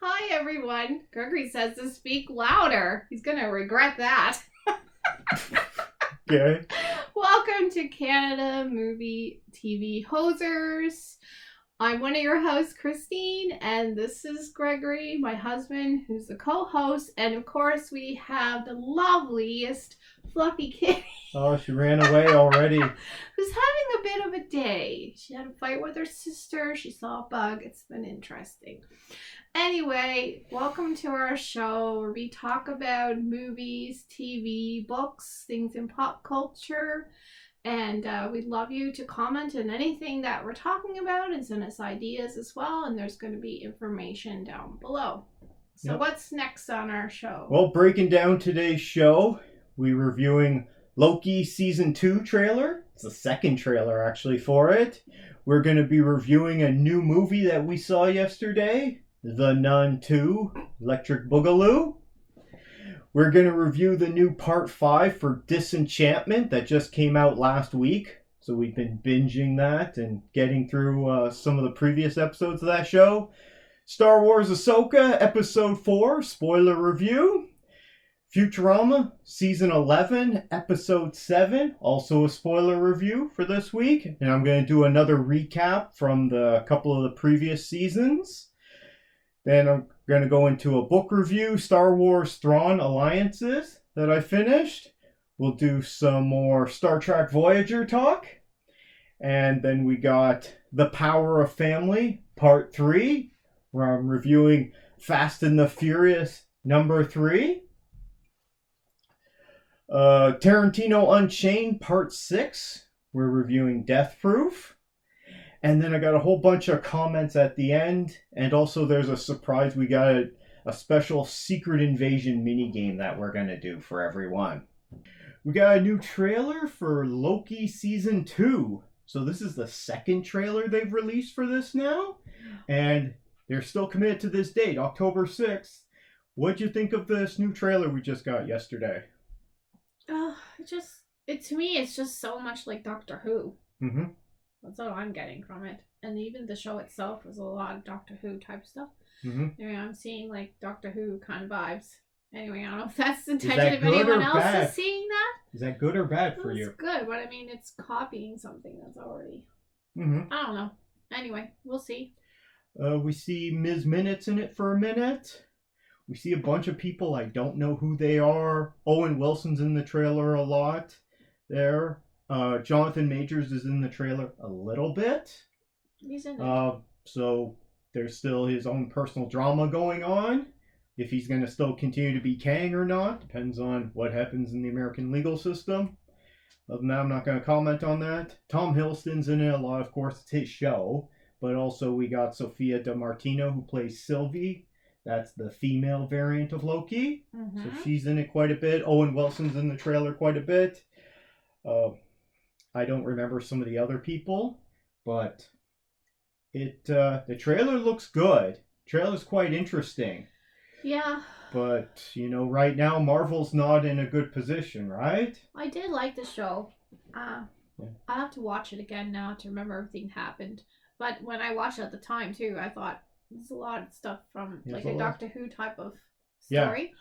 Hi, everyone. Gregory says to speak louder. He's going to regret that. Okay. Welcome to Canada Movie TV Hosers. I'm one of your hosts, Christine, and this is Gregory, my husband, who's the co-host. And of course, we have the loveliest fluffy kitty. Oh, she ran away already. Who's having a bit of a day. She had a fight with her sister. She saw a bug. It's been interesting. Anyway, welcome to our show where we talk about movies, TV, books, things in pop culture. And we'd love you to comment on anything that we're talking about and send us ideas as well. And there's going to be information down below. So What's next on our show? Well, breaking down today's show, we're reviewing Loki Season 2 trailer. It's the second trailer, actually, for it. We're going to be reviewing a new movie that we saw yesterday, The Nun 2, Electric Boogaloo. We're going to review the new Part 5 for Disenchantment that just came out last week. So we've been binging that and getting through some of the previous episodes of that show. Star Wars Ahsoka, Episode 4, spoiler review. Futurama, Season 11, Episode 7, also a spoiler review for this week. And I'm going to do another recap from the couple of the previous seasons. Then I'm going to go into a book review, Star Wars Thrawn Alliances, that I finished. We'll do some more Star Trek Voyager talk. And then we got The Power of Family, Part 3, where I'm reviewing Fast and the Furious number 3. Tarantino Unchained, Part 6, we're reviewing Death Proof. And then I got a whole bunch of comments at the end. And also there's a surprise. We got a special Secret Invasion minigame that we're going to do for everyone. We got a new trailer for Loki Season 2. So this is the second trailer they've released for this now. And they're still committed to this date, October 6th. What'd you think of this new trailer we just got yesterday? To me, it's just so much like Doctor Who. Mm-hmm. That's what I'm getting from it. And even the show itself was a lot of Doctor Who type stuff. Mm-hmm. Anyway, I'm seeing like Doctor Who kind of vibes. Anyway, I don't know if that's the intention if anyone else bad? is seeing that. Is that good or bad for you? It's good, but I mean, it's copying something that's already... Mm-hmm. I don't know. Anyway, we'll see. We see Ms. Minutes in it for a minute. We see a bunch of people. I don't know who they are. Owen Wilson's in the trailer a lot there. Jonathan Majors is in the trailer a little bit. He's in it. So there's still his own personal drama going on. If he's going to still continue to be Kang or not depends on what happens in the American legal system. Other than that, I'm not going to comment on that. Tom Hiddleston's in it a lot. Of course, it's his show. But also we got Sophia DiMartino, who plays Sylvie. That's the female variant of Loki. Mm-hmm. So she's in it quite a bit. Owen Wilson's in the trailer quite a bit. I don't remember some of the other people, but the trailer looks good. Trailer's quite interesting. Yeah. But, right now Marvel's not in a good position, right? I did like the show. I'll have to watch it again now to remember everything happened. But when I watched it at the time, too, I thought there's a lot of stuff from like a Doctor Who type of story.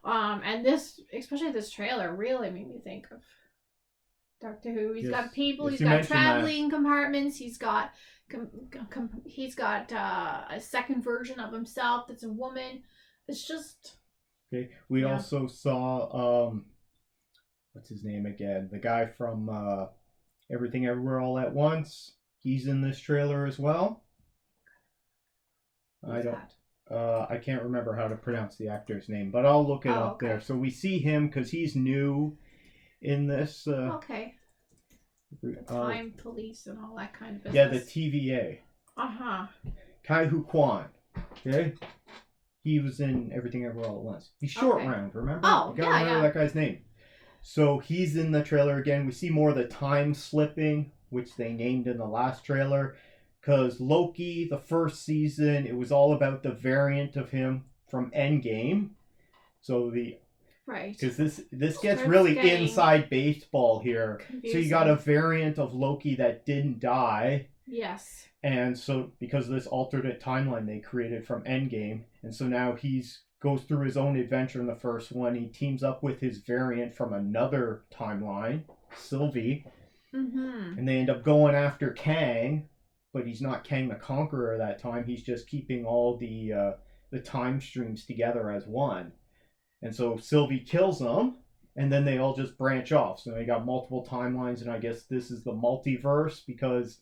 Yeah. And this, especially this trailer, really made me think of Doctor Who. He's got people. He's got traveling compartments. He's got a second version of himself that's a woman. It's just okay. We also saw what's his name again? The guy from Everything Everywhere All at Once. He's in this trailer as well. I can't remember how to pronounce the actor's name, but I'll look it up there. So we see him because he's new in this. Okay. The Time Police and all that kind of business. Yeah, the TVA. Uh-huh. Kai-Hu Kwan. Okay? He was in Everything Everywhere All at Once. He's short round, remember? Oh, you gotta remember that guy's name. So he's in the trailer again. We see more of the time slipping, which they named in the last trailer. Because Loki, the first season, it was all about the variant of him from Endgame. So right. Because this gets really inside baseball here. Confusing. So you got a variant of Loki that didn't die. Yes. And so, because of this alternate timeline they created from Endgame, and so now he's goes through his own adventure in the first one. He teams up with his variant from another timeline, Sylvie, and they end up going after Kang, but he's not Kang the Conqueror that time. He's just keeping all the time streams together as one. And so Sylvie kills him, and then they all just branch off. So they got multiple timelines, and I guess this is the multiverse because...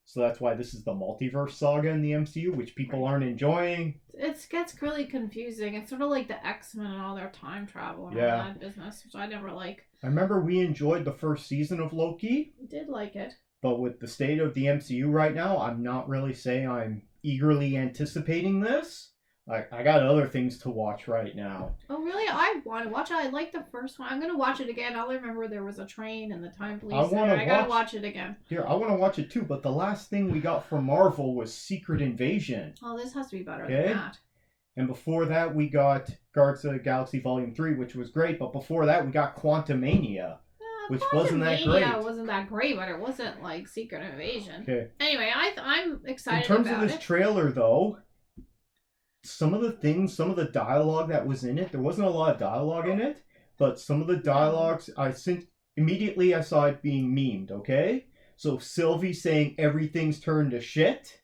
So that's why this is the multiverse saga in the MCU, which people aren't enjoying. It gets really confusing. It's sort of like the X-Men and all their time travel and all that business, which I never like. I remember we enjoyed the first season of Loki. We did like it. But with the state of the MCU right now, I'm not really saying I'm eagerly anticipating this. I got other things to watch right now. Oh, really? I want to watch it. I like the first one. I'm going to watch it again. I'll remember there was a train and the time police. I got to watch it again. Here, I want to watch it too, but the last thing we got from Marvel was Secret Invasion. Oh, this has to be better than that. And before that, we got Guardians of the Galaxy Volume 3, which was great. But before that, we got Quantumania, which wasn't that great. Quantumania wasn't that great, but it wasn't like Secret Invasion. Okay. Anyway, I'm excited about it. In terms of this trailer, though... Some of the dialogue that was in it, there wasn't a lot of dialogue in it, but some of the dialogues, immediately I saw it being memed, okay? So Sylvie saying everything's turned to shit,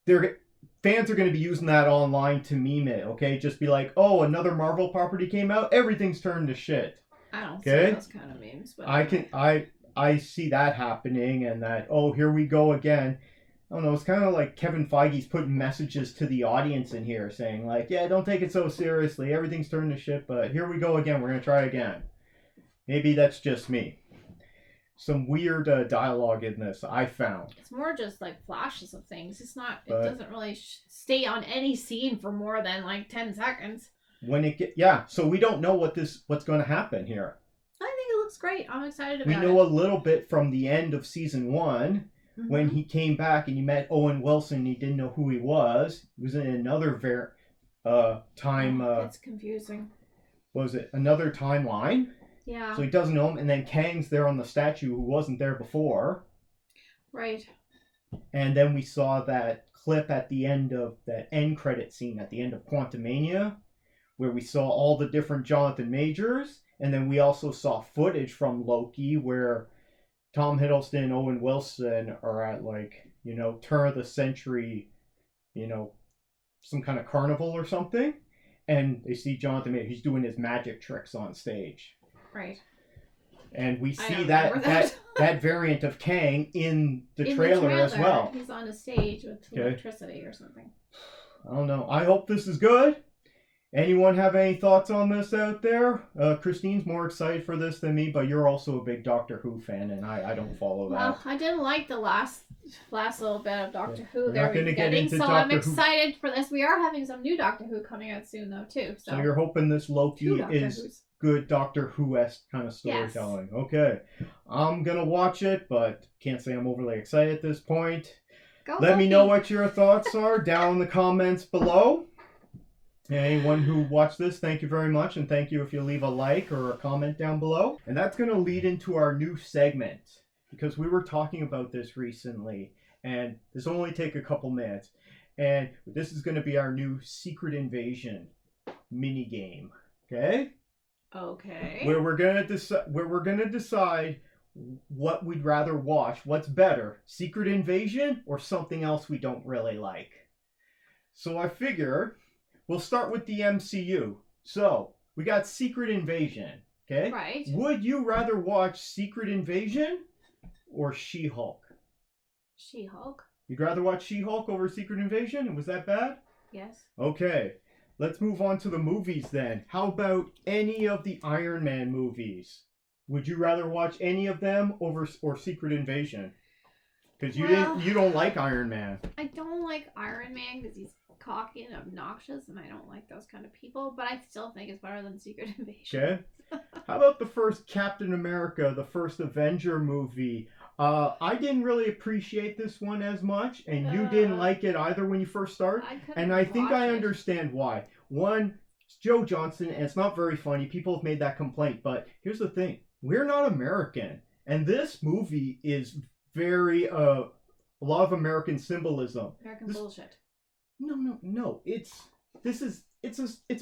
fans are going to be using that online to meme it, okay? Just be like, oh, another Marvel property came out, everything's turned to shit. I don't see those kind of memes, but... I see that happening, and that, oh, here we go again. I don't know, it's kind of like Kevin Feige's putting messages to the audience in here saying like, yeah, don't take it so seriously. Everything's turned to shit, but here we go again. We're going to try again. Maybe that's just me. Some weird dialogue in this, I found. It's more just like flashes of things. It doesn't really stay on any scene for more than like 10 seconds. So we don't know what's going to happen here. I think it looks great. I'm excited about it. We know a little bit from the end of season 1. When he came back and he met Owen Wilson, he didn't know who he was. He was in another time. That's confusing. Was it another timeline? Yeah. So he doesn't know him, and then Kang's there on the statue who wasn't there before. Right. And then we saw that clip at the end of that end credit scene at the end of Quantumania, where we saw all the different Jonathan Majors, and then we also saw footage from Loki where Tom Hiddleston and Owen Wilson are at, turn of the century, some kind of carnival or something. And they see Jonathan Majors. He's doing his magic tricks on stage. Right. And we see that variant of Kang in the trailer as well. He's on a stage with electricity or something. I don't know. I hope this is good. Anyone have any thoughts on this out there? Christine's more excited for this than me, but you're also a big Doctor Who fan, and I don't follow that. Well, I didn't like the last little bit of Doctor Who they were getting, so I'm excited for this. We are having some new Doctor Who coming out soon, though, too. So you're hoping this Loki is good Doctor Who-esque kind of storytelling. Yes. Okay. I'm going to watch it, but can't say I'm overly excited at this point. Let me know what your thoughts are down in the comments below. Anyone who watched this, thank you very much, and thank you if you leave a like or a comment down below. And that's going to lead into our new segment, because we were talking about this recently, and this will only take a couple minutes. And this is going to be our new Secret Invasion mini game, okay? Okay. Where we're going to decide what we'd rather watch. What's better, Secret Invasion or something else we don't really like? So I figured we'll start with the MCU. So, we got Secret Invasion, okay? Right. Would you rather watch Secret Invasion or She-Hulk? She-Hulk. You'd rather watch She-Hulk over Secret Invasion? Was that bad? Yes. Okay. Let's move on to the movies then. How about any of the Iron Man movies? Would you rather watch any of them or Secret Invasion? Because you don't like Iron Man. I don't like Iron Man because he's cocky and obnoxious, and I don't like those kind of people, but I still think it's better than Secret Invasion. Okay. How about the first Captain America, the first Avenger movie? I didn't really appreciate this one as much, and you didn't like it either when you first started. I think I understand why. One, it's Joe Johnston, and it's not very funny. People have made that complaint, but here's the thing. We're not American, and this movie is very a lot of American symbolism. American bullshit. No. It's a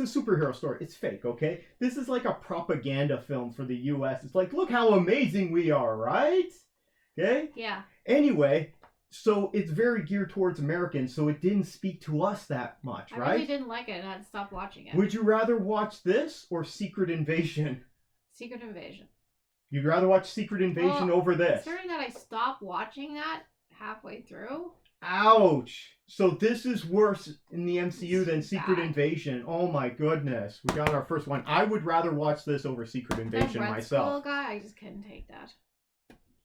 superhero story. It's fake, okay? This is like a propaganda film for the U.S. It's like, look how amazing we are, right? Okay? Yeah. Anyway, so it's very geared towards Americans, so it didn't speak to us that much, right? I really didn't like it and I had to stop watching it. Would you rather watch this or Secret Invasion? Secret Invasion. You'd rather watch Secret Invasion over this? Considering that I stopped watching that halfway through. Ouch! So this is worse in the MCU than Secret Invasion. Oh my goodness. We got our first one. I would rather watch this over Secret Invasion myself. That guy, I just couldn't take that.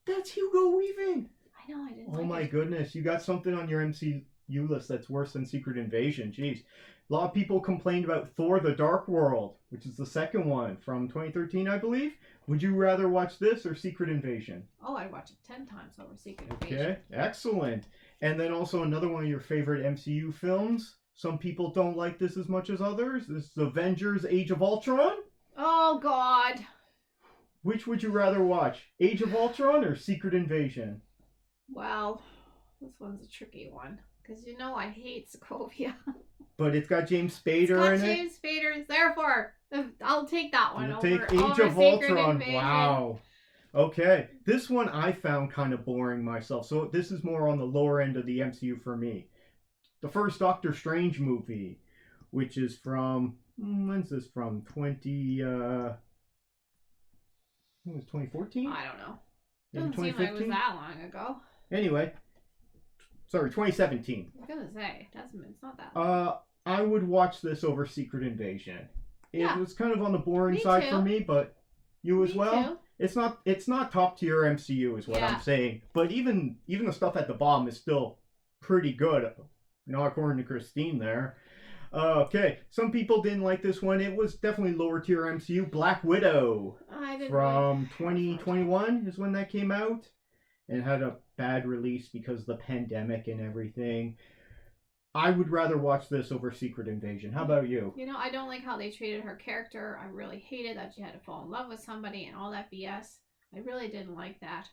That's Hugo Weaving. I know, I didn't Oh my goodness. You got something on your MCU list that's worse than Secret Invasion. Jeez. A lot of people complained about Thor the Dark World, which is the second one from 2013, I believe. Would you rather watch this or Secret Invasion? Oh, I'd watch it 10 times over Secret Invasion. Okay, excellent. And then also another one of your favorite MCU films. Some people don't like this as much as others. This is Avengers Age of Ultron. Oh, God. Which would you rather watch? Age of Ultron or Secret Invasion? Well, this one's a tricky one. Because you know I hate Sokovia. But it's got James Spader in it. James Spader, therefore, I'll take that one. You'll take Age of Ultron. Wow. Okay. This one I found kind of boring myself. So this is more on the lower end of the MCU for me. The first Doctor Strange movie, which is from... When's this from? 2014? I don't know. Maybe Doesn't seem like it was that long ago. Anyway. Sorry, 2017. I was gonna say, it's not that long. I would watch this over Secret Invasion. It was kind of on the boring side for me, but you as well? Too. It's not top tier MCU is what I'm saying. But even the stuff at the bottom is still pretty good. Not according to Christine there. Okay, some people didn't like this one. It was definitely lower tier MCU. Black Widow from 2021 is when that came out. And it had a bad release because of the pandemic and everything. I would rather watch this over Secret Invasion. How about you? You know, I don't like how they treated her character. I really hated that she had to fall in love with somebody and all that BS. I really didn't like that.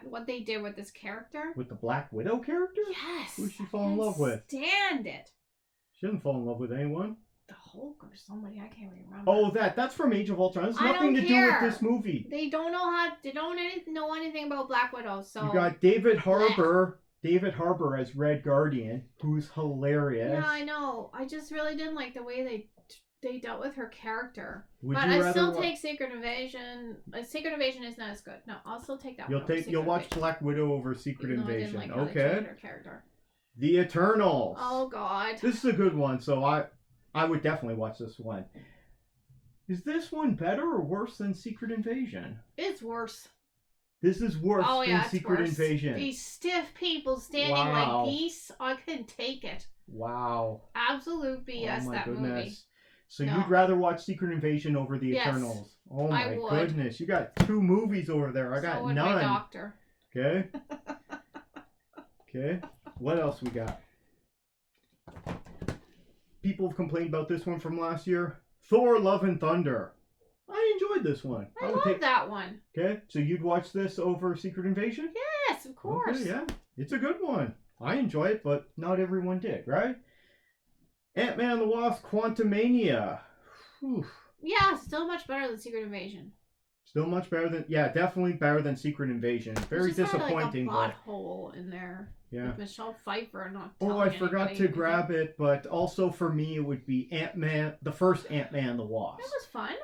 What they did with this character. With the Black Widow character? Yes. Who did she fall in love with? Stand it. She didn't fall in love with anyone. The Hulk or somebody, I can't remember. Oh, that's from Age of Ultron. It has nothing to do with this movie. They don't know know anything about Black Widow, so... You got David Harbour as Red Guardian, who's hilarious. Yeah, I know. I just really didn't like the way they dealt with her character. But I still take Secret Invasion. Secret Invasion is not as good. No, I'll still take that one. You'll watch Black Widow over Secret Invasion. I didn't like how they treated her character. The Eternals. Oh God. This is a good one, so I would definitely watch this one. Is this one better or worse than Secret Invasion? It's worse. This is worse than Secret Invasion. These stiff people standing like geese, I couldn't take it. Wow. Absolute BS, that movie. So you'd rather watch Secret Invasion over The Eternals? Oh my goodness. You got 2 movies over there. I got none. My doctor. Okay. Okay. What else we got? People have complained about this one from last year. Thor Love and Thunder. I enjoyed this one. I love that one. Okay, so you'd watch this over Secret Invasion? Yes, of course. Okay, yeah, it's a good one. I enjoy it, but not everyone did, right? Ant-Man and the Wasp: Quantumania. Whew. Yeah, still much better than Secret Invasion. Still much better than, definitely better than Secret Invasion. Very disappointing. Had, like, a plot hole in there. Yeah. With Michelle Pfeiffer not. I forgot to grab it, but also for me it would be Ant-Man, the first Ant-Man and the Wasp. That was fun.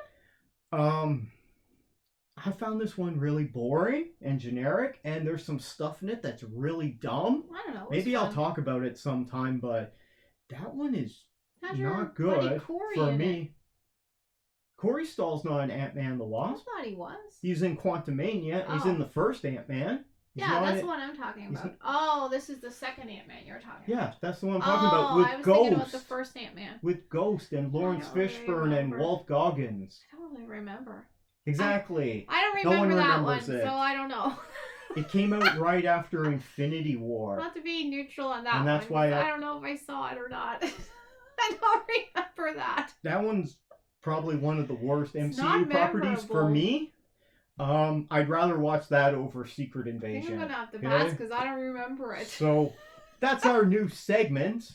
I found this one really boring and generic, and there's some stuff in it that's really dumb. I don't know. Maybe I'll talk about it sometime, but that one is not good for me. Corey Stoll's not in Ant-Man and the Wasp. I thought he was. He's in Quantumania. He's in the first Ant-Man. That's the one I'm talking about. Oh, this is the second Ant-Man you're talking about. Yeah, that's the one I'm talking about. With I was Ghost. thinking about the first Ant-Man. With Ghost and Lawrence Fishburne and Walt Goggins. I don't really remember. Exactly. I don't remember that one, so I don't know. It came out right after Infinity War. Not to be neutral on that and that's one. Why I don't know if I saw it or not. I don't remember that. That one's probably one of the worst MCU properties for me. I'd rather watch that over Secret I think Invasion. I'm gonna have to okay? pass because I don't remember it. So that's our new segment,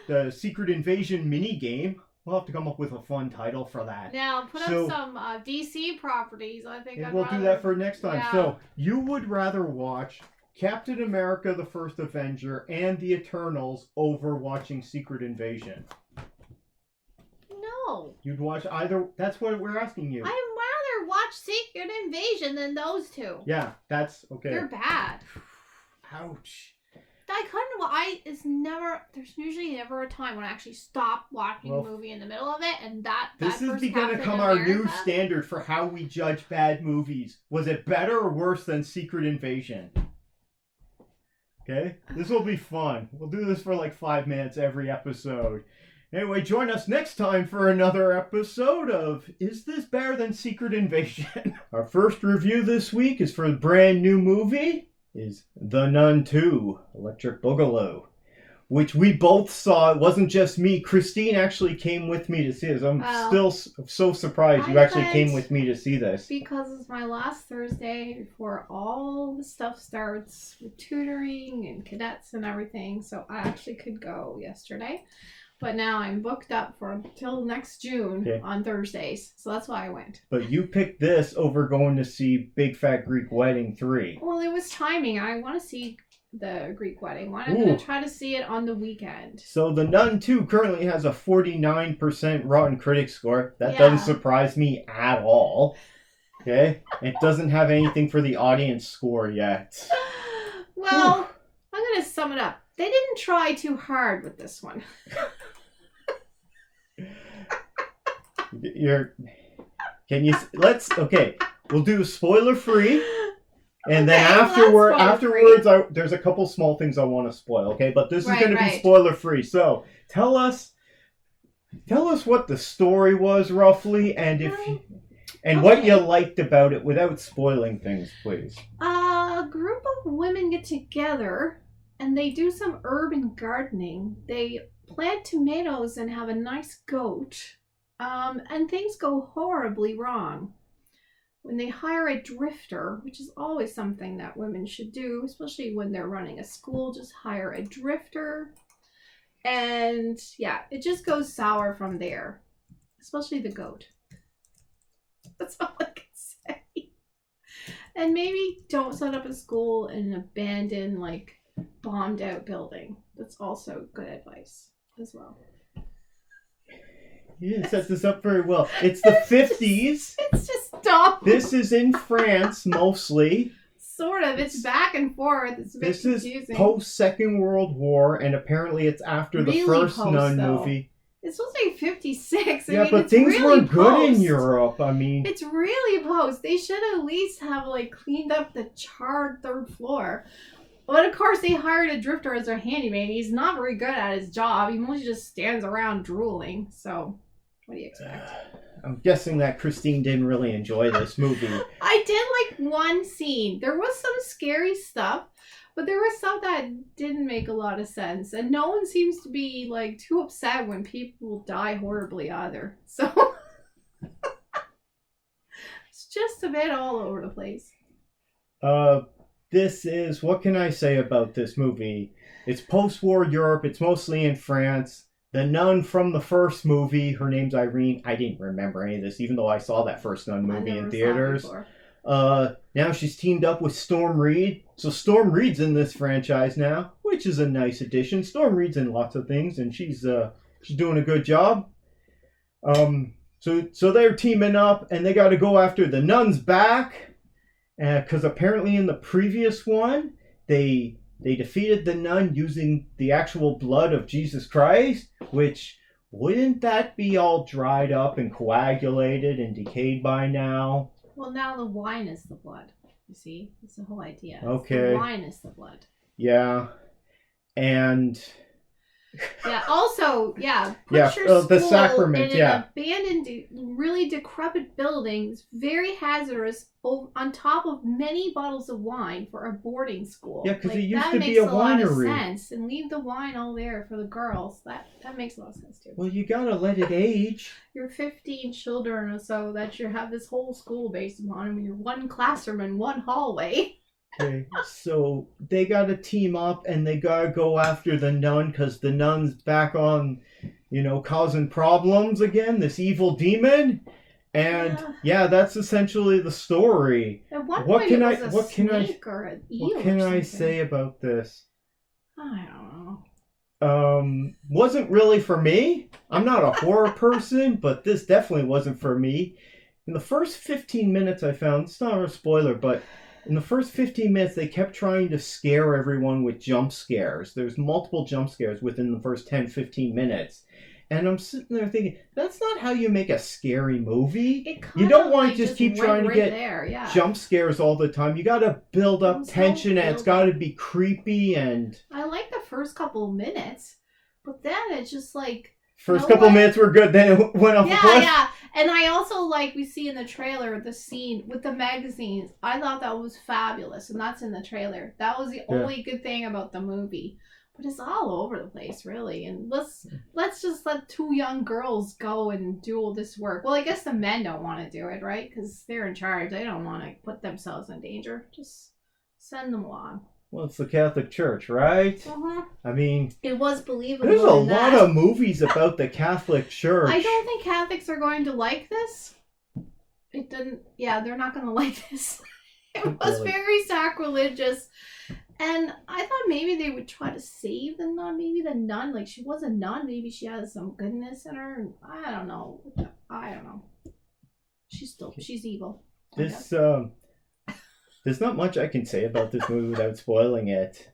the Secret Invasion mini game. We'll have to come up with a fun title for that. Now put So- up some DC properties. I think And I'd we'll rather... do that for next time. Yeah. So you would rather watch Captain America: The First Avenger and The Eternals over watching Secret Invasion? No. You'd watch either. That's what we're asking you. I'd rather watch Secret Invasion than those two. Yeah, that's okay. They're bad. Ouch. I couldn't. There's usually never a time when I actually stop watching a movie in the middle of it, and This is first going to Captain come our new America- standard for how we judge bad movies. Was it better or worse than Secret Invasion? Okay? This will be fun. We'll do this for like 5 minutes every episode. Anyway, join us next time for another episode of Is This Better Than Secret Invasion? Our first review this week is for a brand new movie, is The Nun 2, Electric Boogaloo, which we both saw. It wasn't just me. Christine actually came with me to see this. I'm still so surprised you actually came with me to see this. Because it's my last Thursday before all the stuff starts with tutoring and cadets and everything, so I actually could go yesterday. But now I'm booked up for until next June on Thursdays, so that's why I went. But you picked this over going to see Big Fat Greek Wedding 3. Well, it was timing. I want to see the Greek Wedding one. I'm going to try to see it on the weekend. So The Nun 2 currently has a 49% Rotten Critics score. That doesn't surprise me at all. Okay? It doesn't have anything for the audience score yet. Well, I'm going to sum it up. They didn't try too hard with this one. We'll do spoiler free, and then afterwards there's a couple small things I want to spoil, okay? But this is going to be spoiler free. So tell us what the story was roughly, and what you liked about it without spoiling things, please. A group of women get together and they do some urban gardening. They plant tomatoes and have a nice goat. And things go horribly wrong. When they hire a drifter, which is always something that women should do, especially when they're running a school, just hire a drifter. And yeah, it just goes sour from there. Especially the goat. That's all I can say. And maybe don't set up a school in an abandoned, bombed out building. That's also good advice as well. You set this up very well. It's the 50s. It's just dumb. This is in France, mostly. Sort of. It's back and forth. It's a bit confusing. This is post-Second World War, and apparently it's after the first Nun movie. It's supposed to be 56. But things weren't good in Europe. I mean... It's really post. They should at least have, cleaned up the charred third floor. But of course, they hired a drifter as their handyman. He's not very good at his job. He mostly just stands around drooling. So... what do you expect? I'm guessing that Christine didn't really enjoy this movie. I did like one scene. There was some scary stuff, but there was stuff that didn't make a lot of sense. And no one seems to be too upset when people die horribly either. So it's just a bit all over the place. What can I say about this movie? It's post-war Europe. It's mostly in France. The nun from the first movie, her name's Irene. I didn't remember any of this, even though I saw that first Nun movie in theaters. Now she's teamed up with Storm Reed. So Storm Reed's in this franchise now, which is a nice addition. Storm Reed's in lots of things, and she's doing a good job. So they're teaming up, and they got to go after the nuns back, because apparently in the previous one, they defeated the nun using the actual blood of Jesus Christ, which, wouldn't that be all dried up and coagulated and decayed by now? Well, now the wine is the blood. You see? That's the whole idea. Okay. The wine is the blood. Yeah. And... yeah, also, put your the school sacrament, in an abandoned really decrepit buildings, very hazardous, on top of many bottles of wine for a boarding school. Yeah, because like, it used that to makes be a lot of winery. sense. And leave the wine all there for the girls. That makes a lot of sense too. Well, you gotta let it age. You're 15 children or so that you have this whole school based upon. I mean, you're one classroom in one hallway. Okay, so they gotta team up and they gotta go after the nun because the nun's back on, causing problems again. This evil demon, and yeah, that's essentially the story. At one point, it was a snake or an eel. What can or I something. say about this? I don't know. Wasn't really for me. I'm not a horror person, but this definitely wasn't for me. In the first 15 minutes I found, it's not a spoiler, but in the first 15 minutes they kept trying to scare everyone with jump scares. There's multiple jump scares within the first 10-15 minutes. And I'm sitting there thinking, that's not how you make a scary movie. You don't want to just keep trying to get jump scares all the time. You got to build up tension, and it's got to be creepy. And I like the first couple of minutes, but then it's just like... First couple of minutes were good, then it went off the cliff. Yeah. And I also we see in the trailer, the scene with the magazines. I thought that was fabulous, and that's in the trailer. That was the only good thing about the movie. But it's all over the place, really. And let's just let two young girls go and do all this work. Well, I guess the men don't want to do it, right? Because they're in charge. They don't want to put themselves in danger. Just send them along. Well, it's the Catholic Church, right? Uh-huh. I mean... It was believable. There's a lot of movies about the Catholic Church. I don't think Catholics are going to like this. It didn't... Yeah, they're not going to like this. It was very sacrilegious. And I thought maybe they would try to save the nun. Maybe the nun, she was a nun. Maybe she has some goodness in her. I don't know. She's evil. There's not much I can say about this movie without spoiling it.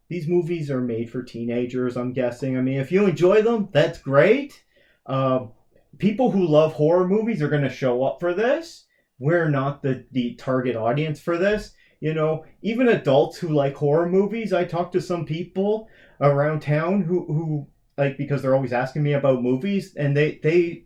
These movies are made for teenagers, I'm guessing. I mean, if you enjoy them, that's great. People who love horror movies are going to show up for this. We're not the target audience for this. Even adults who like horror movies, I talk to some people around town who because they're always asking me about movies, and they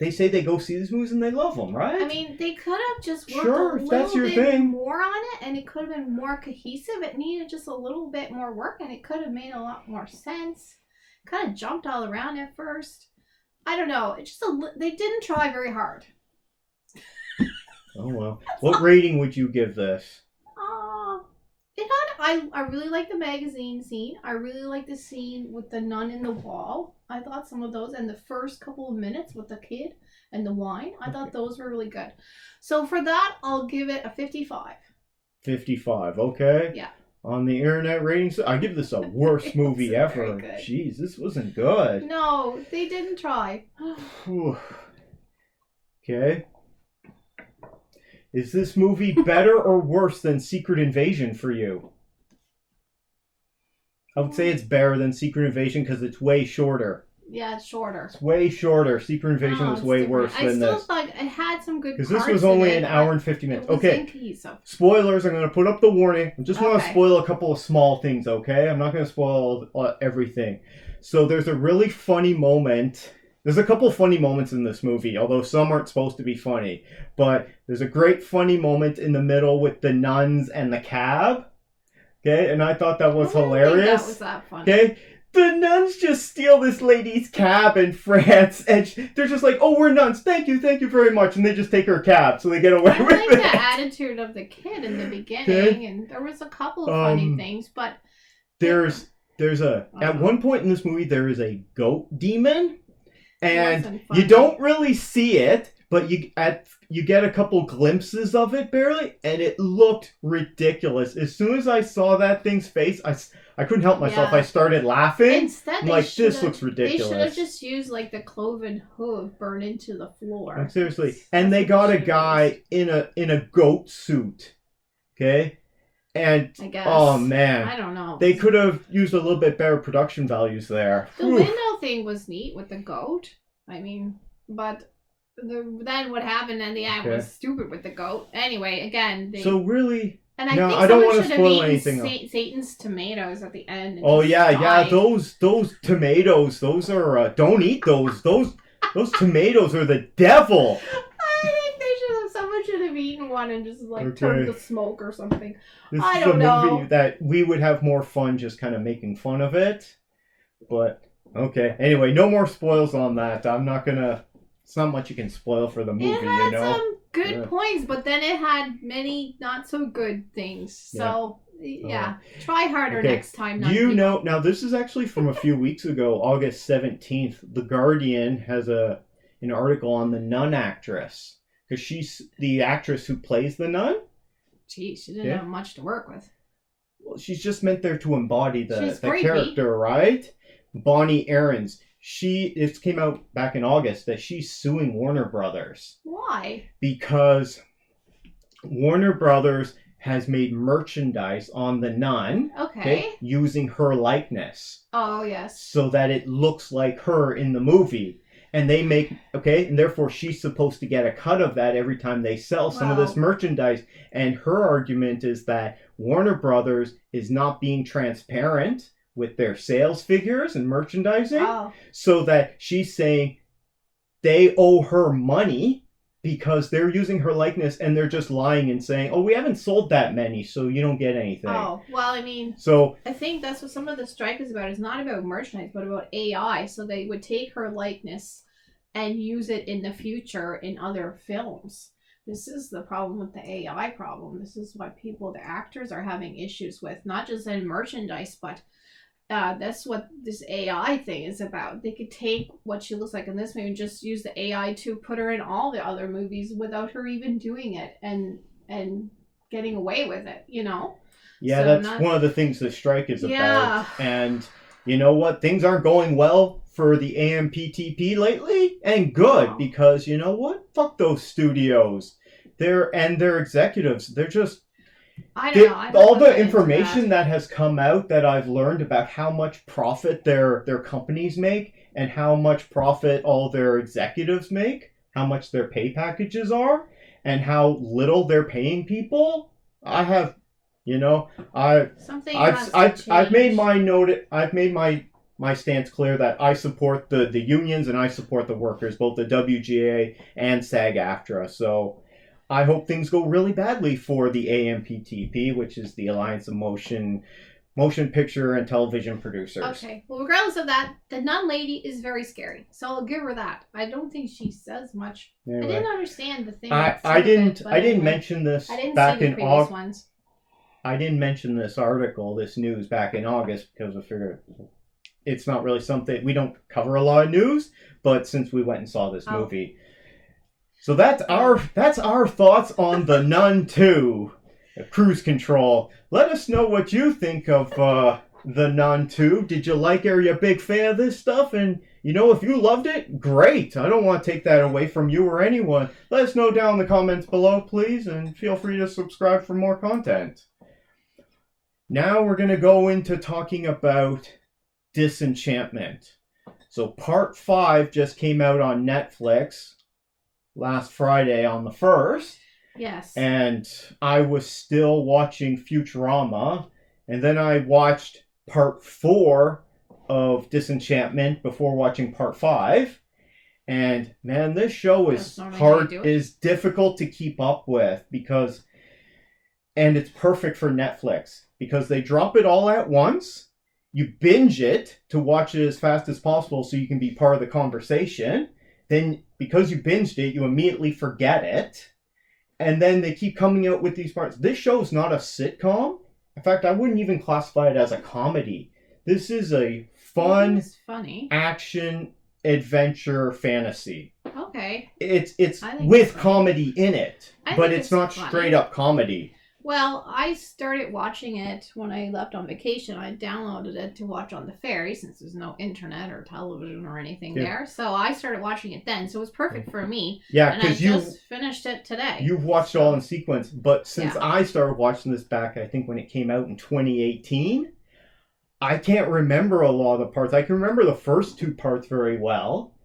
say they go see these movies and they love them, right? I mean, they could have just worked a little bit more on it, and it could have been more cohesive. It needed just a little bit more work, and it could have made a lot more sense. Kind of jumped all around at first. I don't know. It just they didn't try very hard. Oh well. What rating would you give this? I really like the magazine scene. I really like the scene with the nun in the wall. I thought some of those, and the first couple of minutes with the kid and the wine, I thought those were really good. So for that, I'll give it a 55. 55, okay. Yeah. On the internet ratings, I give this a worst movie ever. Jeez, this wasn't good. No, they didn't try. Okay. Is this movie better or worse than Secret Invasion for you? I would say it's better than Secret Invasion because it's way shorter. Yeah, it's shorter. It's way shorter. Secret Invasion was way worse than this. I still thought it had some good parts. Because this was only an hour and 50 minutes. Okay. Spoilers. I'm going to put up the warning. I just want to spoil a couple of small things, okay? I'm not going to spoil everything. So there's a really funny moment. There's a couple of funny moments in this movie, although some aren't supposed to be funny. But there's a great funny moment in the middle with the nuns and the cab. Okay, and I thought that was hilarious. Think that was that funny. Okay, the nuns just steal this lady's cab in France, and they're just like, "Oh, we're nuns. Thank you very much," and they just take her cab, so they get away with it. I like the attitude of the kid in the beginning, and there was a couple of funny things, but there's at one point in this movie there is a goat demon, and you don't really see it, but you get a couple glimpses of it barely, and it looked ridiculous. As soon as I saw that thing's face, I couldn't help myself. Yeah. I started laughing. Instead, this looks ridiculous. They should have just used the cloven hoof burned into the floor. Like, seriously, and they got a guy in a goat suit. Okay, and I guess, oh man, I don't know. They could have used a little bit better production values there. The window thing was neat with the goat. I mean, but. Then what happened in the end was stupid with the goat. Anyway, again, so really, and I think I don't want to spoil anything. Satan's tomatoes at the end. Oh yeah, those tomatoes. Those are don't eat those. Those tomatoes are the devil. one and just like Okay. turn to smoke or something. This I is don't a movie know. that we would have more fun just kind of making fun of it. But, okay. Anyway, no more spoils on that. I'm not gonna... It's not much you can spoil for the movie, It had you know? some good Yeah. points, but then it had many not so good things. So, yeah. Try harder Okay. next time. Do you know... Now, this is actually from a few weeks ago, August 17th. The Guardian has an article on the Nun actress. Because she's the actress who plays the nun. Geez, she didn't have much to work with. Well, she's just meant there to embody the creepy. character, right? Bonnie Aarons. It came out back in August that she's suing Warner Brothers. Why? Because Warner Brothers has made merchandise on the nun, Okay. using her likeness. Oh, yes. So that it looks like her in the movie. And they make, and therefore she's supposed to get a cut of that every time they sell some of this merchandise. And her argument is that Warner Brothers is not being transparent with their sales figures and merchandising. So that she's saying they owe her money because they're using her likeness and they're just lying and saying, oh, we haven't sold that many, so you don't get anything. Oh, well, I mean, I think that's what some of the strike is about. It's not about merchandise, but about AI. So they would take her likeness and use it in the future in other films. This is the problem with the AI problem. This is what the actors are having issues with, not just in merchandise, but that's what this AI thing is about. They could take what she looks like in this movie and just use the AI to put her in all the other movies without her even doing it and getting away with it, you know? Yeah, so that's one of the things the strike is about. And you know what? Things aren't going well for the AMPTP lately. And good, because you know what? Fuck those studios. Their executives. They're just... I don't know. All the information that has come out that I've learned about how much profit their companies make and how much profit all their executives make, how much their pay packages are, and how little they're paying people. I have, I've made my stance clear that I support the unions and I support the workers, both the WGA and SAG-AFTRA. So I hope things go really badly for the AMPTP, which is the Alliance of Motion Picture and Television Producers. Okay. Well, regardless of that, the nun lady is very scary. So I'll give her that. I don't think she says much. Anyway, I didn't understand the thing. I didn't mention this back in August. I didn't mention this news back in August because I figured it's not really something... We don't cover a lot of news, but since we went and saw this movie... So that's our thoughts on The Nun 2, Cruise Control. Let us know what you think of The Nun 2. Did you like it? Are you a big fan of this stuff? And, if you loved it, great. I don't want to take that away from you or anyone. Let us know down in the comments below, please, and feel free to subscribe for more content. Now we're going to go into talking about Disenchantment. So Part 5 just came out on Netflix last Friday on the 1st. Yes. And I was still watching Futurama. And then I watched Part 4 of Disenchantment before watching Part 5. And man, this show is difficult to keep up with and it's perfect for Netflix because they drop it all at once. You binge it to watch it as fast as possible so you can be part of the conversation. Then, because you binged it, you immediately forget it. And then they keep coming out with these parts. This show is not a sitcom. In fact, I wouldn't even classify it as a comedy. This is a funny action adventure fantasy. Okay. It's with comedy in it, but it's not straight up comedy. Well, I started watching it when I left on vacation. I downloaded it to watch on the ferry since there's no internet or television or anything there. So I started watching it then. So it was perfect for me. Yeah, because you just finished it today. You've watched it all in sequence. But since I started watching this back, I think when it came out in 2018, I can't remember a lot of the parts. I can remember the first 2 parts very well.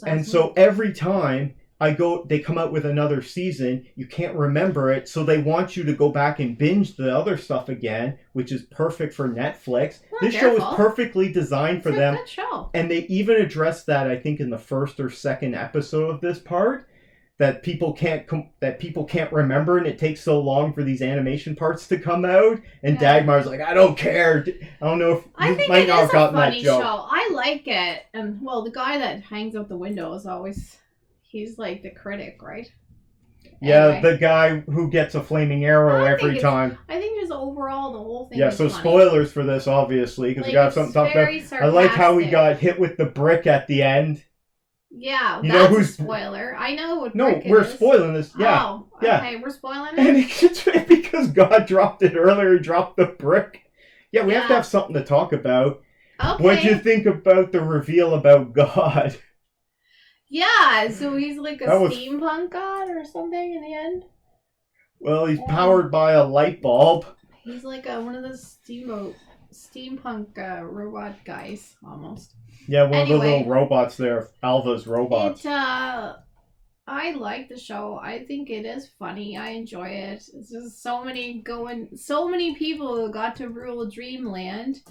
And so every time they come out with another season, you can't remember it, so they want you to go back and binge the other stuff again, which is perfect for Netflix. This show is perfectly designed for them. Good show. And they even addressed that, I think, in the first or second episode of this part. that people can't remember, and it takes so long for these animation parts to come out. And Dagmar's like, I don't care. I don't know if you might not have gotten that joke. Show. I like it, and well, the guy that hangs out the window is always, he's like the critic, right? Yeah, anyway. The guy who gets a flaming arrow every time. I think just overall the whole thing. Yeah, is so funny. Spoilers for this, obviously, because we got something to talk about. Sarcastic. I like how he got hit with the brick at the end. Yeah, you that's know who's... a spoiler. I know what No, brick we're is. spoiling this. Yeah. Oh, okay, yeah. We're spoiling it? And it's because God dropped it earlier, he dropped the brick. Yeah, we have to have something to talk about. Okay. What'd you think about the reveal about God? Yeah, so he's like a steampunk god or something in the end? Well, he's powered by a light bulb. He's like one of those steampunk robot guys, almost. Yeah, one of the little robots there, Alva's robots. I like the show. I think it is funny. I enjoy it. It's just so many people got to rule Dreamland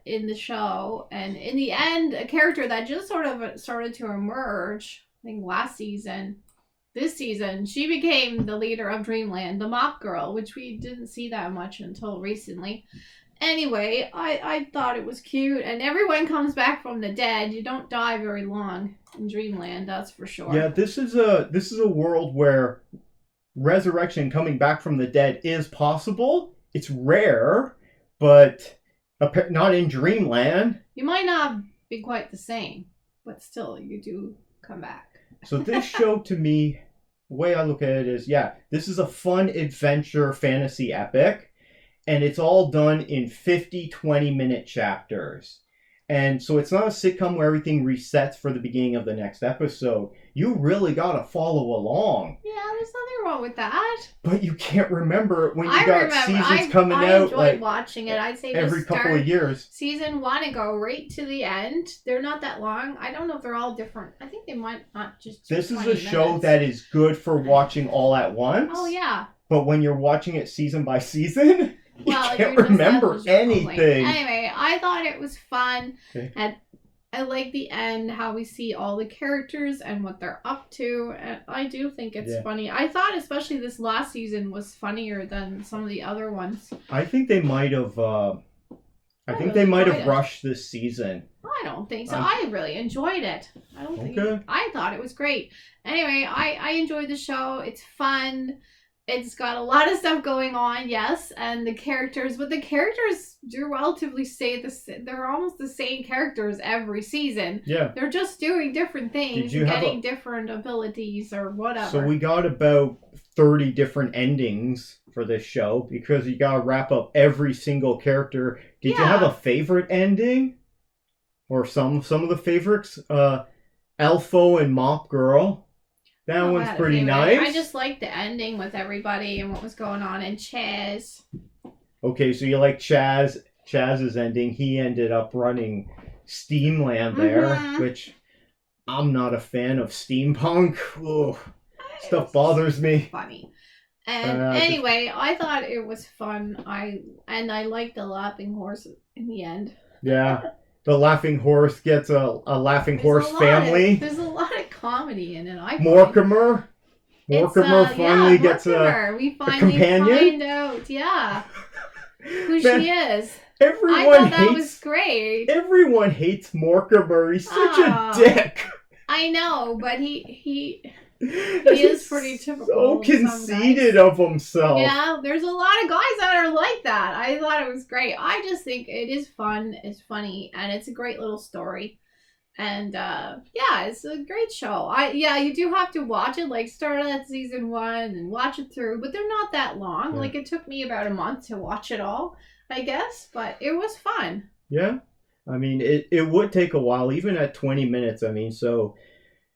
in the show, and in the end, a character that just sort of started to emerge, I think last season. This season, she became the leader of Dreamland, the Mop Girl, which we didn't see that much until recently. Anyway, I thought it was cute, and everyone comes back from the dead. You don't die very long in Dreamland, that's for sure. Yeah, this is a world where resurrection, coming back from the dead, is possible. It's rare, but not in Dreamland. You might not be quite the same, but still, you do come back. So this show, to me, the way I look at it is, this is a fun adventure fantasy epic, and it's all done in 50, 20-minute chapters. And so it's not a sitcom where everything resets for the beginning of the next episode. You really gotta follow along. Yeah, there's nothing wrong with that. But you can't remember when you got seasons coming out. I enjoyed watching it. I'd say every couple of years. Season 1 and go right to the end. They're not that long. I don't know if they're all different. I think they might not just. This is a show that is good for watching all at once. Oh yeah. But when you're watching it season by season, you can't remember anything. Anyway, I thought it was fun. Okay. And I like the end, how we see all the characters and what they're up to. And I do think it's funny. I thought especially this last season was funnier than some of the other ones. I think they might have rushed this season. I don't think so. I really enjoyed it. I thought it was great. Anyway, I enjoyed the show. It's fun. It's got a lot of stuff going on, yes, and the characters do relatively stay they're almost the same characters every season. Yeah. They're just doing different things, getting different abilities or whatever. So we got about 30 different endings for this show because you got to wrap up every single character. Did you have a favorite ending? Or some of the favorites? Elfo and Mop Girl. That one's pretty nice. I just liked the ending with everybody and what was going on. And Chaz. Okay, so you like Chaz's ending. He ended up running Steamland there, which I'm not a fan of steampunk. Ugh, stuff bothers me. Funny. And anyway, I thought it was fun. I liked the laughing horse in the end. Yeah. The laughing horse gets a laughing horse family. There's a lot of comedy in it. Mortimer finally gets a companion. Find out, who she is. Everyone I thought hates, that was great. Everyone hates Mortimer. He's such a dick. I know, but he is pretty typical. So conceited of himself. Yeah, there's a lot of guys that are like that. I thought it was great. I just think it is fun, it's funny, and it's a great little story. And it's a great show. You do have to watch it, like start at season 1 and watch it through, but they're not that long. Yeah. Like it took me about a month to watch it all, I guess, but it was fun. Yeah. I mean, it would take a while, even at 20 minutes. I mean, so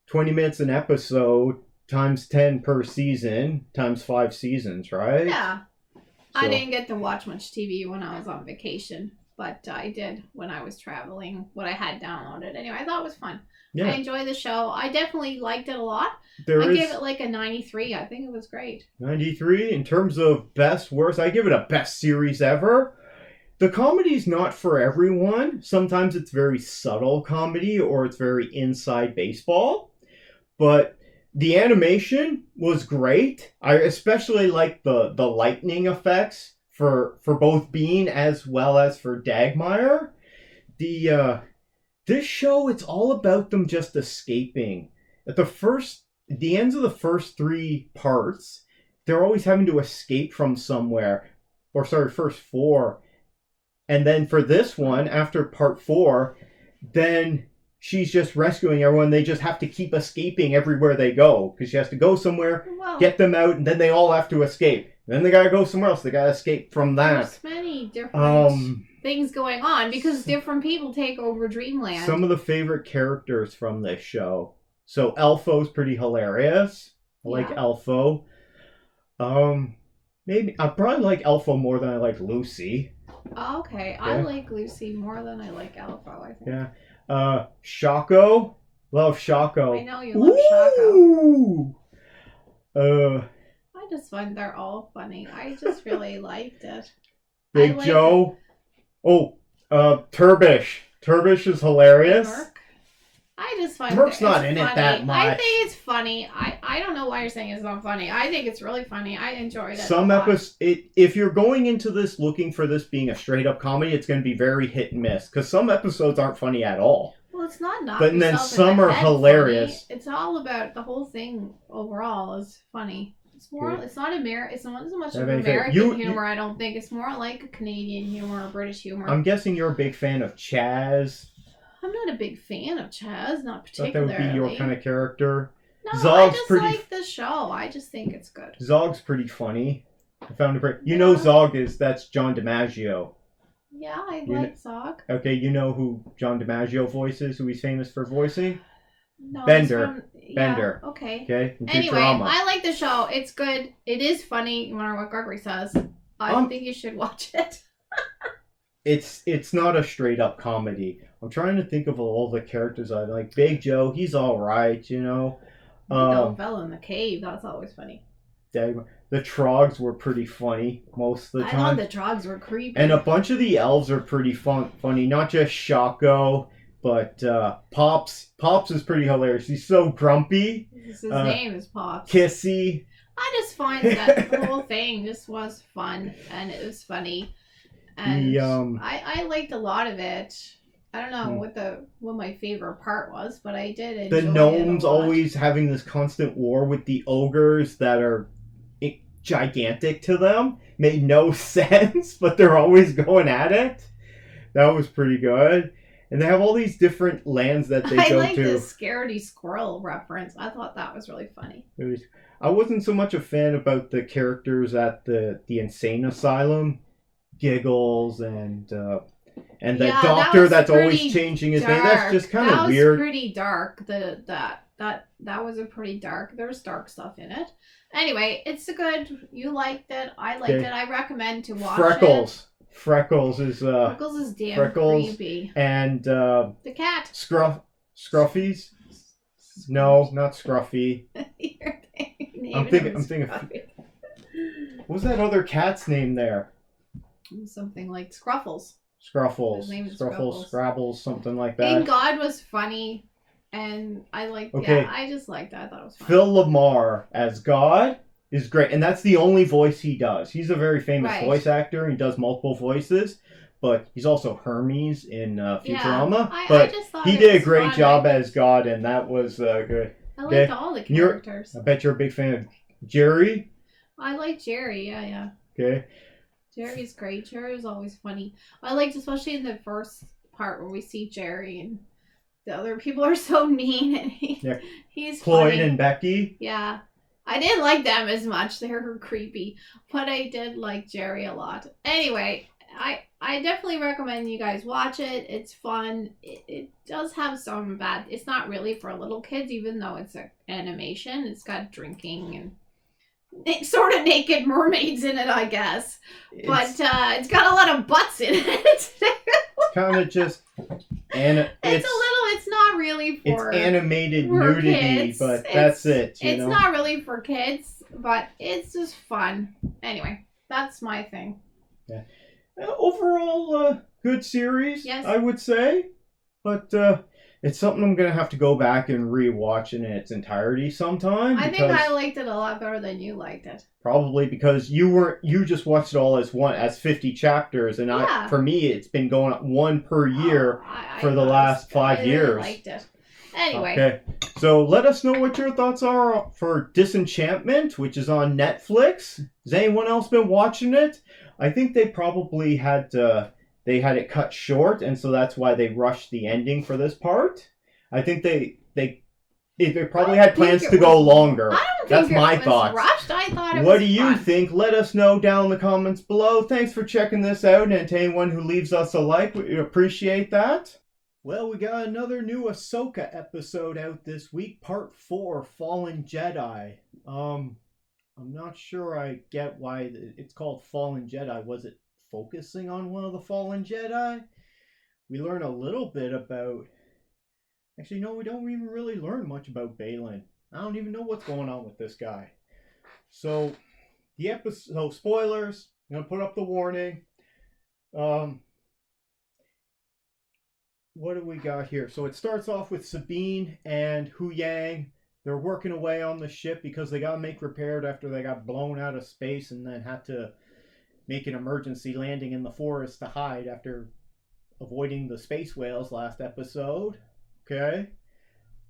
20 minutes an episode times 10 per season times 5 seasons, right? Yeah. So. I didn't get to watch much TV when I was on vacation, but I did when I was traveling, what I had downloaded. Anyway, I thought it was fun. Yeah. I enjoyed the show. I definitely liked it a lot. I gave it like a 93. I think it was great. 93? In terms of best, worst, I give it a best series ever. The comedy's not for everyone. Sometimes it's very subtle comedy or it's very inside baseball. But The animation was great. I especially like the lightning effects for both Bean as well as for Dagmire. This show, it's all about them just escaping. At the ends of the first 3 parts, they're always having to escape from somewhere. Or sorry, first 4. And then for this one, after part 4, then she's just rescuing everyone. They just have to keep escaping everywhere they go. Because she has to go somewhere, get them out, and then they all have to escape. Then they gotta go somewhere else. They gotta escape from that. There's many different things going on because different people take over Dreamland. Some of the favorite characters from this show. So Elfo's pretty hilarious. I like Elfo. Maybe I probably like Elfo more than I like Lucy. Oh, okay. Yeah. I like Lucy more than I like Elfo, I think. Yeah. Shako. Love Shako. I know you love Shako. I just find they're all funny. I just really liked it. Big Joe. Oh, Turbish. Turbish is hilarious. Merc. I just find Merc's not in it that much. I think it's funny. I don't know why you're saying it's not funny. I think it's really funny. I enjoyed it. Some episodes, if you're going into this looking for this being a straight up comedy, it's going to be very hit and miss because some episodes aren't funny at all. Well, it's not. But then some are hilarious. Funny. It's all about the whole thing overall is funny. It's more. Yeah. It's not It's not so much of American humor. I don't think it's more like a Canadian humor or British humor. I'm guessing you're a big fan of Chaz. I'm not a big fan of Chaz, not particularly. That would be your kind of character. No, Zog's I just like the show. I just think it's good. Zog's pretty funny. I found it pretty. You know, that's John DiMaggio. Yeah, I like Zog. Okay, you know who John DiMaggio voices? Who he's famous for voicing? No, Bender. Bender. Okay. Anyway, I like the show. It's good. It is funny, no matter what Gregory says. I think you should watch it. It's not a straight up comedy. I'm trying to think of all the characters I like. Big Joe, he's all right, you know. The old fella in the cave, that's always funny. The Trogs were pretty funny most of the time. I thought the Trogs were creepy. And a bunch of the elves are pretty funny. Not just Shako, but Pops. Pops is pretty hilarious. He's so grumpy. His name is Pops. Kissy. I just find that the whole thing just was fun and it was funny. And I liked a lot of it. I don't know what my favorite part was, but I did enjoy the gnomes always having this constant war with the ogres that are gigantic to them. Made no sense, but they're always going at it. That was pretty good. And they have all these different lands that they go to. I like the Scaredy Squirrel reference. I thought that was really funny. I wasn't so much a fan about the characters at the insane asylum. Giggles and the doctor that's always changing his name. That's just kind of weird. That was pretty dark. That was a pretty dark. There's dark stuff in it. Anyway, it's a good. You liked it. I liked it. I recommend to watch it. Freckles is damn creepy. And the cat. Scruffy's. No, not Scruffy. I'm thinking. What was that other cat's name there? Something like Scruffles. His name is Scruffles, Scrabbles, something like that. And God was funny, and I liked. Okay. Yeah, I just liked that. I thought it was funny. Phil LaMarr as God is great, and that's the only voice he does. He's a very famous voice actor. He does multiple voices, but he's also Hermes in Futurama. I just thought he did a great job as God, and that was good. I liked all the characters. I bet you're a big fan of Jerry. I like Jerry. Yeah. Okay. Jerry's great. Jerry's always funny. I liked, especially in the first part where we see Jerry and the other people are so mean, and he's Floyd funny. And Becky. Yeah, I didn't like them as much. They were creepy, but I did like Jerry a lot. Anyway, I definitely recommend you guys watch it. It's fun. It does have some bad. It's not really for little kids, even though it's an animation. It's got drinking and sort of naked mermaids in it, I guess. But it's got a lot of butts in it. Kind of just... It's not really for... It's animated nudity, kids. But that's it. It's not really for kids, but it's just fun. Anyway, that's my thing. Yeah. Overall, good series, yes. I would say. But It's something I'm going to have to go back and rewatch in its entirety sometime. I think I liked it a lot better than you liked it. Probably because you just watched it all as 50 chapters, and for me it's been going up one per year for the last 5 years. I liked it. Anyway. Okay. So let us know what your thoughts are for Disenchantment, which is on Netflix. Has anyone else been watching it? I think they probably had it cut short, and so that's why they rushed the ending for this part. I think they probably had plans to go longer. That's my thoughts. Rushed. I thought it was What do you fun. think? Let us know down in the comments below. Thanks for checking this out, and to anyone who leaves us a like, we appreciate that. Well, we got another new Ahsoka episode out this week, Part 4, Fallen Jedi. I'm not sure I get why it's called Fallen Jedi. Was it focusing on one of the Fallen Jedi? We learn a little bit about... Actually, no, we don't even really learn much about Baylan. I don't even know what's going on with this guy. So, the episode... spoilers. I'm going to put up the warning. What do we got here? So it starts off with Sabine and Hu Yang. They're working away on the ship because they got to make repairs after they got blown out of space and then had to make an emergency landing in the forest to hide after avoiding the space whales last episode. Okay.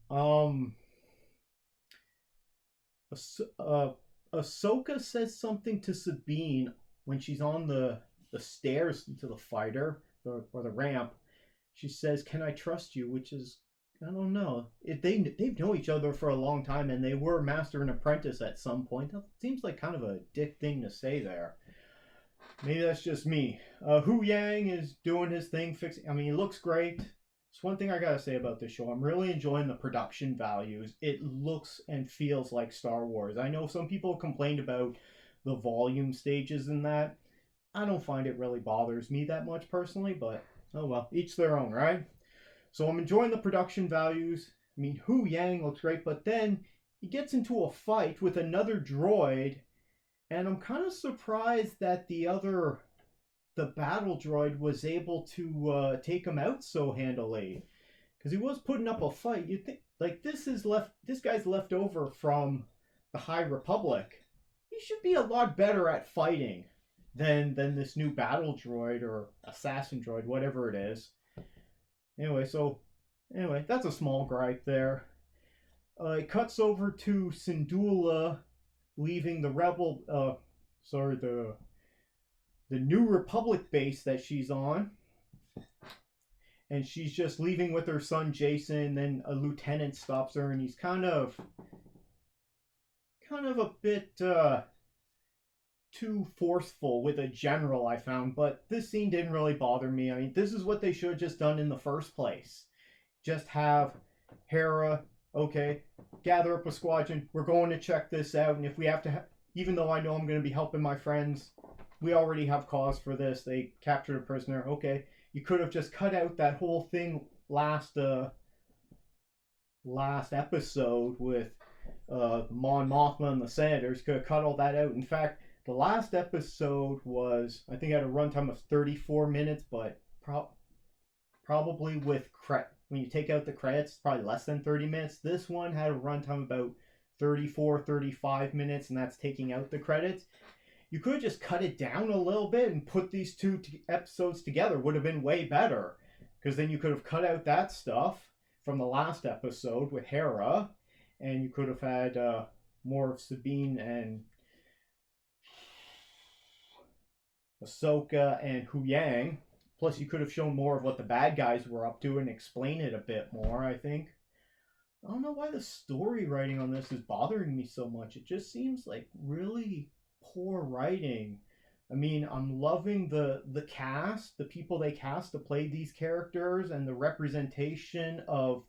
Ahsoka says something to Sabine when she's on the stairs to the fighter or the ramp. She says, "Can I trust you?" Which is, I don't know. They've known each other for a long time, and they were master and apprentice at some point. That seems like kind of a dick thing to say there. Maybe that's just me. Hu Yang is doing his thing, fixing. I mean, he looks great. It's one thing I gotta say about this show. I'm really enjoying the production values. It looks and feels like Star Wars. I know some people complained about the volume stages and that. I don't find it really bothers me that much personally, but oh well, each their own, right? So I'm enjoying the production values. I mean, Hu Yang looks great, but then he gets into a fight with another droid, and I'm kind of surprised that the battle droid was able to take him out so handily, because he was putting up a fight. You think like this guy's left over from the High Republic. He should be a lot better at fighting than this new battle droid or assassin droid, whatever it is. Anyway, that's a small gripe there. It cuts over to Syndulla leaving the the New Republic base that she's on. And she's just leaving with her son Jason. Then a lieutenant stops her, and he's kind of a bit too forceful with a general, I found, but this scene didn't really bother me. I mean, this is what they should have just done in the first place. Just have Hera, okay, gather up a squadron, we're going to check this out, and if we have to, even though I know I'm going to be helping my friends, we already have cause for this. They captured a prisoner, okay. You could have just cut out that whole thing last episode with Mon Mothma and the Senators. Could have cut all that out. In fact, the last episode was, I think, had a runtime of 34 minutes, but probably with when you take out the credits, probably less than 30 minutes. This one had a runtime about 34, 35 minutes, and that's taking out the credits. You could have just cut it down a little bit and put these two episodes together. Would have been way better, because then you could have cut out that stuff from the last episode with Hera, and you could have had more of Sabine and Ahsoka and Hu Yang. Plus, you could have shown more of what the bad guys were up to and explain it a bit more, I think. I don't know why the story writing on this is bothering me so much. It just seems like really poor writing. I mean, I'm loving the cast, the people they cast to play these characters, and the representation of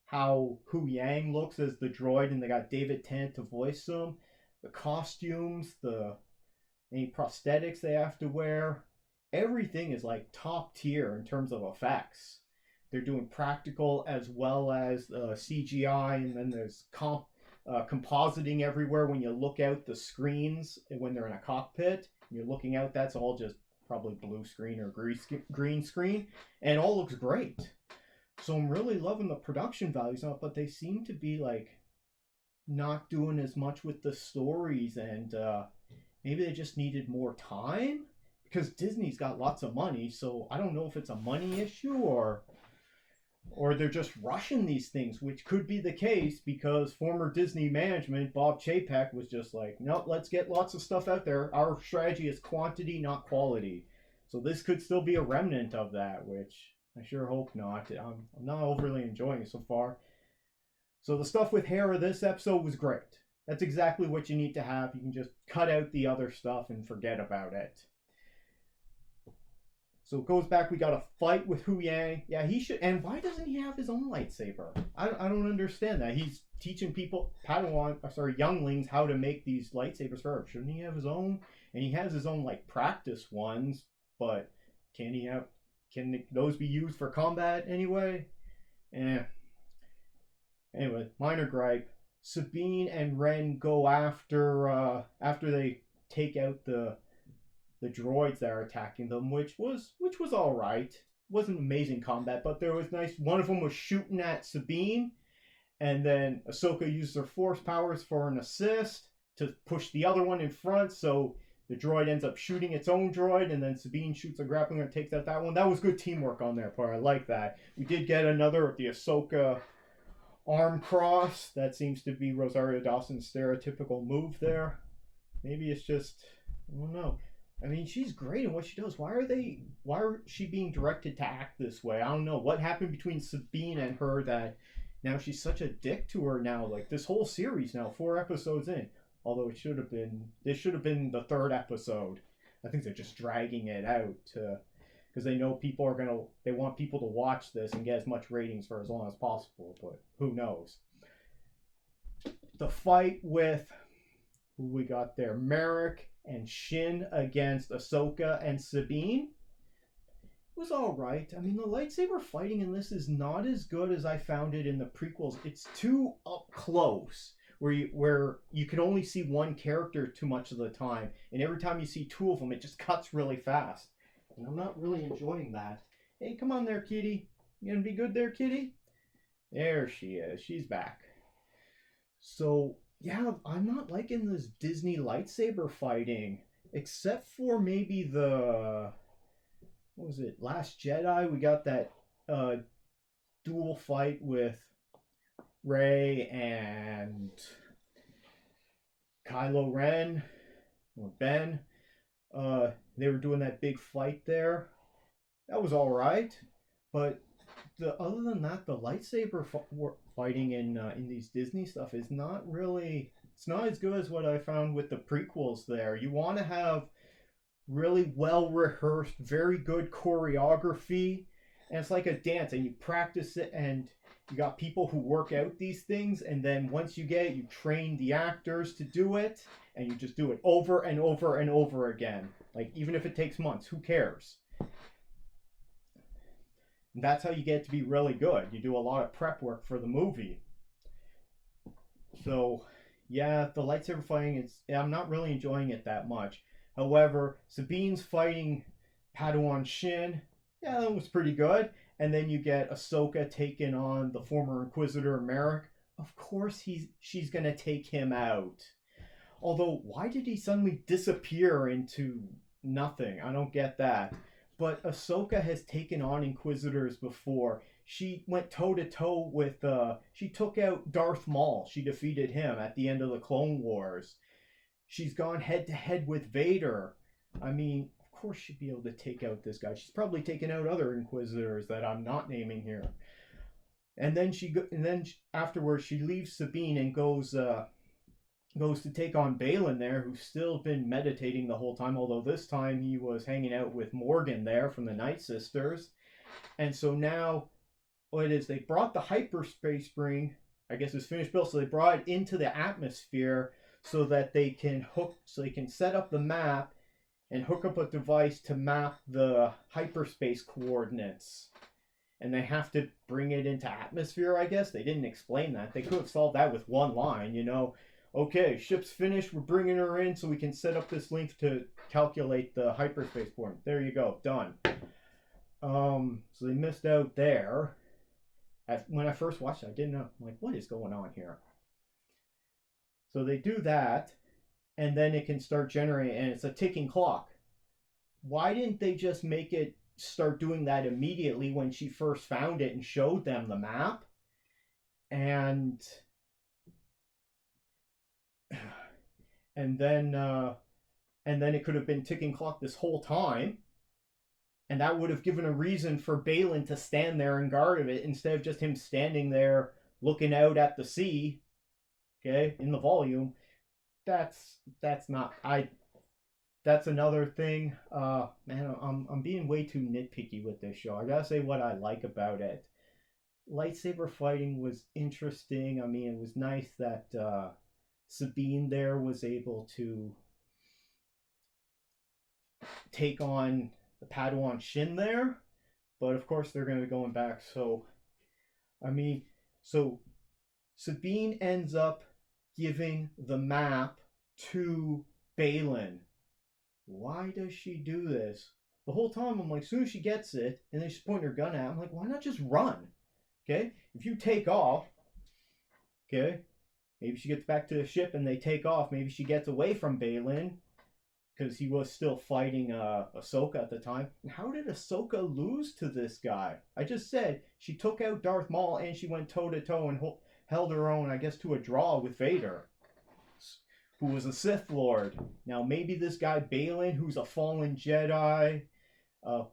how Hu Yang looks as the droid, and they got David Tennant to voice him. The costumes, any prosthetics they have to wear, everything is like top tier in terms of effects. They're doing practical as well as CGI, and then there's compositing everywhere when you look out the screens when they're in a cockpit. You're looking out, that's all just probably blue screen or green screen, and it all looks great. So I'm really loving the production values on it, but they seem to be like not doing as much with the stories, and maybe they just needed more time because Disney's got lots of money. So I don't know if it's a money issue or they're just rushing these things, which could be the case because former Disney management, Bob Chapek, was just like, nope, let's get lots of stuff out there. Our strategy is quantity, not quality. So this could still be a remnant of that, which I sure hope not. I'm not overly enjoying it so far. So the stuff with Hera this episode was great. That's exactly what you need to have. You can just cut out the other stuff and forget about it. So it goes back, we got a fight with Hu Yang. Yeah, he should. And why doesn't he have his own lightsaber? I don't understand that. He's teaching people, younglings, how to make these lightsabers for her. Shouldn't he have his own? And he has his own, like, practice ones, but can those be used for combat anyway? Anyway, minor gripe. Sabine and Ren go after they take out the droids that are attacking them, which was all right. Wasn't amazing combat, but there was nice. One of them was shooting at Sabine, and then Ahsoka used her force powers for an assist to push the other one in front. So the droid ends up shooting its own droid, and then Sabine shoots a grappling and takes out that one. That was good teamwork on their part. I like that. We did get another of the Ahsoka arm cross. That seems to be Rosario Dawson's stereotypical move there. Maybe it's just, I don't know. I mean, she's great in what she does. Why are she being directed to act this way? I don't know. What happened between Sabine and her that now she's such a dick to her now? Like, this whole series now, 4 episodes in. Although this should have been the 3rd episode. I think they're just dragging it out because they know they want people to watch this and get as much ratings for as long as possible, but who knows. The fight with, who we got there, Merrick and Shin against Ahsoka and Sabine was all right. I mean, the lightsaber fighting in this is not as good as I found it in the prequels. It's too up close, where you can only see one character too much of the time, and every time you see 2 of them, it just cuts really fast. And I'm not really enjoying that. Hey, come on there, kitty. You gonna be good there, kitty? There she is. She's back. So, yeah, I'm not liking this Disney lightsaber fighting. Except for maybe what was it, Last Jedi? We got that dual fight with Rey and Kylo Ren, or Ben. They were doing that big fight there. That was all right, but other than that, the lightsaber fighting in these Disney stuff is not really. It's not as good as what I found with the prequels. There, you want to have really well rehearsed, very good choreography, and it's like a dance, and you practice it, and you got people who work out these things, and then once you get it, you train the actors to do it, and you just do it over and over and over again. Like, even if it takes months, who cares? And that's how you get to be really good. You do a lot of prep work for the movie. So, yeah, the lightsaber fighting, I'm not really enjoying it that much. However, Sabine's fighting Padawan Shin, yeah, that was pretty good. And then you get Ahsoka taking on the former Inquisitor Merrick. Of course she's going to take him out. Although, why did he suddenly disappear into nothing? I don't get that. But Ahsoka has taken on Inquisitors before. She went toe-to-toe with, she took out Darth Maul. She defeated him at the end of the Clone Wars. She's gone head-to-head with Vader. I mean, of course she'd be able to take out this guy. She's probably taken out other Inquisitors that I'm not naming here. And then afterwards she leaves Sabine and goes to take on Balin there, who's still been meditating the whole time, although this time he was hanging out with Morgan there from the Night Sisters. And so now, what it is, they brought the hyperspace ring, I guess it's finished built, so they brought it into the atmosphere so that they can set up the map and hook up a device to map the hyperspace coordinates. And they have to bring it into atmosphere, I guess. They didn't explain that. They could have solved that with one line, you know. Okay, ship's finished, we're bringing her in so we can set up this link to calculate the hyperspace coordinate. There you go, done. So they missed out there. When I first watched it, I didn't know. I'm like, what is going on here? So they do that, and then it can start generating, and it's a ticking clock. Why didn't they just make it start doing that immediately when she first found it and showed them the map? And then it could have been ticking clock this whole time, and that would have given a reason for Balin to stand there and guard it instead of just him standing there looking out at the sea. Okay, in the volume. That's not That's another thing. Man, I'm being way too nitpicky with this show. I gotta say what I like about it. Lightsaber fighting was interesting. I mean, it was nice that Sabine there was able to take on the Padawan Shin there, but of course they're going to be going back. So Sabine ends up giving the map to Balin. Why does she do this? The whole time I'm like, as soon as she gets it, and then she's pointing her gun at it, I'm like, why not just run? Okay? If you take off, okay, maybe she gets back to the ship and they take off. Maybe she gets away from Balin, because he was still fighting Ahsoka at the time. And how did Ahsoka lose to this guy? I just said she took out Darth Maul and she went toe-to-toe and held her own, I guess, to a draw with Vader, who was a Sith Lord. Now, maybe this guy Balin, who's a fallen Jedi,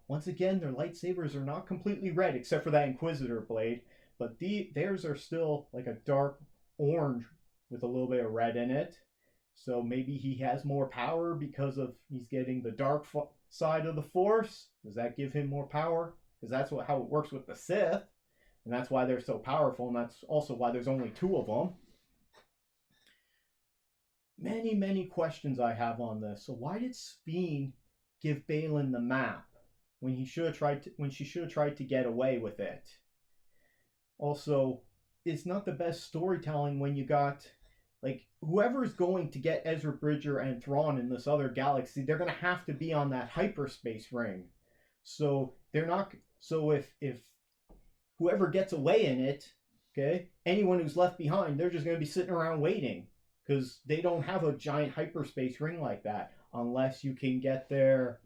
once again, their lightsabers are not completely red, except for that Inquisitor blade, but theirs are still like a dark orange with a little bit of red in it. So maybe he has more power because of he's getting the dark side of the Force. Does that give him more power? Because that's how it works with the Sith, and that's why they're so powerful, and that's also why there's only 2 of them. Many questions I have on this. So why did Sabine give Balin the map when she should have tried to get away with it? Also, it's not the best storytelling when you got, like, whoever's going to get Ezra Bridger and Thrawn in this other galaxy, they're going to have to be on that hyperspace ring. So they're not. So if whoever gets away in it, okay, anyone who's left behind, they're just going to be sitting around waiting, because they don't have a giant hyperspace ring like that unless you can get there.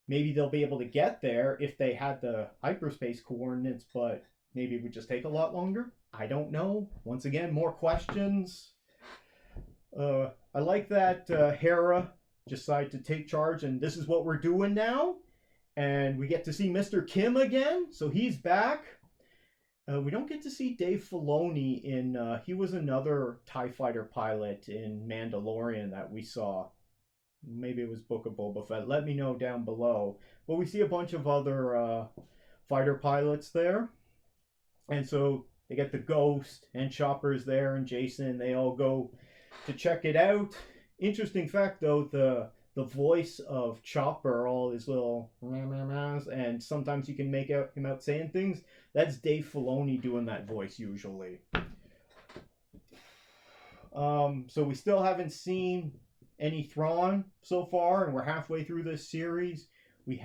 Maybe they'll be able to get there if they had the hyperspace coordinates, but maybe it would just take a lot longer. I don't know. Once again, more questions. I like that Hera decided to take charge, and this is what we're doing now. And we get to see Mr. Kim again, so he's back. We don't get to see Dave Filoni in... he was another TIE fighter pilot in Mandalorian that we saw. Maybe it was Book of Boba Fett. Let me know down below. But we see a bunch of other fighter pilots there. And so they get the Ghost and Chopper's there and Jason. They all go to check it out. Interesting fact, though, the voice of Chopper, all his little and sometimes you can make him out saying things. That's Dave Filoni doing that voice usually. So we still haven't seen any Thrawn so far, and we're halfway through this series. We've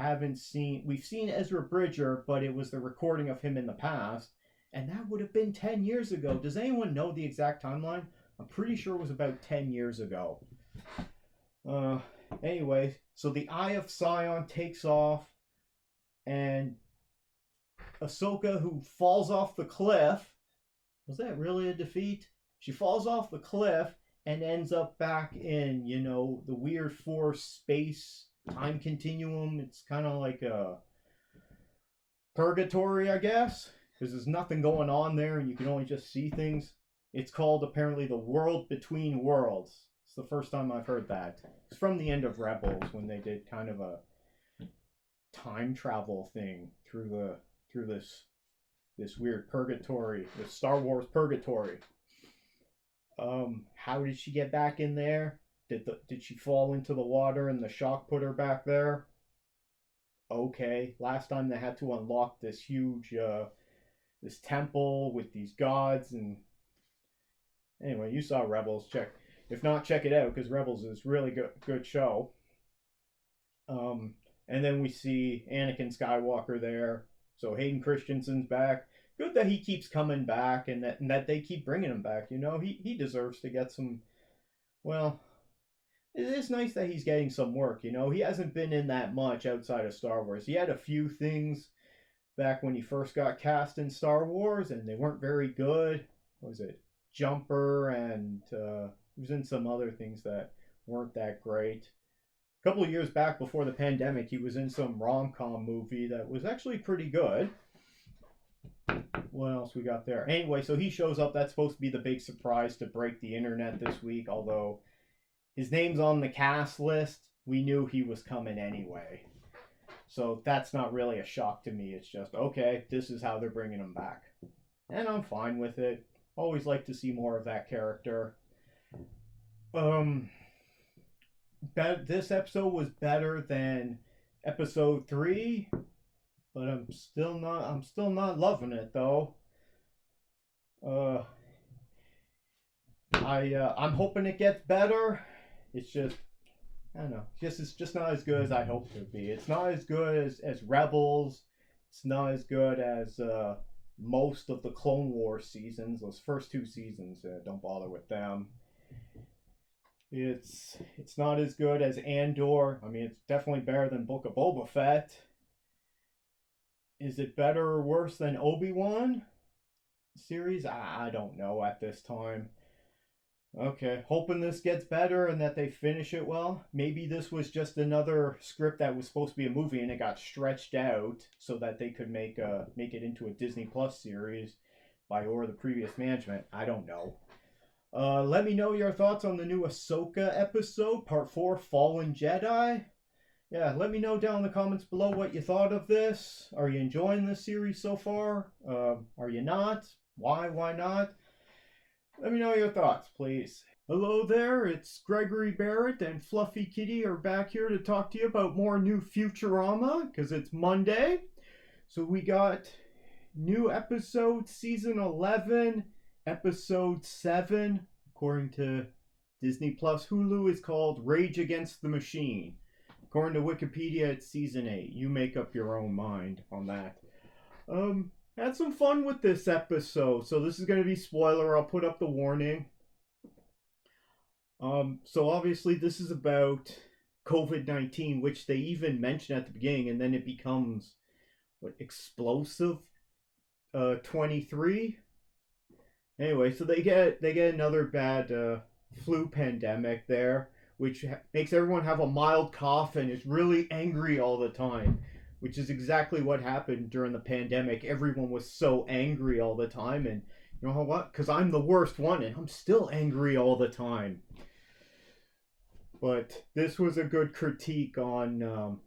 seen Ezra Bridger, but it was the recording of him in the past, and that would have been 10 years ago. Does anyone know the exact timeline? I'm pretty sure it was about 10 years ago. Anyway, so the Eye of Sion takes off, and Ahsoka, who falls off the cliff, was that really a defeat? She falls off the cliff and ends up back in, the weird Force space time continuum. It's kind of like a purgatory, I guess, because there's nothing going on there and you can only just see things. It's called, apparently, the World Between Worlds. It's the first time I've heard that. It's from the end of Rebels, when they did kind of a time travel thing through this weird purgatory, this Star Wars purgatory. How did she get back in there? Did she fall into the water and the shock put her back there? Okay. Last time they had to unlock this huge this temple with these gods, and anyway, you saw Rebels. If not, check it out, because Rebels is really good show. And then we see Anakin Skywalker there. So Hayden Christensen's back. good that he keeps coming back and that they keep bringing him back. You know, he deserves to get some. Well, it is nice that he's getting some work. You know, he hasn't been in that much outside of Star Wars. He had a few things back when he first got cast in Star Wars, and they weren't very good. What was it? Jumper, and he was in some other things that weren't that great. A couple of years back before the pandemic, he was in some rom-com movie that was actually pretty good. What else we got there? Anyway, so he shows up. That's supposed to be the big surprise to break the internet this week, although his name's on the cast list. We knew he was coming anyway. So that's not really a shock to me. It's just, okay, this is how they're bringing him back. And I'm fine with it. Always like to see more of that character. This episode was better than episode 3, but I'm still not loving it though. I'm hoping it gets better. It's just, I don't know. It's just not as good as I hoped it would be. It's not as good as Rebels. It's not as good as most of the Clone Wars seasons. Those first 2 seasons, don't bother with them. It's not as good as Andor. I mean, it's definitely better than Book of Boba Fett. Is it better or worse than Obi-Wan series? I don't know at this time. Okay, hoping this gets better and that they finish it well. Maybe this was just another script that was supposed to be a movie and it got stretched out so that they could make it into a Disney Plus series by the previous management. I don't know. Let me know your thoughts on the new Ahsoka episode, Part 4, Fallen Jedi. Yeah, let me know down in the comments below what you thought of this. Are you enjoying this series so far? Are you not? Why not? Let me know your thoughts, please. Hello there, it's Gregory Barrett and Fluffy Kitty are back here to talk to you about more new Futurama, because it's Monday. So we got new episode, season 11, episode 7, according to Disney Plus Hulu, is called Rage Against the Machine. According to Wikipedia, it's season 8. You make up your own mind on that. Had some fun with this episode, so this is going to be spoiler. I'll put up the warning. So obviously this is about COVID-19, which they even mention at the beginning, and then it becomes explosive 23. Anyway, so they get another bad flu pandemic there, which makes everyone have a mild cough and is really angry all the time. Which is exactly what happened during the pandemic. Everyone was so angry all the time, and you know what? Because I'm the worst one, and I'm still angry all the time. But this was a good critique on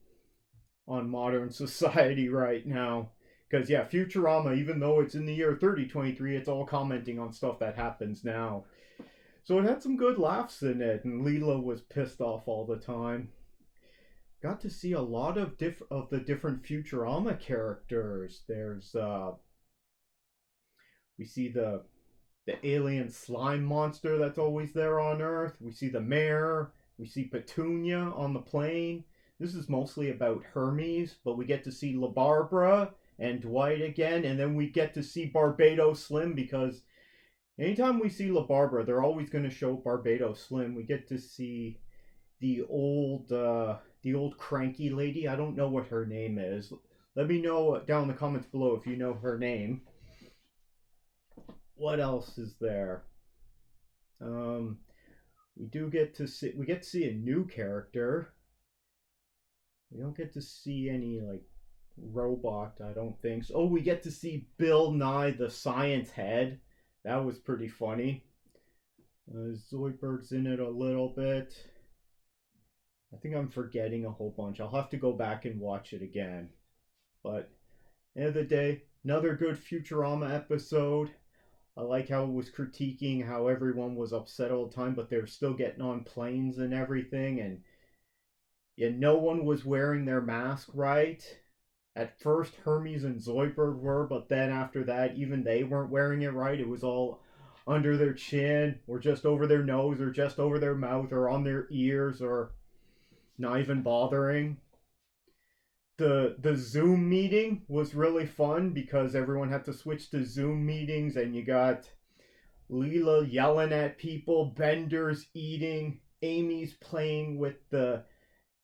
modern society right now. Because yeah, Futurama, even though it's in the year 3023, it's all commenting on stuff that happens now. So it had some good laughs in it, and Leela was pissed off all the time. Got to see a lot of the different Futurama characters. There's we see the alien slime monster that's always there on Earth. We see the mayor. We see Petunia on the plane. This is mostly about Hermes, but we get to see La Barbara and Dwight again, and then we get to see Barbados Slim, because anytime we see La Barbara, they're always going to show Barbados Slim. We get to see the old cranky lady. I don't know what her name is. Let me know down in the comments below if you know her name. What else is there? We get to see a new character. We don't get to see any robot, I don't think so. Oh, we get to see Bill Nye the Science Head. That was pretty funny. Zoidberg's in it a little bit. I think I'm forgetting a whole bunch. I'll have to go back and watch it again. But at the end of the day, another good Futurama episode. I like how it was critiquing how everyone was upset all the time, but they were still getting on planes and everything, and yeah, no one was wearing their mask right. At first, Hermes and Zoidberg were, but then after that, even they weren't wearing it right. It was all under their chin, or just over their nose, or just over their mouth, or on their ears, or not even bothering. the Zoom meeting was really fun because everyone had to switch to Zoom meetings, and you got Leela yelling at people, Bender's eating, Amy's playing with the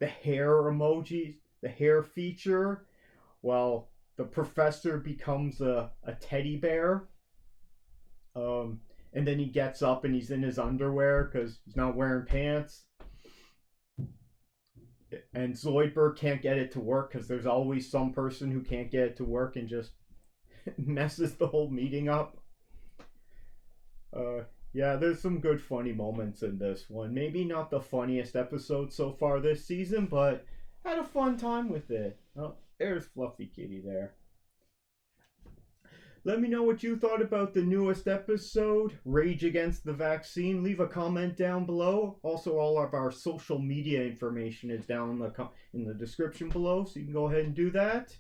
hair emojis, the hair feature, while the professor becomes a teddy bear. And then he gets up and he's in his underwear because he's not wearing pants. And Zoidberg can't get it to work because there's always some person who can't get it to work and just messes the whole meeting up. Yeah, there's some good funny moments in this one. Maybe not the funniest episode so far this season, but had a fun time with it. Oh, there's Fluffy Kitty there. Let me know what you thought about the newest episode, Rage Against the Vaccine. Leave a comment down below. Also, all of our social media information is down in the description below, so you can go ahead and do that.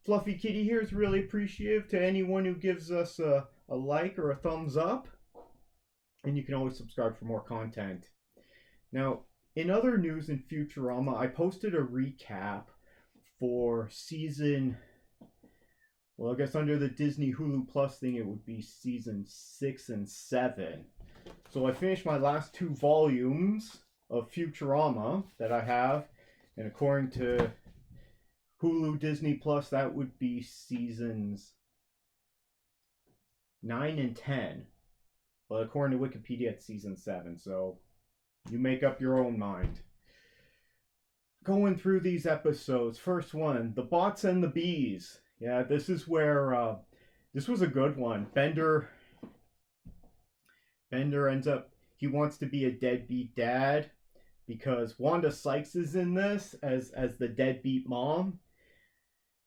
Fluffy Kitty here is really appreciative to anyone who gives us a like or a thumbs up. And you can always subscribe for more content. Now, in other news in Futurama, I posted a recap for season... Well, I guess under the Disney Hulu Plus thing, it would be season 6 and 7. So I finished my last 2 volumes of Futurama that I have. And according to Hulu Disney Plus, that would be seasons 9 and 10. But according to Wikipedia, it's season 7. So you make up your own mind. Going through these episodes. First one, The Bots and the Bees. Yeah, this is where, this was a good one. Bender ends up, he wants to be a deadbeat dad because Wanda Sykes is in this as the deadbeat mom.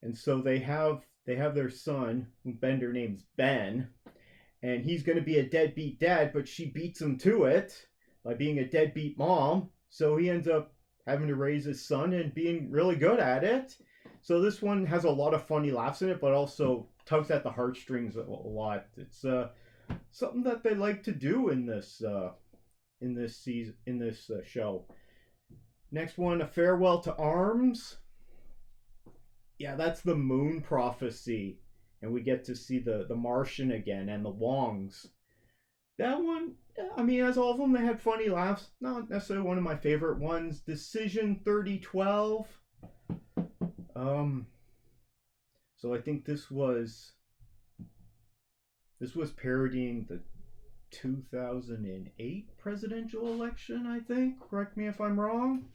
And so they have their son, who Bender names Ben, and he's going to be a deadbeat dad, but she beats him to it by being a deadbeat mom. So he ends up having to raise his son and being really good at it. So this one has a lot of funny laughs in it, but also tugs at the heartstrings a lot. It's something that they like to do in this show. Next one, A Farewell to Arms. Yeah, that's the moon prophecy, and we get to see the Martian again and the Wongs. That one, I mean, as all of them, they had funny laughs. Not necessarily one of my favorite ones. Decision 3012. So I think this was parodying the 2008 presidential election, I think. Correct me if I'm wrong.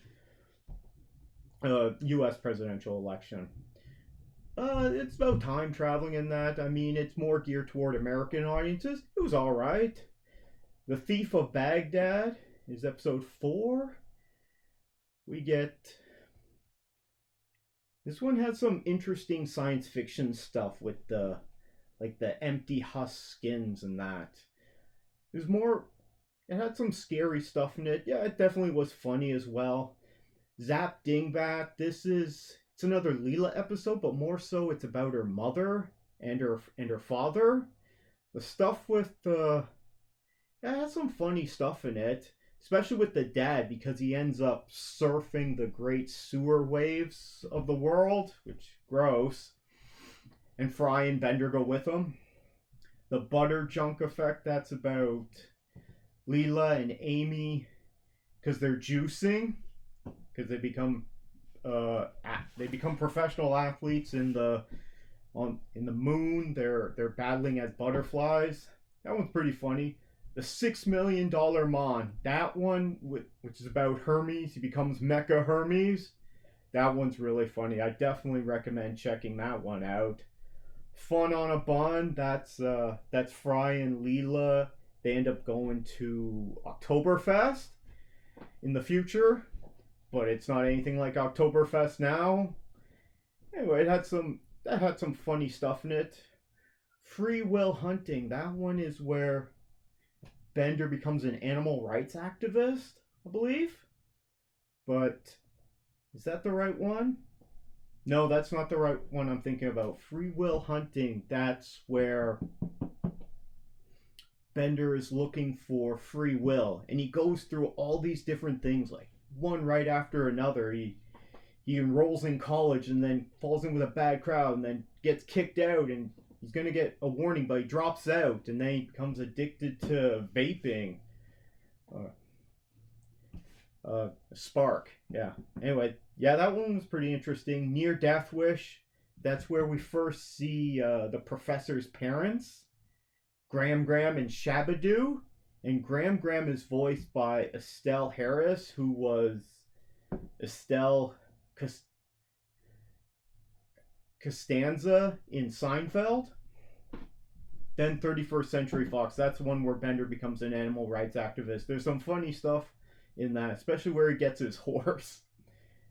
U.S. presidential election. It's about time traveling in that. I mean, it's more geared toward American audiences. It was alright. The Thief of Baghdad is episode 4. We get... This one had some interesting science fiction stuff with the empty husk skins and that. It had some scary stuff in it. Yeah, it definitely was funny as well. Zap Dingbat, it's another Leela episode, but more so it's about her mother and her father. The stuff with it had some funny stuff in it. Especially with the dad, because he ends up surfing the great sewer waves of the world, which gross. And Fry and Bender go with him. The butter junk effect, that's about Leela and Amy, because they're juicing, because they become professional athletes in the moon. They're battling as butterflies. That one's pretty funny. The $6 Million Mon, that one, which is about Hermes, he becomes Mecha Hermes. That one's really funny. I definitely recommend checking that one out. Fun on a Bun, that's Fry and Leela. They end up going to Oktoberfest in the future, but it's not anything like Oktoberfest now. Anyway, that had some funny stuff in it. Free Will Hunting, that one is where Bender becomes an animal rights activist, I believe. But is that the right one? No, that's not the right one I'm thinking about. Free Will Hunting, that's where Bender is looking for free will. And he goes through all these different things, like one right after another. He he enrolls in college and then falls in with a bad crowd and then gets kicked out, and he's going to get a warning, but he drops out, and then he becomes addicted to vaping. Spark, yeah. Anyway, yeah, that one was pretty interesting. Near Death Wish, that's where we first see the professor's parents, Graham and Shabadoo. And Graham is voiced by Estelle Harris, who was Estelle Costanza in Seinfeld. Then 31st Century Fox, that's the one where Bender becomes an animal rights activist. There's some funny stuff in that, especially where he gets his horse.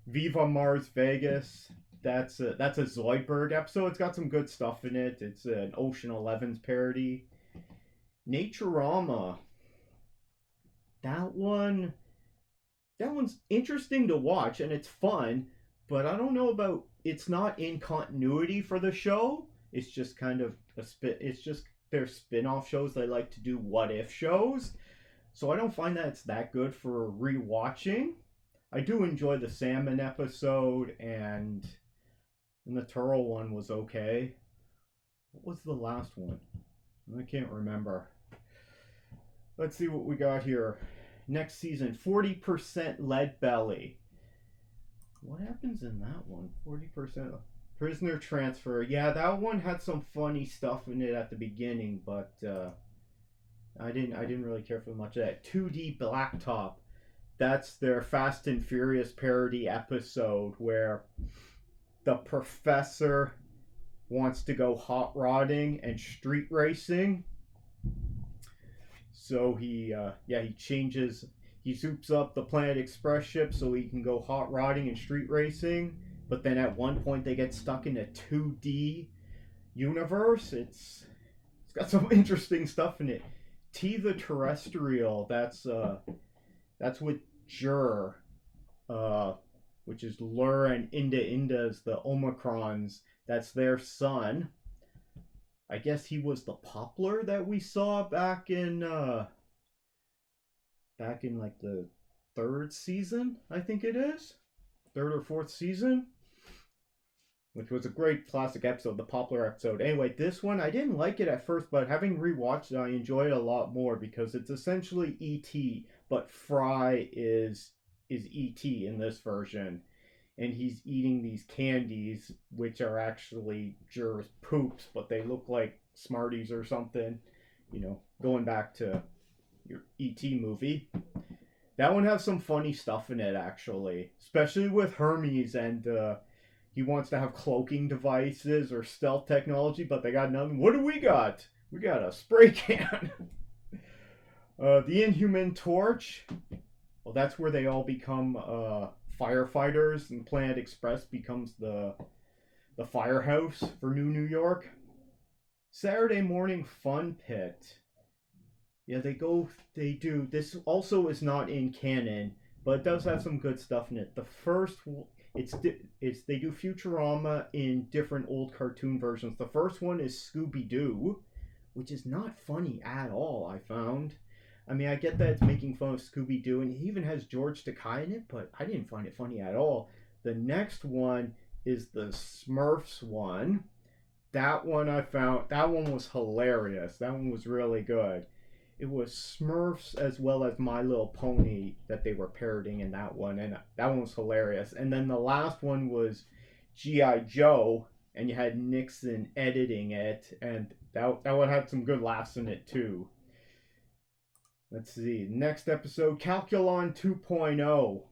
Viva Mars Vegas, that's a Zoidberg episode. It's got some good stuff in it. It's an Ocean 11's parody. Naturama, that one's interesting to watch, and it's fun, but I don't know about, it's not in continuity for the show. It's just kind of it's just their spin-off shows. They like to do what-if shows. So I don't find that it's that good for rewatching. I do enjoy the salmon episode, and the turtle one was okay. What was the last one? I can't remember. Let's see what we got here. Next season, 40% Lead Belly. What happens in that one? 40% Prisoner Transfer. Yeah, that one had some funny stuff in it at the beginning, but I didn't really care for much of that. 2D Blacktop. That's their Fast and Furious parody episode where the professor wants to go hot rodding and street racing. So he zoops up the Planet Express ship so he can go hot rodding and street racing. But then at one point they get stuck in a 2D universe. It's got some interesting stuff in it. T the Terrestrial, that's with Jur, which is Lur and Inda's the Omicrons. That's their son. I guess he was the Poplar that we saw back in like the third season, I think it is. Third or fourth season. Which was a great classic episode, the Poplar episode. Anyway, this one, I didn't like it at first, but having rewatched it, I enjoy it a lot more because it's essentially E.T., but Fry is E.T. in this version. And he's eating these candies, which are actually Jur's poops, but they look like Smarties or something. You know, going back to your E.T. movie. That one has some funny stuff in it, actually. Especially with Hermes, and he wants to have cloaking devices or stealth technology, but they got nothing. What do we got? We got a spray can. The Inhuman Torch. Well, that's where they all become firefighters, and Planet Express becomes the firehouse for New York. Saturday Morning Fun Pit. Yeah, they do. This also is not in canon, but it does have some good stuff in it. The first, they do Futurama in different old cartoon versions. The first one is Scooby-Doo, which is not funny at all, I found. I mean, I get that it's making fun of Scooby-Doo, and it even has George Takei in it, but I didn't find it funny at all. The next one is the Smurfs one. That one was hilarious. That one was really good. It was Smurfs as well as My Little Pony that they were parodying in that one, and that one was hilarious. And then the last one was G.I. Joe, and you had Nixon editing it, and that one had some good laughs in it too. Let's see. Next episode, Calculon 2.0.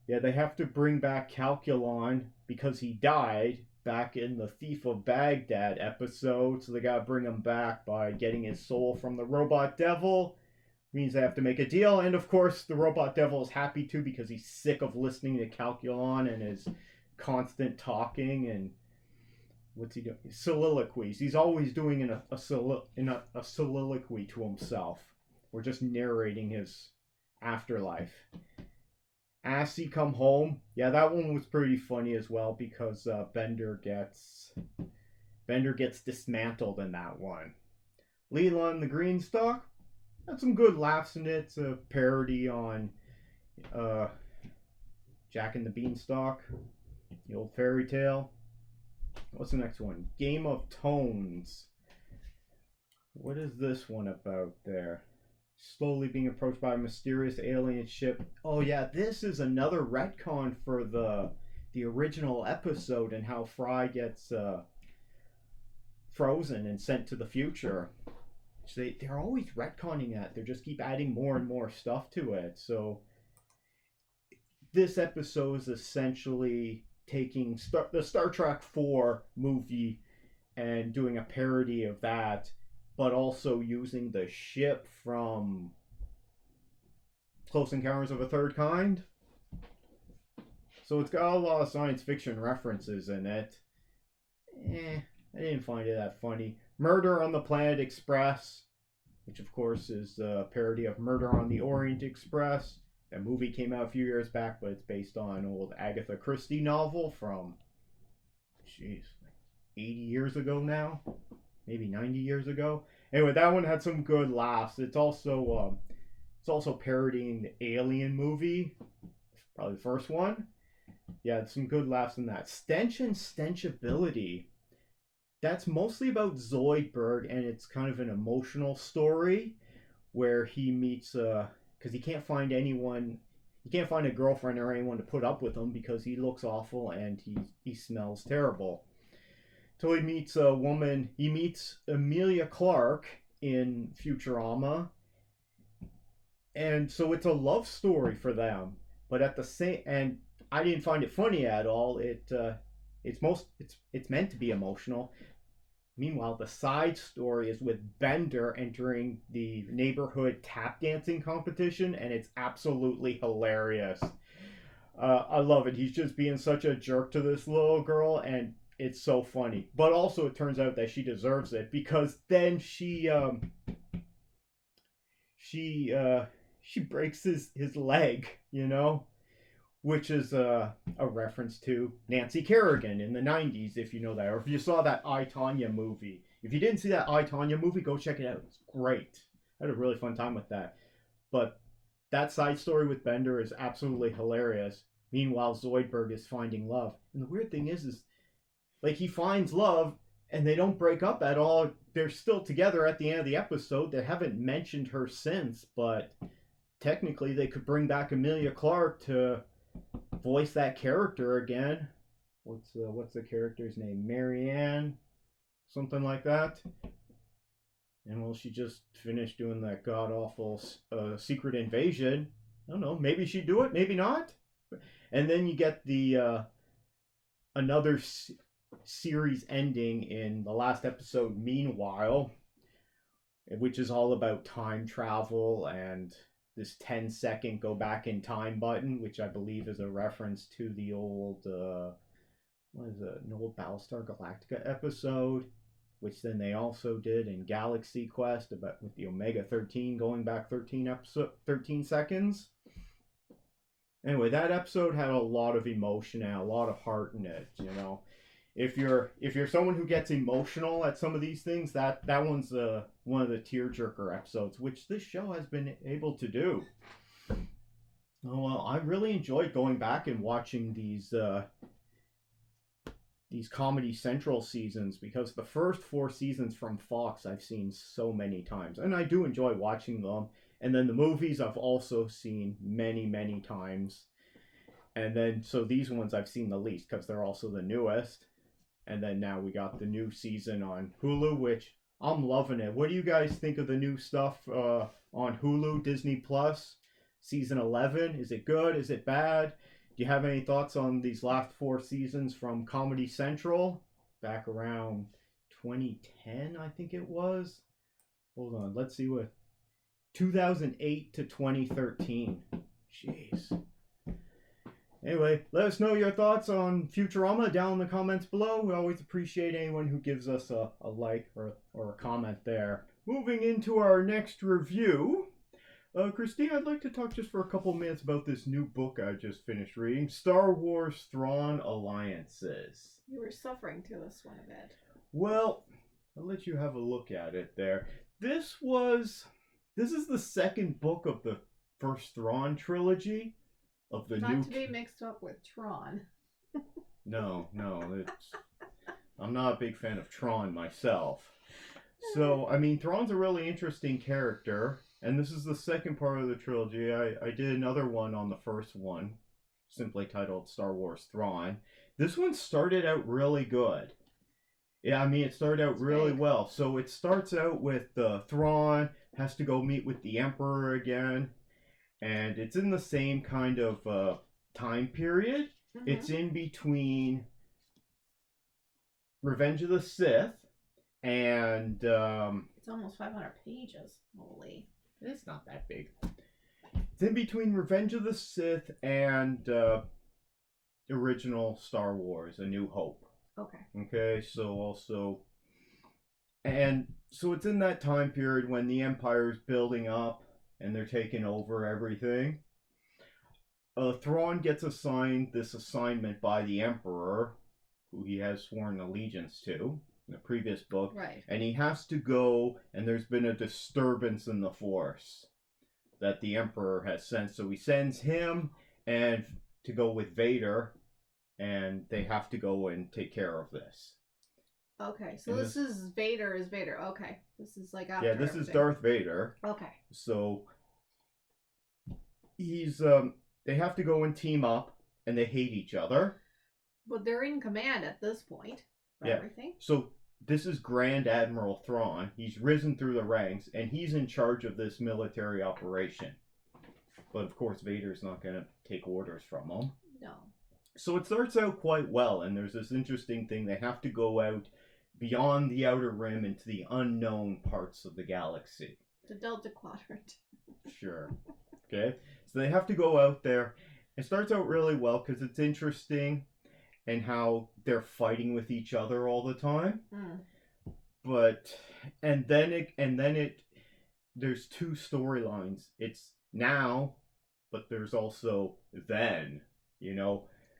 Yeah, they have to bring back Calculon because he died back in the Thief of Baghdad episode. So they gotta bring him back by getting his soul from the Robot Devil. Means they have to make a deal. And of course, the Robot Devil is happy too because he's sick of listening to Calculon and his constant talking and... What's he doing? Soliloquies. He's always doing a soliloquy to himself. Or just narrating his afterlife. Assy Come Home. Yeah, that one was pretty funny as well because Bender gets dismantled in that one. Leela and the Greenstock. Had some good laughs in it. It's a parody on Jack and the Beanstalk, the old fairy tale. What's the next one? Game of Tones. What is this one about there? Slowly being approached by a mysterious alien ship. Oh yeah, this is another retcon for the original episode and how Fry gets frozen and sent to the future. So they're always retconning that. They just keep adding more and more stuff to it. So this episode is essentially taking the Star Trek 4 movie and doing a parody of that, but also using the ship from Close Encounters of a Third Kind. So it's got a lot of science fiction references in it. I didn't find it that funny. Murder on the Planet Express, which of course is a parody of Murder on the Orient Express. That movie came out a few years back, but it's based on an old Agatha Christie novel from, 80 years ago now? Maybe 90 years ago. Anyway, that one had some good laughs. It's also parodying the Alien movie, probably the first one. Yeah, some good laughs in that. Stench and Stenchability. That's mostly about Zoidberg, and it's kind of an emotional story where he meets because he can't find anyone. He can't find a girlfriend or anyone to put up with him because he looks awful and he smells terrible. Till he meets a woman. He meets Emilia Clarke in Futurama, and so it's a love story for them. But at the same, and I didn't find it funny at all. It's meant to be emotional. Meanwhile, the side story is with Bender entering the neighborhood tap dancing competition, and it's absolutely hilarious. I love it. He's just being such a jerk to this little girl, and it's so funny. But also, it turns out that she deserves it because then she breaks his leg, which is a reference to Nancy Kerrigan in the 90s, if you know that. Or if you saw that I, Tonya movie. If you didn't see that I, Tonya movie, go check it out. It's great. I had a really fun time with that. But that side story with Bender is absolutely hilarious. Meanwhile, Zoidberg is finding love. And the weird thing is like, he finds love, and they don't break up at all. They're still together at the end of the episode. They haven't mentioned her since, but technically they could bring back Emilia Clarke to voice that character again. What's the character's name? Marianne, something like that. And well, she just finished doing that god awful Secret Invasion. I don't know. Maybe she'd do it. Maybe not. And then you get the another series ending in the last episode. Meanwhile, which is all about time travel and this 10-second go back in time button, which I believe is a reference to the old, an old Battlestar Galactica episode, which then they also did in Galaxy Quest with the Omega 13 going back 13 seconds. Anyway, that episode had a lot of emotion and a lot of heart in it, If you're someone who gets emotional at some of these things, that one's one of the tearjerker episodes, which this show has been able to do. Oh well, I really enjoyed going back and watching these Comedy Central seasons, because the first 4 seasons from Fox I've seen so many times, and I do enjoy watching them. And then the movies I've also seen many, many times. And then so these ones I've seen the least because they're also the newest. And then now we got the new season on Hulu, which I'm loving it. What do you guys think of the new stuff on Hulu, Disney Plus, season 11? Is it good? Is it bad? Do you have any thoughts on these last 4 seasons from Comedy Central? Back around 2010, I think it was. Hold on, let's see what. 2008 to 2013. Jeez. Anyway, let us know your thoughts on Futurama down in the comments below. We always appreciate anyone who gives us a like or a comment there. Moving into our next review. Christine, I'd like to talk just for a couple minutes about this new book I just finished reading, Star Wars Thrawn Alliances. You were suffering through this one a bit. Well, I'll let you have a look at it there. This is the second book of the first Thrawn trilogy. of the Not new. to be mixed up with Thrawn. No, I'm not a big fan of Thrawn myself. So, I mean, Thrawn's a really interesting character, and this is the second part of the trilogy. I did another one on the first one, simply titled Star Wars Thrawn. This one started out really good. Yeah, I mean, it started out really well. So it starts out with Thrawn has to go meet with the Emperor again, and it's in the same kind of time period. Mm-hmm. It's in between Revenge of the Sith and it's almost 500 pages. Holy. It's not that big. It's in between Revenge of the Sith and original Star Wars, A New Hope. Okay, so it's in that time period when the Empire's building up and they're taking over everything. Thrawn gets assigned this assignment by the Emperor, who he has sworn allegiance to in the previous book. Right. And he has to go, and there's been a disturbance in the Force that the Emperor has sent. So he sends him and to go with Vader, and they have to go and take care of this. Okay, so this is Vader is Vader. Okay, this is like after. Yeah, this is Darth Vader. Okay. So he's they have to go and team up, and they hate each other. But they're in command at this point. Yeah. Everything. So this is Grand Admiral Thrawn. He's risen through the ranks, and he's in charge of this military operation. But of course, Vader's not going to take orders from him. No. So it starts out quite well, and there's this interesting thing. They have to go out beyond the Outer Rim into the unknown parts of the galaxy. The Delta Quadrant. Sure. Okay. So they have to go out there. It starts out really well because it's interesting and how they're fighting with each other all the time. Mm. But there's two storylines. It's now, but there's also then,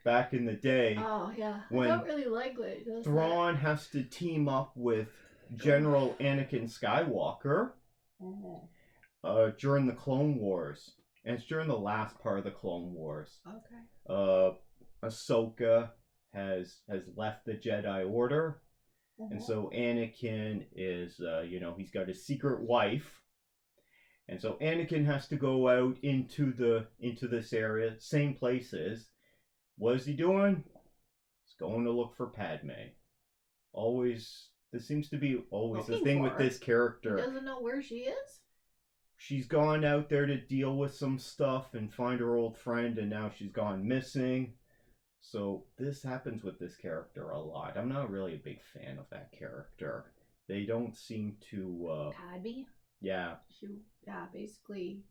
back in the day. Oh yeah. When I don't really like it. Thrawn has to team up with General Anakin Skywalker during the Clone Wars. And it's during the last part of the Clone Wars. Okay. Ahsoka has left the Jedi Order. And so Anakin is, he's got his secret wife. And so Anakin has to go out into this area, same places. What is he doing? He's going to look for Padme. Always, this seems to be always the thing with this character. He doesn't know where she is? She's gone out there to deal with some stuff and find her old friend, and now she's gone missing. So this happens with this character a lot. I'm not really a big fan of that character. They don't seem to... Padme? Yeah. Basically...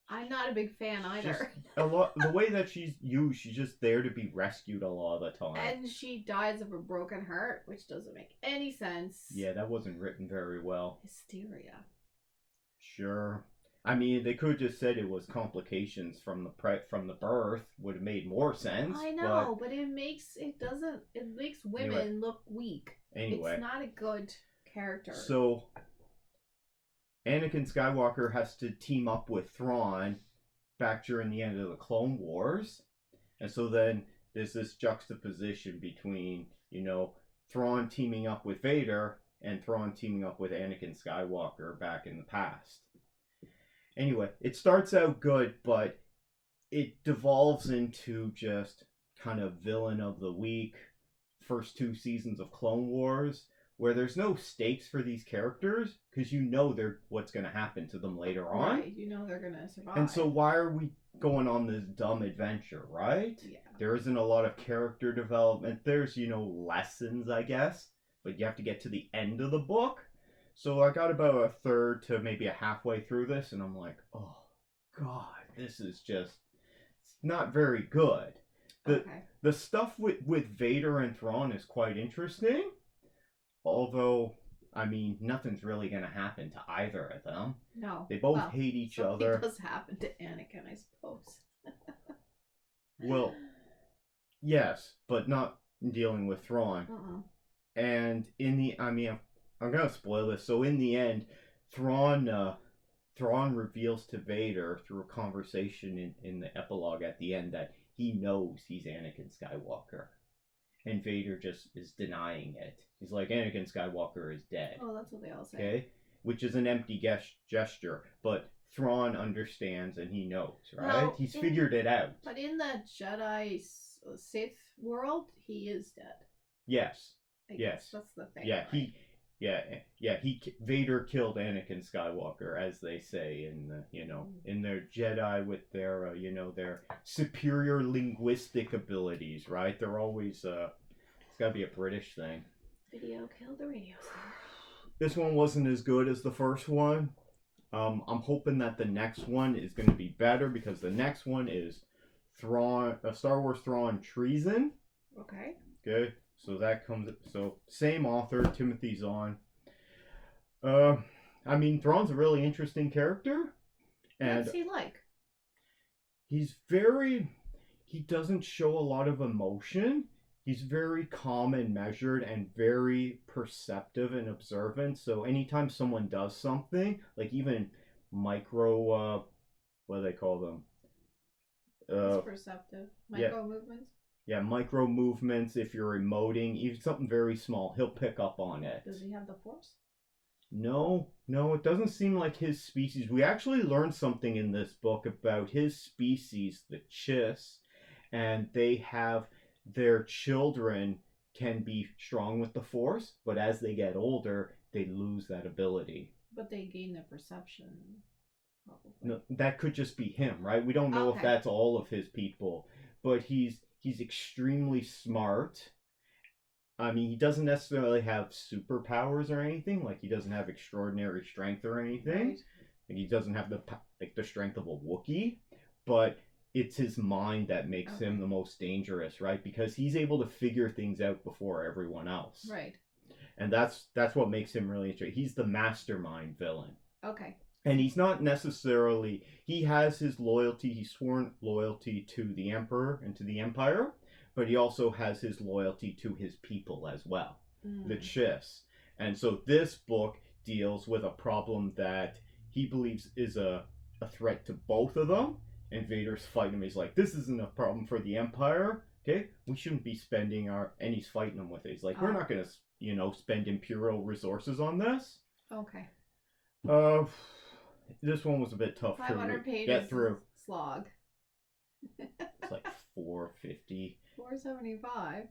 I'm not a big fan either. The way that she's used, she's just there to be rescued a lot of the time. And she dies of a broken heart, which doesn't make any sense. Yeah, that wasn't written very well. Hysteria. Sure. I mean, they could have just said it was complications from the birth. Would have made more sense. I know, but it makes women look weak. Anyway. It's not a good character. So Anakin Skywalker has to team up with Thrawn back during the end of the Clone Wars. And so then there's this juxtaposition between, Thrawn teaming up with Vader and Thrawn teaming up with Anakin Skywalker back in the past. Anyway, it starts out good, but it devolves into just kind of villain of the week first two seasons of Clone Wars, where there's no stakes for these characters because they're what's going to happen to them later on. Right, they're going to survive. And so why are we going on this dumb adventure, right? Yeah. There isn't a lot of character development. There's, lessons, I guess, but you have to get to the end of the book. So I got about a third to maybe a halfway through this, and I'm like, oh, God, this is just not very good. The stuff with Vader and Thrawn is quite interesting. Although, I mean, nothing's really going to happen to either of them. No. They both hate each other. Something does happen to Anakin, I suppose. Well, yes, but not dealing with Thrawn. And I'm going to spoil this. So in the end, Thrawn Thrawn reveals to Vader through a conversation in the epilogue at the end that he knows he's Anakin Skywalker. And Vader just is denying it. He's like, Anakin Skywalker is dead. Oh, that's what they all say. Okay? Which is an empty gesture. But Thrawn understands and he knows, right? Well, He's figured it out. But in the Jedi Sith world, he is dead. Yes. I Yes. guess that's the thing. Yeah, right? Vader killed Anakin Skywalker, as they say in in their Jedi with their their superior linguistic abilities, right? They're always it's got to be a British thing. Video killed the radio. This one wasn't as good as the first one. I'm hoping that the next one is going to be better because the next one is Thrawn, Star Wars Thrawn Treason. Okay. Okay. So that comes. So same author, Timothy Zahn. I mean, Thrawn's a really interesting character, and what's he like? He doesn't show a lot of emotion. He's very calm and measured and very perceptive and observant. So anytime someone does something, like even micro, what do they call them? He's perceptive. Micro movements. Yeah, micro movements. If you're emoting, even something very small, he'll pick up on it. Does he have the Force? No, it doesn't seem like his species. We actually learned something in this book about his species, the Chiss, and they have their children can be strong with the Force, but as they get older, they lose that ability. But they gain the perception, probably. No, that could just be him, right? We don't know if that's all of his people, but he's extremely smart. I mean, he doesn't necessarily have superpowers or anything. Like, he doesn't have extraordinary strength or anything. Right. Like, he doesn't have the strength of a Wookiee. But it's his mind that makes him the most dangerous, right? Because he's able to figure things out before everyone else. Right. And that's what makes him really interesting. He's the mastermind villain. Okay. And he's not necessarily... He has his loyalty. He's sworn loyalty to the Emperor and to the Empire. But he also has his loyalty to his people as well. The Chiss. And so this book deals with a problem that he believes is a threat to both of them. And Vader's fighting him. He's like, this isn't a problem for the Empire. Okay? We shouldn't be spending and he's fighting him with it. He's like, we're not going to, spend Imperial resources on this. Okay. This one was a bit tough 500 to pages get through. Slog. It's like 450. 475.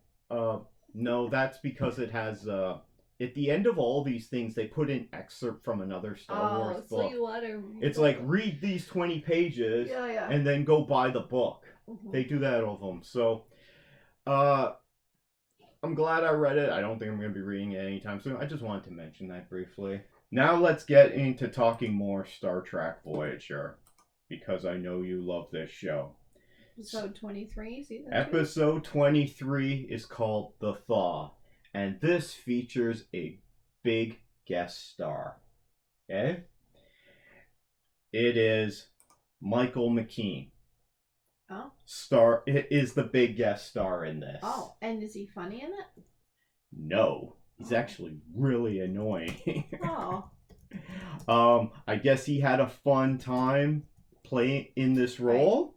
No, that's because it has at the end of all these things they put an excerpt from another Star Wars book. You want to it's like read these 20 pages and then go buy the book. They do that all of them. So I'm glad I read it. I don't think I'm going to be reading it anytime soon. I just wanted to mention that briefly. Now let's get into talking more Star Trek Voyager, because I know you love this show. Episode 23, season 2? Episode 23 is called The Thaw, and this features a big guest star. Okay? It is Michael McKean. Oh. It is the big guest star in this. Oh, and is he funny in it? No. He's actually really annoying. Oh. I guess he had a fun time playing in this role,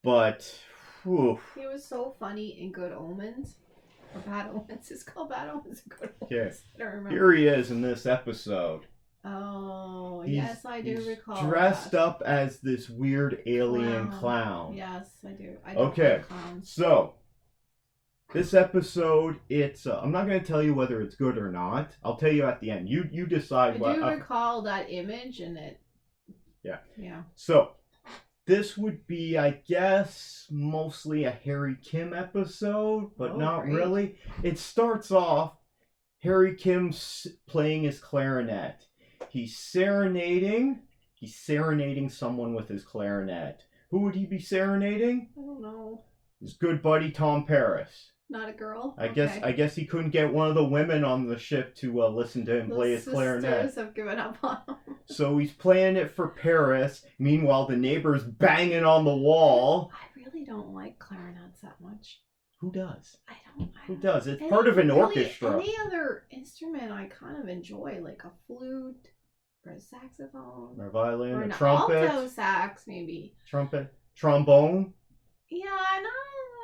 but whew. He was so funny in Good Omens. Or Bad Omens. It's called Bad Omens or Good Omens. Yeah. I don't remember. Here he is in this episode. Oh, yes, I do recall. Dressed up as this weird alien clown. Yes, I do. Okay, so this episode, it's I'm not going to tell you whether it's good or not. I'll tell you at the end. You decide. I do recall that image and it. Yeah. Yeah. So this would be, I guess, mostly a Harry Kim episode, but not really. It starts off Harry Kim's playing his clarinet. He's serenading someone with his clarinet. Who would he be serenading? I don't know. His good buddy Tom Paris. Not a girl. I guess he couldn't get one of the women on the ship to listen to him play his clarinet. The sisters have given up on him. So he's playing it for Paris. Meanwhile, the neighbor's banging on the wall. I really don't like clarinets that much. Who does? Who does? It's part of an orchestra. Any other instrument I kind of enjoy, like a flute or a saxophone, or a violin, or a an trumpet, alto sax, maybe. trumpet, trombone. Yeah, I'm not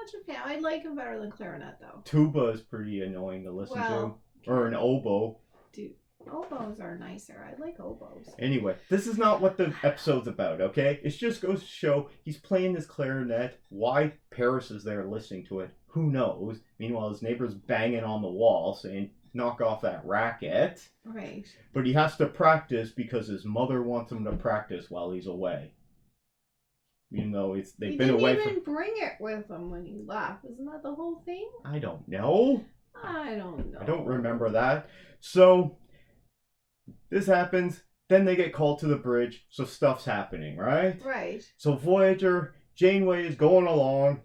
much a fan. I like him better than clarinet, though. Tuba is pretty annoying to listen to, or an oboe. Dude, oboes are nicer. I like oboes. Anyway, this is not what the episode's about, okay? It just goes to show he's playing this clarinet. Why Paris is there listening to it, who knows? Meanwhile, his neighbor's banging on the wall saying, knock off that racket. Right. But he has to practice because his mother wants him to practice while he's away. Even though they've been away. He didn't even bring it with him when he left. Isn't that the whole thing? I don't know. I don't know. I don't remember that. So this happens. Then they get called to the bridge. So stuff's happening, right? Right. So Voyager, Janeway is going along.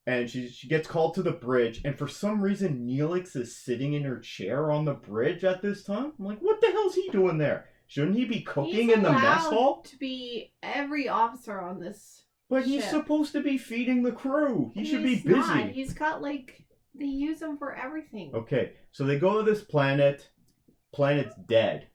And she gets called to the bridge. And for some reason, Neelix is sitting in her chair on the bridge at this time. I'm like, what the hell's he doing there? Shouldn't he be cooking in the mess hall? To be every officer on this But he's ship. supposed to be feeding the crew. He should be busy. Not. He's got they use him for everything. Okay, so they go to this planet. Planet's dead.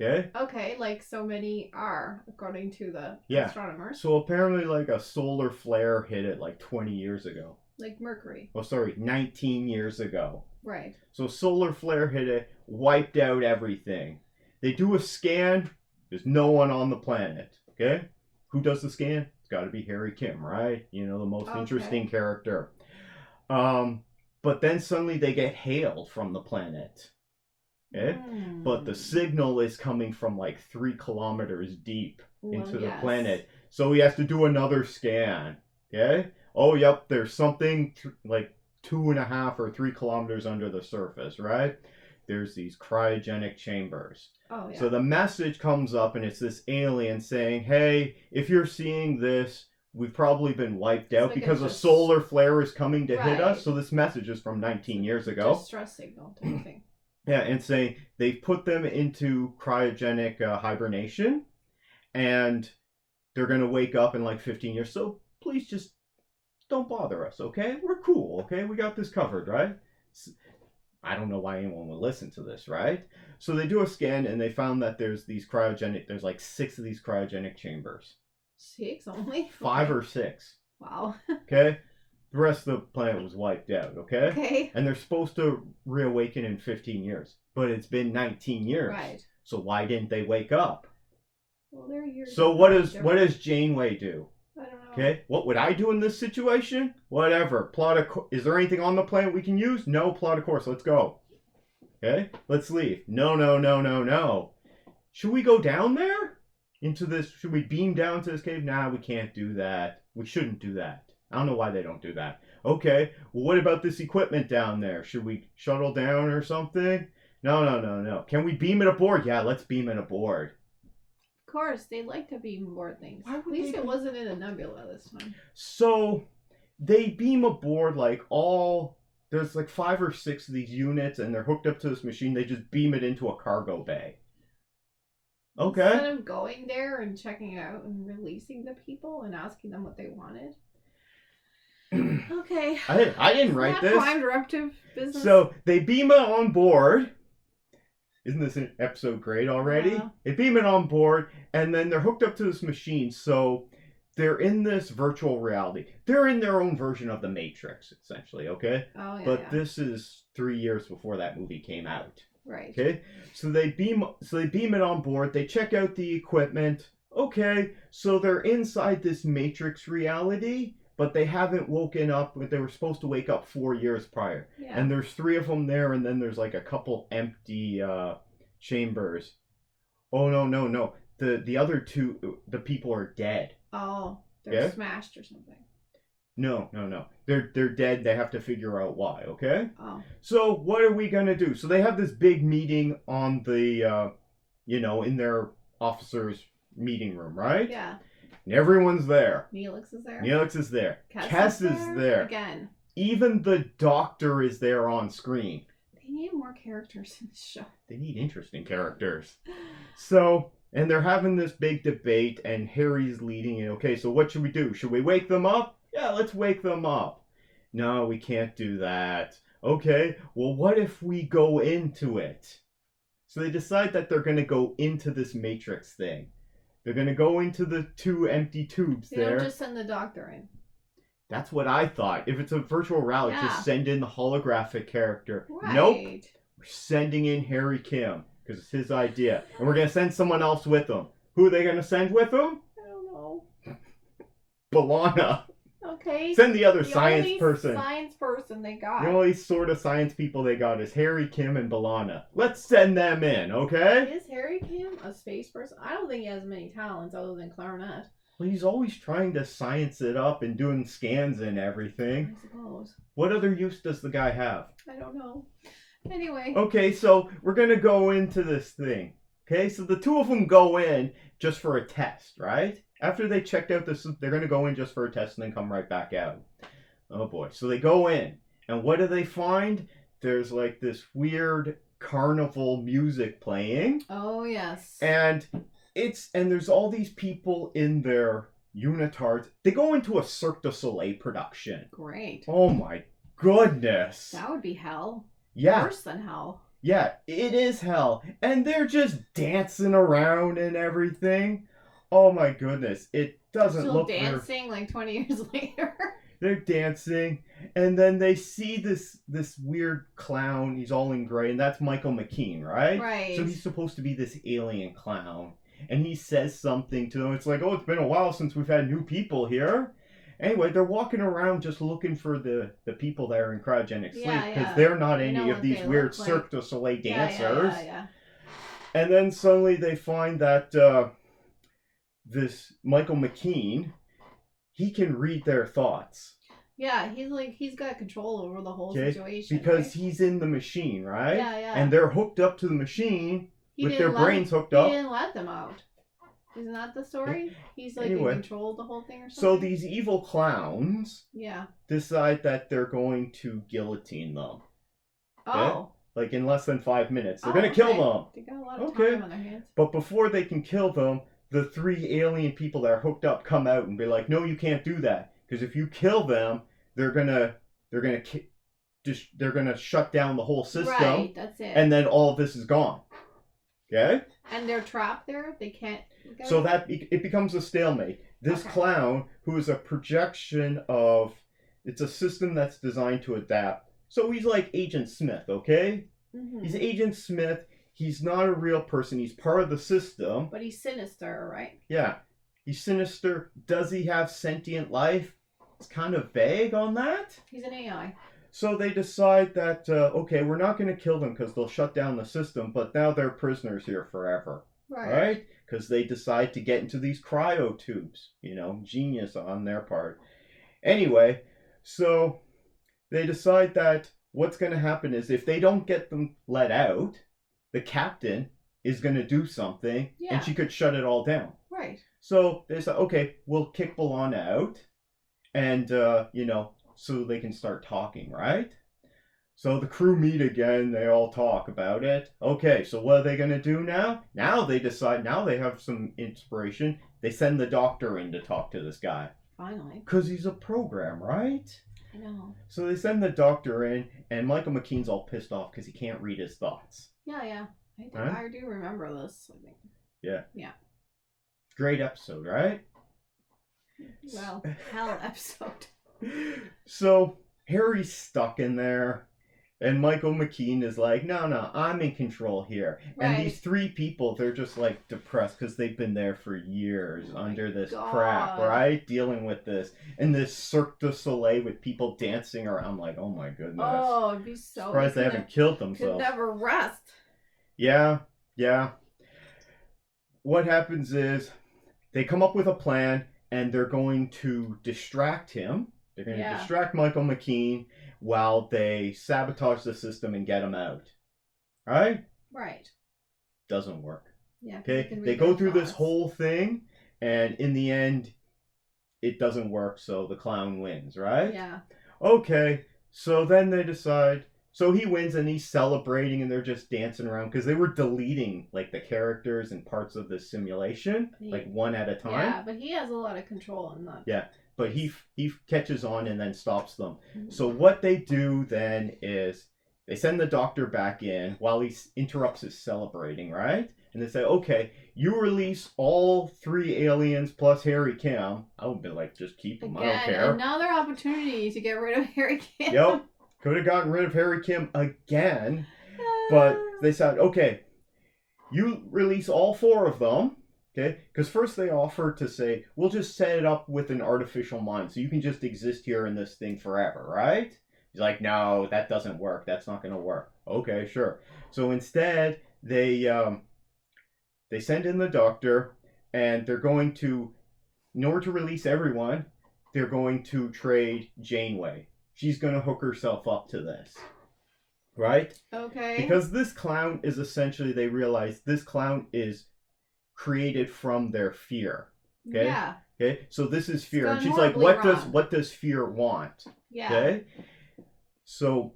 Okay? Okay, like so many are, according to the astronomers. So apparently like a solar flare hit it like 20 years ago. Like Mercury. Oh, sorry, 19 years ago. Right. So solar flare hit it, wiped out everything. They do a scan. There's no one on the planet. Okay? Who does the scan? It's got to be Harry Kim, right? You know, the most interesting character. But then suddenly they get hailed from the planet. Okay? But the signal is coming from like 3 kilometers deep into the planet. So he has to do another scan. Okay? Oh, yep, there's something like 2.5 or 3 kilometers under the surface, right? There's these cryogenic chambers. Oh, yeah. So the message comes up and it's this alien saying, hey, if you're seeing this, we've probably been wiped out because a solar flare is coming to hit us. So this message is from 19 years ago. Distress signal type thing. Yeah, and saying they've put them into cryogenic hibernation and they're going to wake up in like 15 years. So please just don't bother us, okay? We're cool, okay? We got this covered, right? I don't know why anyone would listen to this, right? So they do a scan and they found that there's like 6 of these cryogenic chambers. 6 only? 5 or 6. Wow. Okay? The rest of the planet was wiped out, okay? Okay. And they're supposed to reawaken in 15 years. But it's been 19 years. Right. So why didn't they wake up? Well, they're years. So what does Janeway do? I don't know. Okay? What would I do in this situation? Whatever. Is there anything on the planet we can use? No, plot a course. Let's go. Okay? Let's leave. No. Should we go down there? Should we beam down to this cave? Nah, we can't do that. We shouldn't do that. I don't know why they don't do that. Okay, well, what about this equipment down there? Should we shuttle down or something? No. Can we beam it aboard? Yeah, let's beam it aboard. Of course, they like to beam aboard things. Why would At least it wasn't in a nebula this time. So, they beam aboard there's like 5 or 6 of these units and they're hooked up to this machine. They just beam it into a cargo bay. Okay. Instead of going there and checking it out and releasing the people and asking them what they wanted. Okay. I didn't write this. Crime directive business. So they beam it on board. Isn't this an episode great already? Yeah. They beam it on board, and then they're hooked up to this machine. So they're in this virtual reality. They're in their own version of the Matrix, essentially. Okay. Oh yeah. But this is 3 years before that movie came out. Right. Okay. So they beam it on board. They check out the equipment. Okay. So they're inside this Matrix reality. But they haven't woken up. They were supposed to wake up 4 years prior. Yeah. And there's 3 of them there, and then there's like a couple empty chambers. Oh, no. The other 2, the people are dead. Oh, they're smashed or something. No. They're dead. They have to figure out why, okay? Oh. So what are we going to do? So they have this big meeting on the, in their officers' meeting room, right? Yeah. And everyone's there. Neelix is there. Kes is there. Again. Even the doctor is there on screen. They need more characters in this show. They need interesting characters. So, and they're having this big debate, and Harry's leading it. Okay, so what should we do? Should we wake them up? Yeah, let's wake them up. No, we can't do that. Okay, well, what if we go into it? So they decide that they're going to go into this Matrix thing. They're going to go into the 2 empty tubes They there. don't just send the doctor in. That's what I thought. If it's a virtual reality, just send in the holographic character. Right. Nope. We're sending in Harry Kim because it's his idea. And we're going to send someone else with him. Who are they going to send with them? I don't know. B'Elanna. Okay. Send the other the science only person. Science person they got. The only sort of science people they got is Harry Kim and B'Elanna. Let's send them in, okay? Is Harry Kim a space person? I don't think he has many talents other than clarinet. Well, he's always trying to science it up and doing scans and everything. I suppose. What other use does the guy have? I don't know. Anyway. Okay, so we're going to go into this thing. Okay, so the 2 of them go in just for a test, right? After they checked out this, they're going to go in just for a test and then come right back out. Oh boy. So they go in. And what do they find? There's like this weird carnival music playing. Oh, yes. And there's all these people in their unitards. They go into a Cirque du Soleil production. Great. Oh my goodness. That would be hell. Yeah. Worse than hell. Yeah, it is hell. And they're just dancing around and everything. Oh my goodness. It doesn't Still look dancing like 20 years later. They're dancing, and then they see this weird clown. He's all in gray, and that's Michael McKean, right? Right. So he's supposed to be this alien clown, and he says something to them. It's like, oh, it's been a while since we've had new people here. Anyway, they're walking around just looking for the people that are in cryogenic sleep, because they're not any of these weird Cirque du Soleil dancers. Yeah. And then suddenly they find that this Michael McKean, he can read their thoughts. Yeah, he's got control over the whole situation. Because he's in the machine, right? Yeah. And they're hooked up to the machine with their brains hooked up. He didn't let them out. Isn't that the story? He's like anyway, in control of the whole thing or something? So these evil clowns decide that they're going to guillotine them. Oh. Okay? Like in less than 5 minutes. They're going to kill them. They got a lot of time on their hands. But before they can kill them, the 3 alien people that are hooked up come out and be like, no, you can't do that. Because if you kill them, they're gonna shut down the whole system. Right, that's it. And then all of this is gone. Okay? And they're trapped there? They can't... So that it becomes a stalemate. This clown, who is a projection of... It's a system that's designed to adapt. So he's like Agent Smith, okay? Mm-hmm. He's Agent Smith. He's not a real person. He's part of the system. But he's sinister, right? Yeah. He's sinister. Does he have sentient life? It's kind of vague on that. He's an AI. So they decide that, okay, we're not going to kill them because they'll shut down the system, but now they're prisoners here forever. Right? Because they decide to get into these cryo tubes. You know, genius on their part. Anyway, so they decide that what's going to happen is if they don't get them let out, the captain is going to do something, and she could shut it all down. Right. So they said, okay, we'll kick B'Elanna out, and, so they can start talking, right? So the crew meet again, they all talk about it. Okay, so what are they going to do now? Now they decide, now they have some inspiration. They send the doctor in to talk to this guy. Finally. Because he's a program, right? I know. So they send the doctor in, and Michael McKean's all pissed off because he can't read his thoughts. Yeah. I do remember this, I think. Yeah. Great episode, right? Well, hell episode. So Harry's stuck in there, and Michael McKean is like, no, I'm in control here. Right. And these 3 people, they're just like depressed because they've been there for years under this crap, right? Dealing with this. And this Cirque du Soleil with people dancing around. I'm like, oh my goodness. Oh, it'd be so... Surprised they haven't killed themselves. Could never rest. Yeah. What happens is they come up with a plan, and they're going to distract him. They're going to distract Michael McKean while they sabotage the system and get him out. Right? Right. Doesn't work. Yeah. Okay? They go through this whole thing, and in the end, it doesn't work, so the clown wins, right? Yeah. Okay, so then they decide... So he wins, and he's celebrating, and they're just dancing around, because they were deleting, like, the characters and parts of the simulation, like, one at a time. Yeah, but he has a lot of control on that. Yeah, but he catches on and then stops them. Mm-hmm. So what they do then is they send the doctor back in while he interrupts his celebrating, right? And they say, okay, you release all 3 aliens plus Harry Kim. I would be like, just keep them. I don't care. Another opportunity to get rid of Harry Kim. Yep. Could have gotten rid of Harry Kim again. But they said, okay, you release all 4 of them. Okay, because first they offer to say, we'll just set it up with an artificial mind, so you can just exist here in this thing forever, right? He's like, no, that doesn't work. That's not going to work. Okay, sure. So instead, they send in the doctor, and they're going to, in order to release everyone, they're going to trade Janeway. She's going to hook herself up to this, right? Okay. Because this clown is essentially, they realize this clown is created from their fear. Okay. Yeah. Okay. So this is fear, and she's horribly like, wrong. what does fear want? Yeah. Okay. So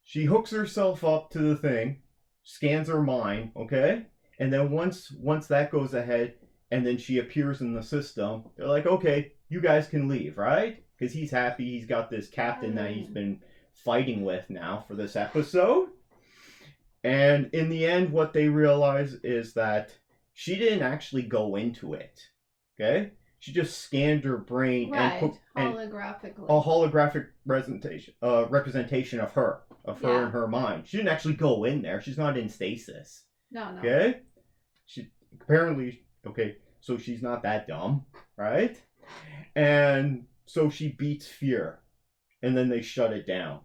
she hooks herself up to the thing, scans her mind. Okay. And then once that goes ahead, and then she appears in the system, they're like, okay, you guys can leave, right? Because he's happy. He's got this captain that he's been fighting with now for this episode. And in the end, what they realize is that she didn't actually go into it. Okay? She just scanned her brain and put a holographic representation of her in her mind. She didn't actually go in there. She's not in stasis. No. Okay? She apparently, okay, so she's not that dumb, right? And so she beats fear. And then they shut it down.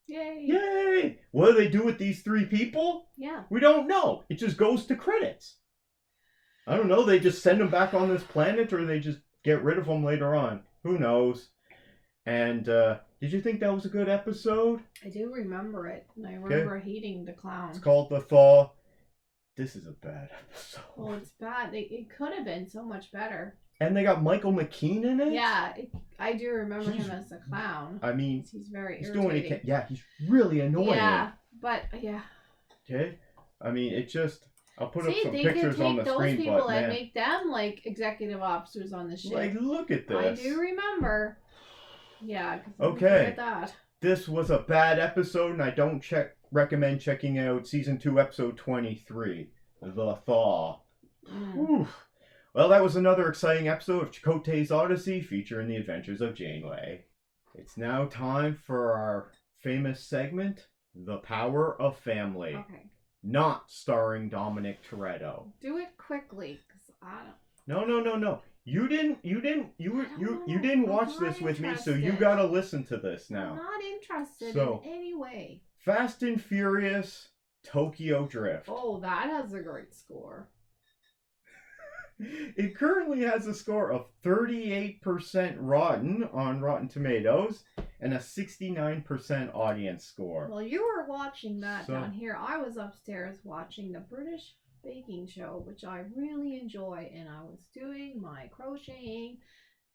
Yay. Yay! What do they do with these 3 people? Yeah. We don't know. It just goes to credits. I don't know. They just send them back on this planet, or they just get rid of them later on. Who knows? And did you think that was a good episode? I do remember it. And I remember hating the clown. It's called The Thaw. This is a bad episode. Well, it's bad. It could have been so much better. And they got Michael McKean in it? Yeah, I do remember him as a clown. I mean, he's very he's irritating. doing it. Yeah, he's really annoying. Yeah, but yeah. Okay? I mean, it just... I'll put up some they pictures could on the take those screen, people but and man, make them like executive officers on the ship. like, look at this. I do remember. Yeah. Okay. That. This was a bad episode, and I don't recommend checking out season 2, episode 23, The Thaw. Oof. Well, that was another exciting episode of Chakotay's Odyssey, featuring the adventures of Janeway. It's now time for our famous segment, The Power of Family. Okay. Not starring Dominic Toretto. Do it quickly, because I don't. No. You didn't watch this with me, so you gotta listen to this now. I'm not interested in any way. Fast and Furious Tokyo Drift. Oh, that has a great score. It currently has a score of 38% rotten on Rotten Tomatoes and a 69% audience score. Well, you were watching that down here. I was upstairs watching the British baking show, which I really enjoy, and I was doing my crocheting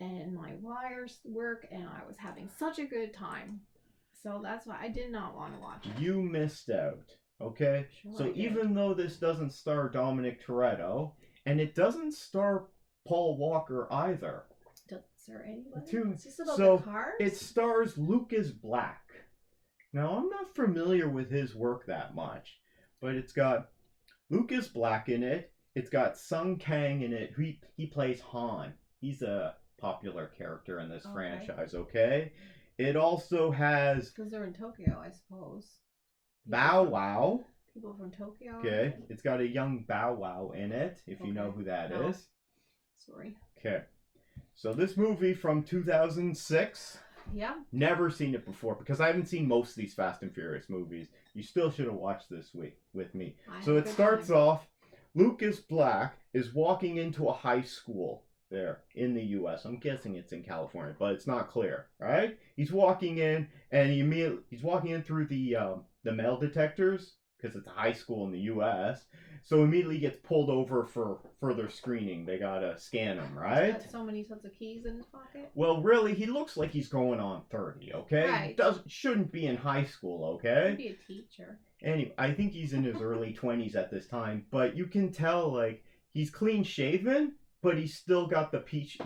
and my wires work, and I was having such a good time. So that's why I did not want to watch it. You missed out, okay? Sure, so even though this doesn't star Dominic Toretto, and it doesn't star Paul Walker either. Doesn't star anybody? Is this about so the cars? It stars Lucas Black. Now, I'm not familiar with his work that much, but it's got Lucas Black in it. It's got Sung Kang in it. He plays Han. He's a popular character in this franchise, okay? It also has... Because they're in Tokyo, I suppose. Bow Wow. People from Tokyo. Okay. It's got a young Bow Wow in it, if you know who that is. Sorry. Okay. So this movie from 2006... Yeah. Never seen it before because I haven't seen most of these Fast and Furious movies. You still should have watched this week with me. So it starts off, Lucas Black is walking into a high school there in the U.S. I'm guessing it's in California, but it's not clear, right? He's walking in and he's walking in through the metal detectors because it's a high school in the U.S. So immediately gets pulled over for further screening. They gotta scan him, right? He's got so many sets of keys in his pocket. Well, really, he looks like he's going on 30, okay? Right. Shouldn't be in high school, okay? Maybe a teacher. Anyway, I think he's in his early 20s at this time, but you can tell, like, he's clean shaven, but he's still got the peach.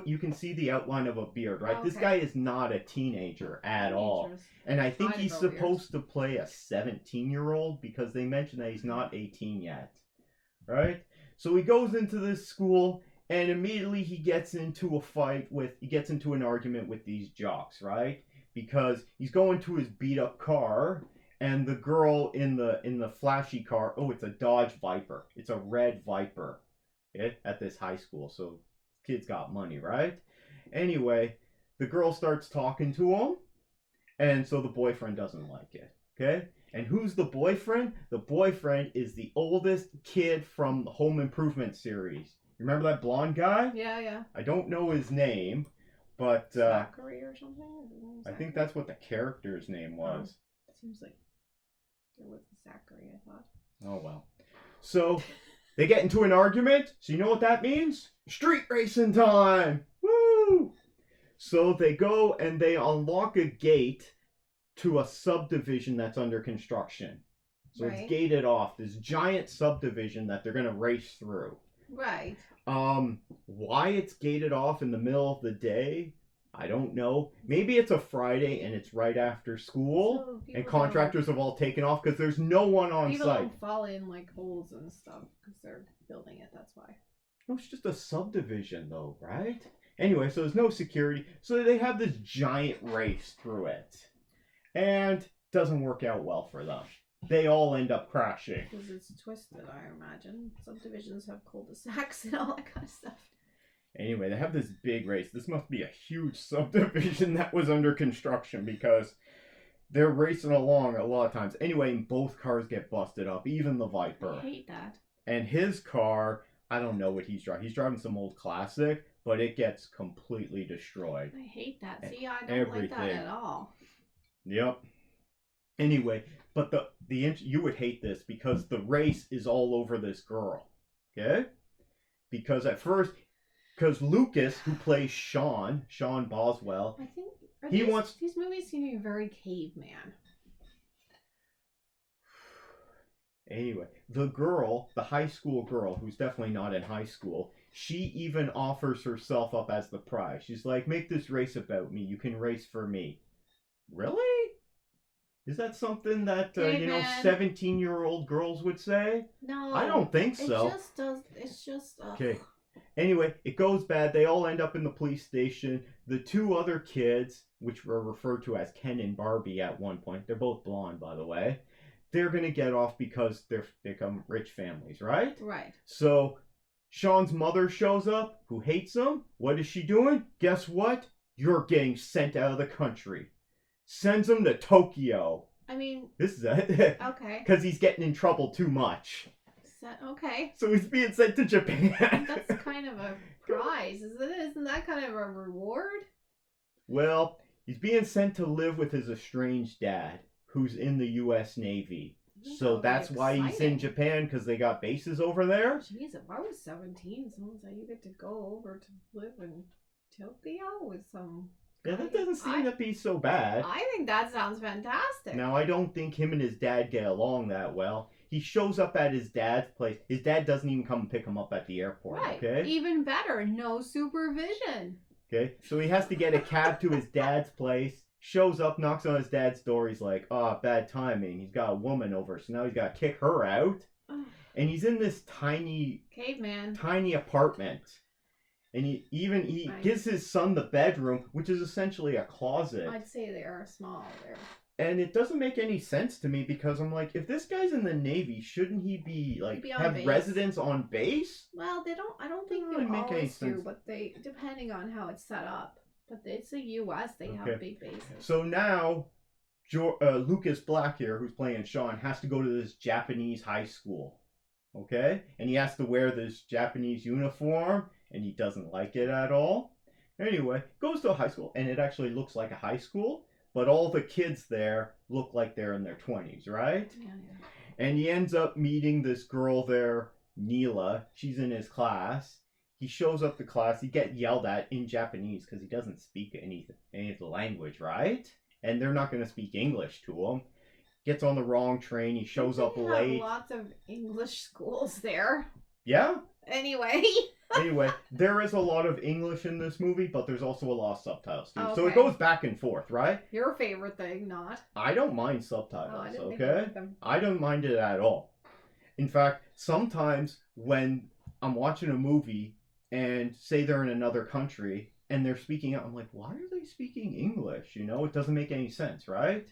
You can see the outline of a beard, right? Okay. This guy is not a teenager at all. And I think he's supposed to play a 17-year-old because they mentioned that he's not 18 yet, right? So he goes into this school and immediately he gets into an argument with these jocks, right? Because he's going to his beat up car and the girl in the flashy car, it's a Dodge Viper. It's a red Viper. At this high school, so kids got money, right? Anyway, the girl starts talking to him, and so the boyfriend doesn't like it, okay? And who's the boyfriend? The boyfriend is the oldest kid from the Home Improvement series. You remember that blonde guy? Yeah. I don't know his name, but... Zachary or something? I think that's what the character's name was. It seems like there was a Zachary, I thought. Oh, well. So... They get into an argument, so you know what that means? Street racing time! Woo! So they go and they unlock a gate to a subdivision that's under construction. So It's gated off, this giant subdivision that they're going to race through. Right. Why it's gated off in the middle of the day, I don't know. Maybe it's a Friday and it's right after school, and contractors have all taken off because there's no one on people site. People don't fall in like holes and stuff because they're building it. That's why. No, it's just a subdivision, though, right? Anyway, so there's no security, so they have this giant race through it, and it doesn't work out well for them. They all end up crashing because it's twisted. I imagine subdivisions have cul-de-sacs and all that kind of stuff. Anyway, they have this big race. This must be a huge subdivision that was under construction because they're racing along a lot of times. Anyway, both cars get busted up, even the Viper. I hate that. And his car, I don't know what he's driving. He's driving some old classic, but it gets completely destroyed. I hate that. See, I don't like that at all. Yep. Anyway, but you would hate this because the race is all over this girl. Okay? Because at first... Because Lucas, who plays Sean Boswell, I think these movies seem to be very caveman. Anyway, the high school girl, who's definitely not in high school, she even offers herself up as the prize. She's like, make this race about me. You can race for me. Really? Is that something that, 17-year-old girls would say? No. I don't think so. It's just... Okay. Anyway, it goes bad. They all end up in the police station. The two other kids, which were referred to as Ken and Barbie at one point, they're both blonde, by the way, they're going to get off because they become rich families, right? Right. So Sean's mother shows up, who hates him. What is she doing? Guess what? You're getting sent out of the country. Sends him to Tokyo. I mean... This is it. Okay. Because he's getting in trouble too much. Okay. So he's being sent to Japan. That's kind of a prize, isn't it? Isn't that kind of a reward? Well, he's being sent to live with his estranged dad, who's in the U.S. Navy. So that's why he's in Japan, because they got bases over there. Jeez, if I was 17, someone said you get to go over to live in Tokyo with some... Yeah, that doesn't seem to be so bad. I think that sounds fantastic. Now, I don't think him and his dad get along that well. He shows up at his dad's place. His dad doesn't even come and pick him up at the airport, right. Okay? Even better, no supervision. Okay, so he has to get a cab to his dad's place, shows up, knocks on his dad's door. He's like, bad timing. He's got a woman over, so now he's got to kick her out. And he's in this tiny apartment. And he gives his son the bedroom, which is essentially a closet. I'd say they are small there. And it doesn't make any sense to me because I'm like, if this guy's in the Navy, shouldn't he be have base. Residence on base? Well, they don't. I don't think they really make any sense. do, but they, depending on how it's set up. But it's the U.S. They have big bases. So now, Lucas Black here, who's playing Sean, has to go to this Japanese high school. Okay, and he has to wear this Japanese uniform, and he doesn't like it at all. Anyway, goes to a high school, and it actually looks like a high school. But all the kids there look like they're in their 20s, right? Yeah. And he ends up meeting this girl there, Neela. She's in his class. He shows up to class. He gets yelled at in Japanese because he doesn't speak any of the language, right? And they're not going to speak English to him. Gets on the wrong train. He shows up late. Lots of English schools there. Yeah? Anyway. Anyway, there is a lot of English in this movie, but there's also a lot of subtitles too. So it Okay. goes back and forth, right? Your favorite thing, not. I don't mind Oh, I subtitles, didn't think you okay? liked them. I don't mind it at all. In fact, sometimes when I'm watching a movie and say they're in another country and they're speaking out, I'm like, why are they speaking English? You know, it doesn't make any sense, right?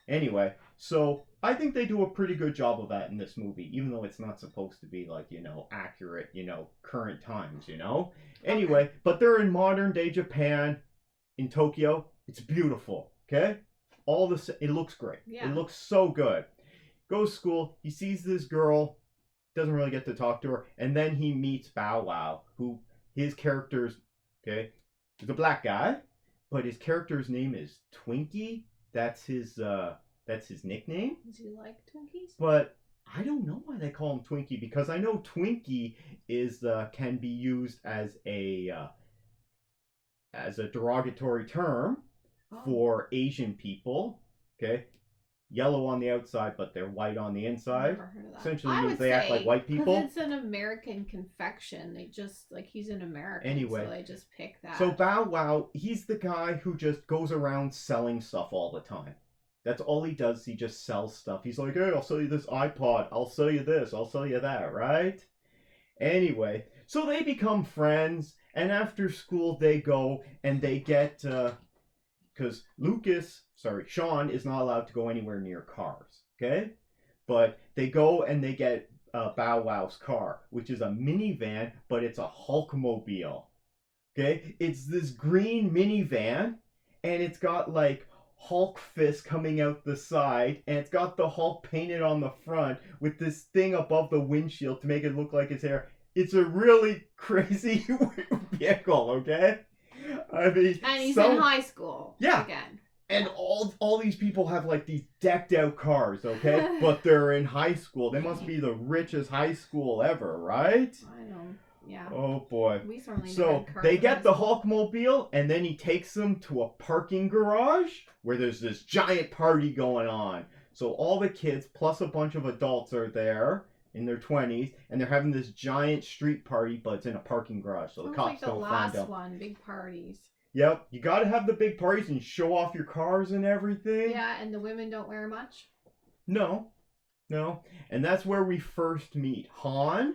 Anyway, so I think they do a pretty good job of that in this movie, even though it's not supposed to be like, you know, accurate, you know, current times, you know? Anyway, but they're in modern day Japan, in Tokyo. It's beautiful, okay? It looks great. Yeah. It looks so good. Goes to school, he sees this girl, doesn't really get to talk to her, and then he meets Bow Wow, who his character's, okay, he's a black guy, but his character's name is Twinkie. That's his nickname. Does he like Twinkies? But I don't know why they call him Twinkie, because I know Twinkie is can be used as a derogatory term for Asian people. Okay, yellow on the outside, but they're white on the inside. Never heard of that. Essentially I means would they act say, like white people. 'cause it's an American confection. They just like he's an American, Anyway, so they just pick that. So Bow Wow, he's the guy who just goes around selling stuff all the time. That's all he does. He just sells stuff. He's like, hey, I'll sell you this iPod. I'll sell you this. I'll sell you that, right? Anyway, so they become friends, and after school they go and they get, because Sean is not allowed to go anywhere near cars, okay? But they go and they get Bow Wow's car, which is a minivan, but it's a Hulkmobile, okay? It's this green minivan, and it's got like Hulk fist coming out the side, and it's got the Hulk painted on the front with this thing above the windshield to make it look like his hair. It's a really crazy vehicle, okay? I mean, and he's in high school. Yeah. Again. And all these people have like these decked out cars, okay? But they're in high school. They must be the richest high school ever, right? I know. Yeah. Oh boy. We certainly So had cars they in get high the school. Hulkmobile, and then he takes them to a parking garage where there's this giant party going on. So all the kids plus a bunch of adults are there in their 20s, and they're having this giant street party, but it's in a parking garage, so the Sounds cops like the don't find last them. one, big parties. Yep, you gotta have the big parties and show off your cars and everything. Yeah, and the women don't wear much. No. And that's where we first meet Han,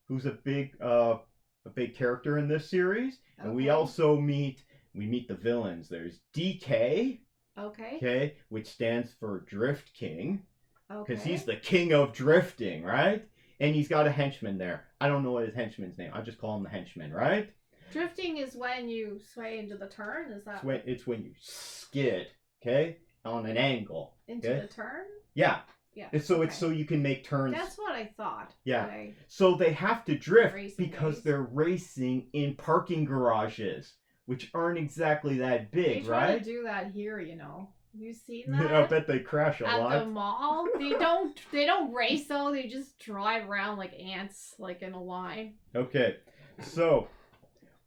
who's a big character in this series. And we Okay. also meet the villains. There's DK, Okay. okay, which stands for Drift King, Okay. because he's the king of drifting, right? And he's got a henchman there. I don't know what his henchman's name. I just call him the henchman, right? Drifting is when you sway into the turn. Is that It's when you skid, okay, on an angle. into okay? the turn? Yeah. Yeah. And so it's okay. so you can make turns. That's what I thought. Yeah. but I- So they have to drift Racing because days. they're racing in parking garages, which aren't exactly that They big, try right? to do that here, you know. You seen that? I bet they crash a At lot. the mall, they don't race though. They just drive around like ants, like in a line. Okay, so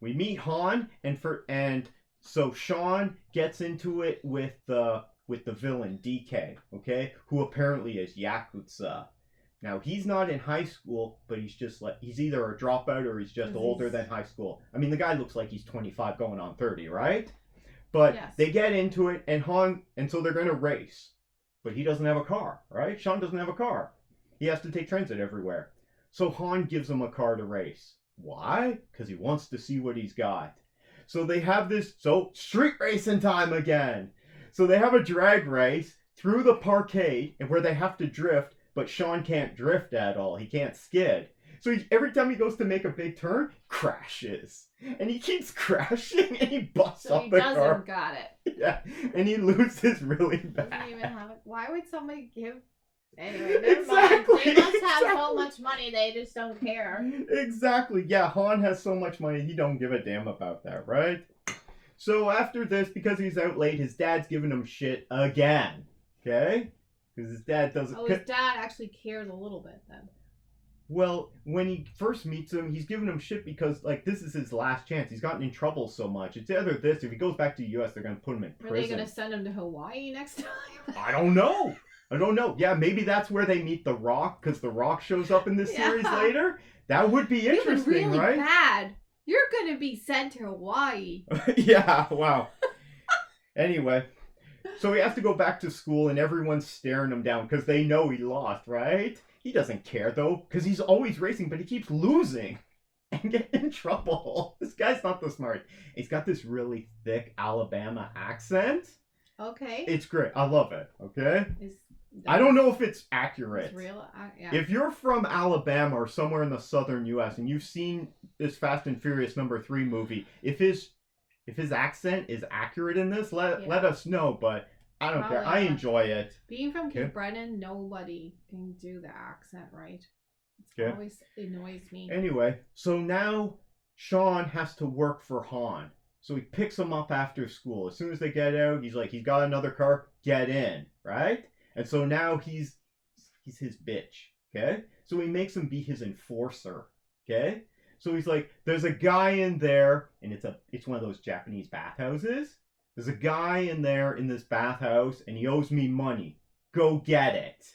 we meet Han, and so Sean gets into it with the villain DK, okay, who apparently is Yakuza. Now he's not in high school, but he's either a dropout or he's just older than high school. I mean, the guy looks like he's 25 going on 30, right? But Yes. they get into it, and so they're going to race. But he doesn't have a car, right? Sean doesn't have a car. He has to take transit everywhere. So Han gives him a car to race. Why? Because he wants to see what he's got. So they have street racing time again. So they have a drag race through the parkade, and where they have to drift, but Sean can't drift at all. He can't skid. So every time he goes to make a big turn, crashes. And he keeps crashing, and he busts So up he the doesn't car. got it. Yeah, and he loses really Doesn't bad. even have it. Why would somebody give? Anyway, never Exactly, mind. They must have so exactly. much money they just don't care. Exactly. Yeah, Han has so much money, he don't give a damn about that, right? So after this, because he's out late, his dad's giving him shit again. Okay? Because his dad doesn't... Oh, his dad actually cares a little bit then. Well, when he first meets him, he's giving him shit because, like, this is his last chance. He's gotten in trouble so much. It's either this, if he goes back to the U.S., they're going to put him in Are prison. they going to send him to Hawaii next time? I don't know. I don't know. Yeah, maybe that's where they meet The Rock, because The Rock shows up in this series later. That would be interesting, You've been really right? bad. You're gonna be sent to Hawaii. Yeah, wow. Anyway, so he has to go back to school, and everyone's staring him down because they know he lost, right? He doesn't care, though, because he's always racing, but he keeps losing and getting in trouble. This guy's not the smart. He's got this really thick Alabama accent. Okay. It's great. I love it, okay? I don't know if it's accurate. It's real, yeah. If you're from Alabama or somewhere in the southern U.S. and you've seen this Fast and Furious #3 movie, if his accent is accurate in this, let us know. But I don't care. I enjoy it. Being from Cape Breton, nobody can do the accent right. It always annoys me. Anyway, so now Sean has to work for Han. So he picks him up after school. As soon as they get out, he's like, he's got another car. Get in, right? And so now he's his bitch, okay? So he makes him be his enforcer, okay? So he's like, there's a guy in there, and it's one of those Japanese bathhouses. There's a guy in there in this bathhouse, and he owes me money. Go get it.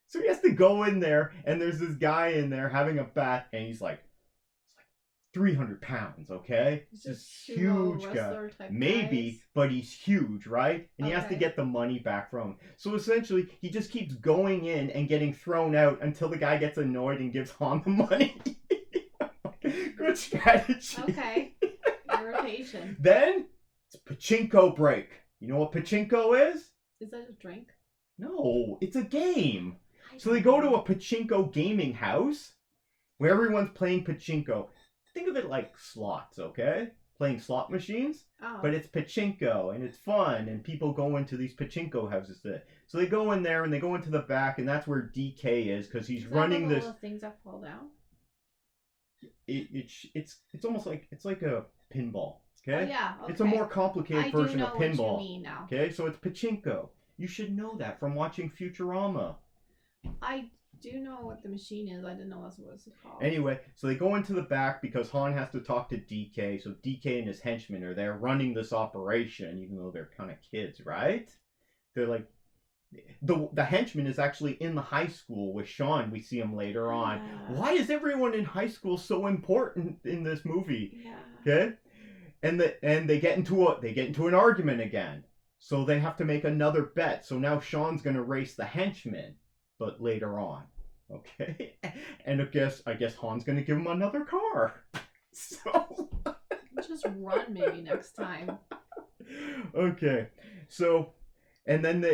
So he has to go in there, and there's this guy in there having a bath, and he's like, 300 pounds, okay? He's this huge guy. Maybe, guys. But he's huge, right? And he has to get the money back from him. So essentially, he just keeps going in and getting thrown out until the guy gets annoyed and gives Han the money. Good strategy. Okay. Irritation. Then, it's pachinko break. You know what pachinko is? Is that a drink? No, it's a game. So they go to a pachinko gaming house where everyone's playing pachinko. Think of it like slots, okay? Playing slot machines. Oh. But it's pachinko, and it's fun, and people go into these pachinko houses. So they go in there, and they go into the back, and that's where DK is, because he's running this... All the things that fall down? It's almost like... It's like a pinball, okay? Oh, yeah, okay. It's a more complicated version of pinball. I do know what you mean now. Okay, so it's pachinko. You should know that from watching Futurama. I do know what the machine is. I didn't know that's what it's called. Anyway, so they go into the back because Han has to talk to DK. So DK and his henchmen are there running this operation, even though they're kind of kids, right? They're like... The henchman is actually in the high school with Sean. We see him later on. Why is everyone in high school so important in this movie? Yeah. Okay? And they get into an argument again. So they have to make another bet. So now Sean's gonna race the henchman, but later on. Okay? And I guess Han's gonna give him another car. So just run maybe next time. Okay. So and then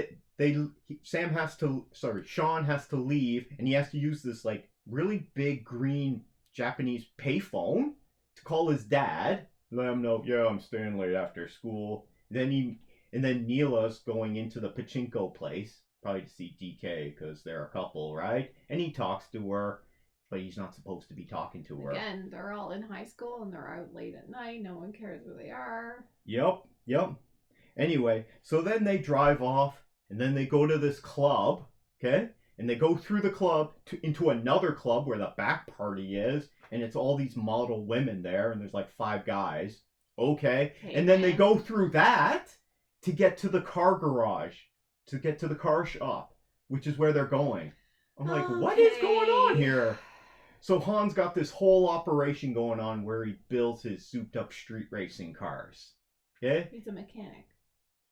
Sean has to leave, and he has to use this like really big green Japanese payphone to call his dad. Let him know, yeah, I'm staying late after school. Then Neela's going into the pachinko place, probably to see DK because they're a couple, right? And he talks to her, but he's not supposed to be talking to her. Again, they're all in high school and they're out late at night. No one cares where they are. Yep. Anyway, so then they drive off, and then they go to this club, okay? And they go through the club into another club where the back party is, and it's all these model women there, and there's like 5 guys. Okay. And then they go through that to get to the car garage, to get to the car shop, which is where they're going. I'm like, what is going on here? So Han's got this whole operation going on where he builds his souped-up street racing cars. Okay? He's a mechanic.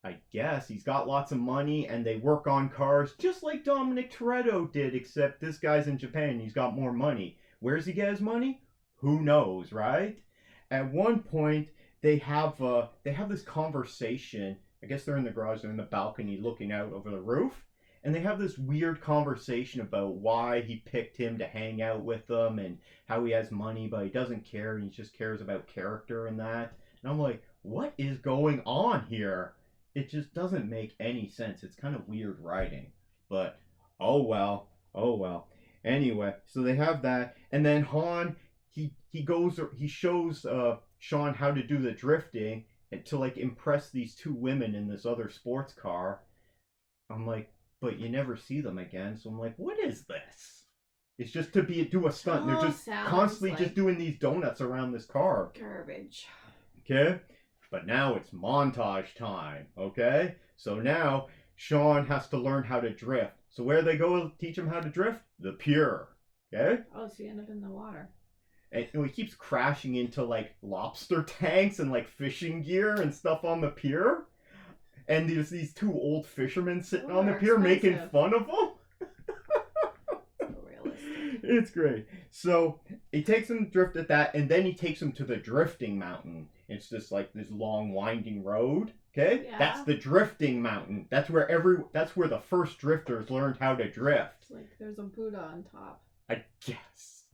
I guess. He's got lots of money, and they work on cars just like Dominic Toretto did, except this guy's in Japan and he's got more money. Where does he get his money? Who knows, right? At one point, they have this conversation. I guess they're in the garage, they're in the balcony looking out over the roof, and they have this weird conversation about why he picked him to hang out with them and how he has money, but he doesn't care, and he just cares about character and that. And I'm like, what is going on here? It just doesn't make any sense. It's kind of weird writing. But, oh well. Anyway, so they have that. And then Han, he shows Sean how to do the drifting and to like impress these 2 women in this other sports car. I'm like, but you never see them again. So I'm like, what is this? It's just to do a stunt. And they're just constantly just doing these donuts around this car. Garbage. Okay? But now it's montage time, okay? So now Sean has to learn how to drift. So where they go to teach him how to drift? The pier. Okay? Oh, so you end up in the water. And he keeps crashing into like lobster tanks and like fishing gear and stuff on the pier. And there's these two old fishermen sitting on the pier making fun of him. It's great. So he takes him to drift at that, and then he takes him to the drifting mountain. It's just like this long winding road. Okay? Yeah. That's the drifting mountain. That's where the first drifters learned how to drift. It's like there's a Buddha on top. I guess.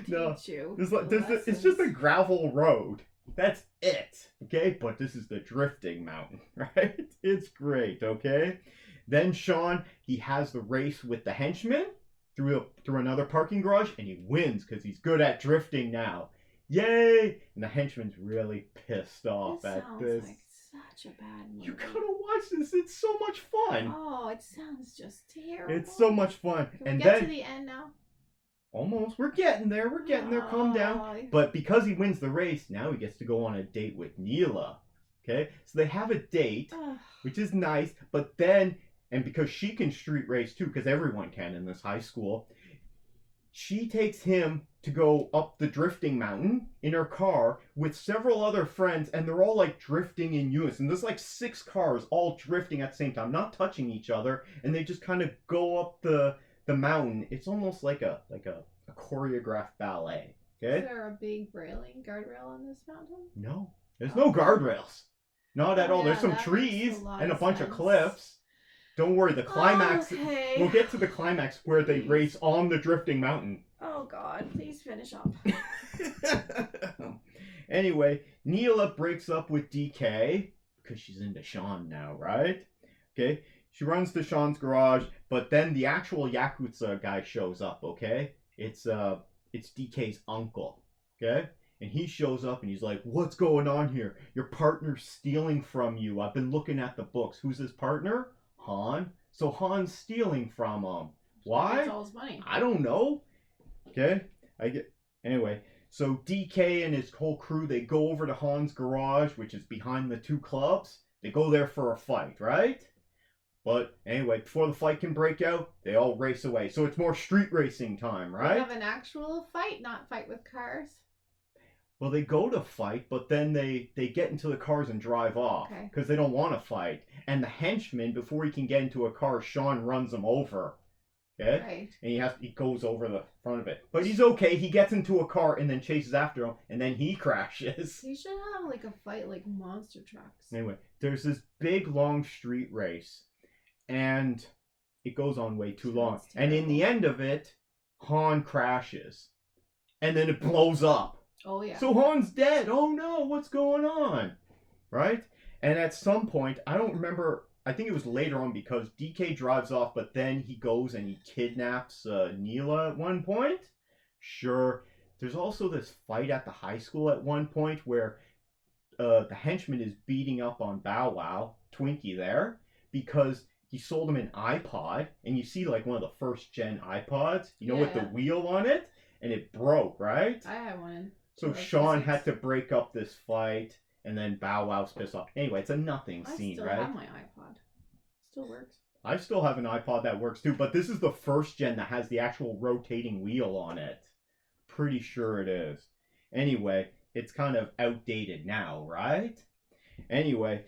No. It's just a gravel road. That's it. Okay? But this is the drifting mountain, right? It's great, okay? Then Sean, he has the race with the henchmen through another parking garage, and he wins because he's good at drifting now. Yay! And the henchman's really pissed off at this. Like such a bad movie. You gotta watch this. It's so much fun. Oh, it sounds just terrible. It's so much fun. Can we get to the end now? Almost. We're getting there. Calm down. But because he wins the race, now he gets to go on a date with Neela. Okay? So they have a date, which is nice. But then, and because she can street race too, because everyone can in this high school, she takes him to go up the drifting mountain in her car with several other friends, and they're all like drifting in unison. There's like 6 cars all drifting at the same time, not touching each other, and they just kind of go up the mountain. It's almost like a choreographed ballet. Okay? Is there a big guardrail on this mountain? No. There's no guardrails. Not at all. There's some trees and a bunch of cliffs. Don't worry, the climax... Okay. We'll get to the climax where they race on the drifting mountain. Oh God, please finish up. Anyway, Neela breaks up with DK because she's into Sean now, right? Okay? She runs to Sean's garage, but then the actual Yakuza guy shows up, okay? It's DK's uncle, okay? And he shows up and he's like, "What's going on here? Your partner's stealing from you. I've been looking at the books." Who's his partner? Han. So Han's stealing from him. Why? That's all his money. I don't know. Okay? Anyway, so DK and his whole crew, they go over to Han's garage, which is behind the 2 clubs. They go there for a fight, right? But anyway, before the fight can break out, they all race away. So it's more street racing time, right? They have an actual fight, not fight with cars. Well, they go to fight, but then they get into the cars and drive off because they don't want to fight. And the henchman, before he can get into a car, Sean runs him over. Okay? Right. And he goes over the front of it. But he's okay. He gets into a car and then chases after him, and then he crashes. He should have like a fight like monster trucks. Anyway, there's this big long street race, and it goes on way too long. And in the end of it, Han crashes, and then it blows up. Oh, yeah. So Han's dead. Oh, no. What's going on? Right? And at some point, I don't remember. I think it was later on because DK drives off, but then he goes and he kidnaps Neela at one point. Sure. There's also this fight at the high school at one point where the henchman is beating up on Bow Wow, Twinkie there, because he sold him an iPod. And you see like one of the first gen iPods, with the wheel on it, and it broke, right? I had one. So Sean had to break up this fight, and then Bow Wow's pissed off. Anyway, it's a nothing scene, right? I still have my iPod. Still works. I still have an iPod that works too, but this is the first gen that has the actual rotating wheel on it. Pretty sure it is. Anyway, it's kind of outdated now, right? Anyway,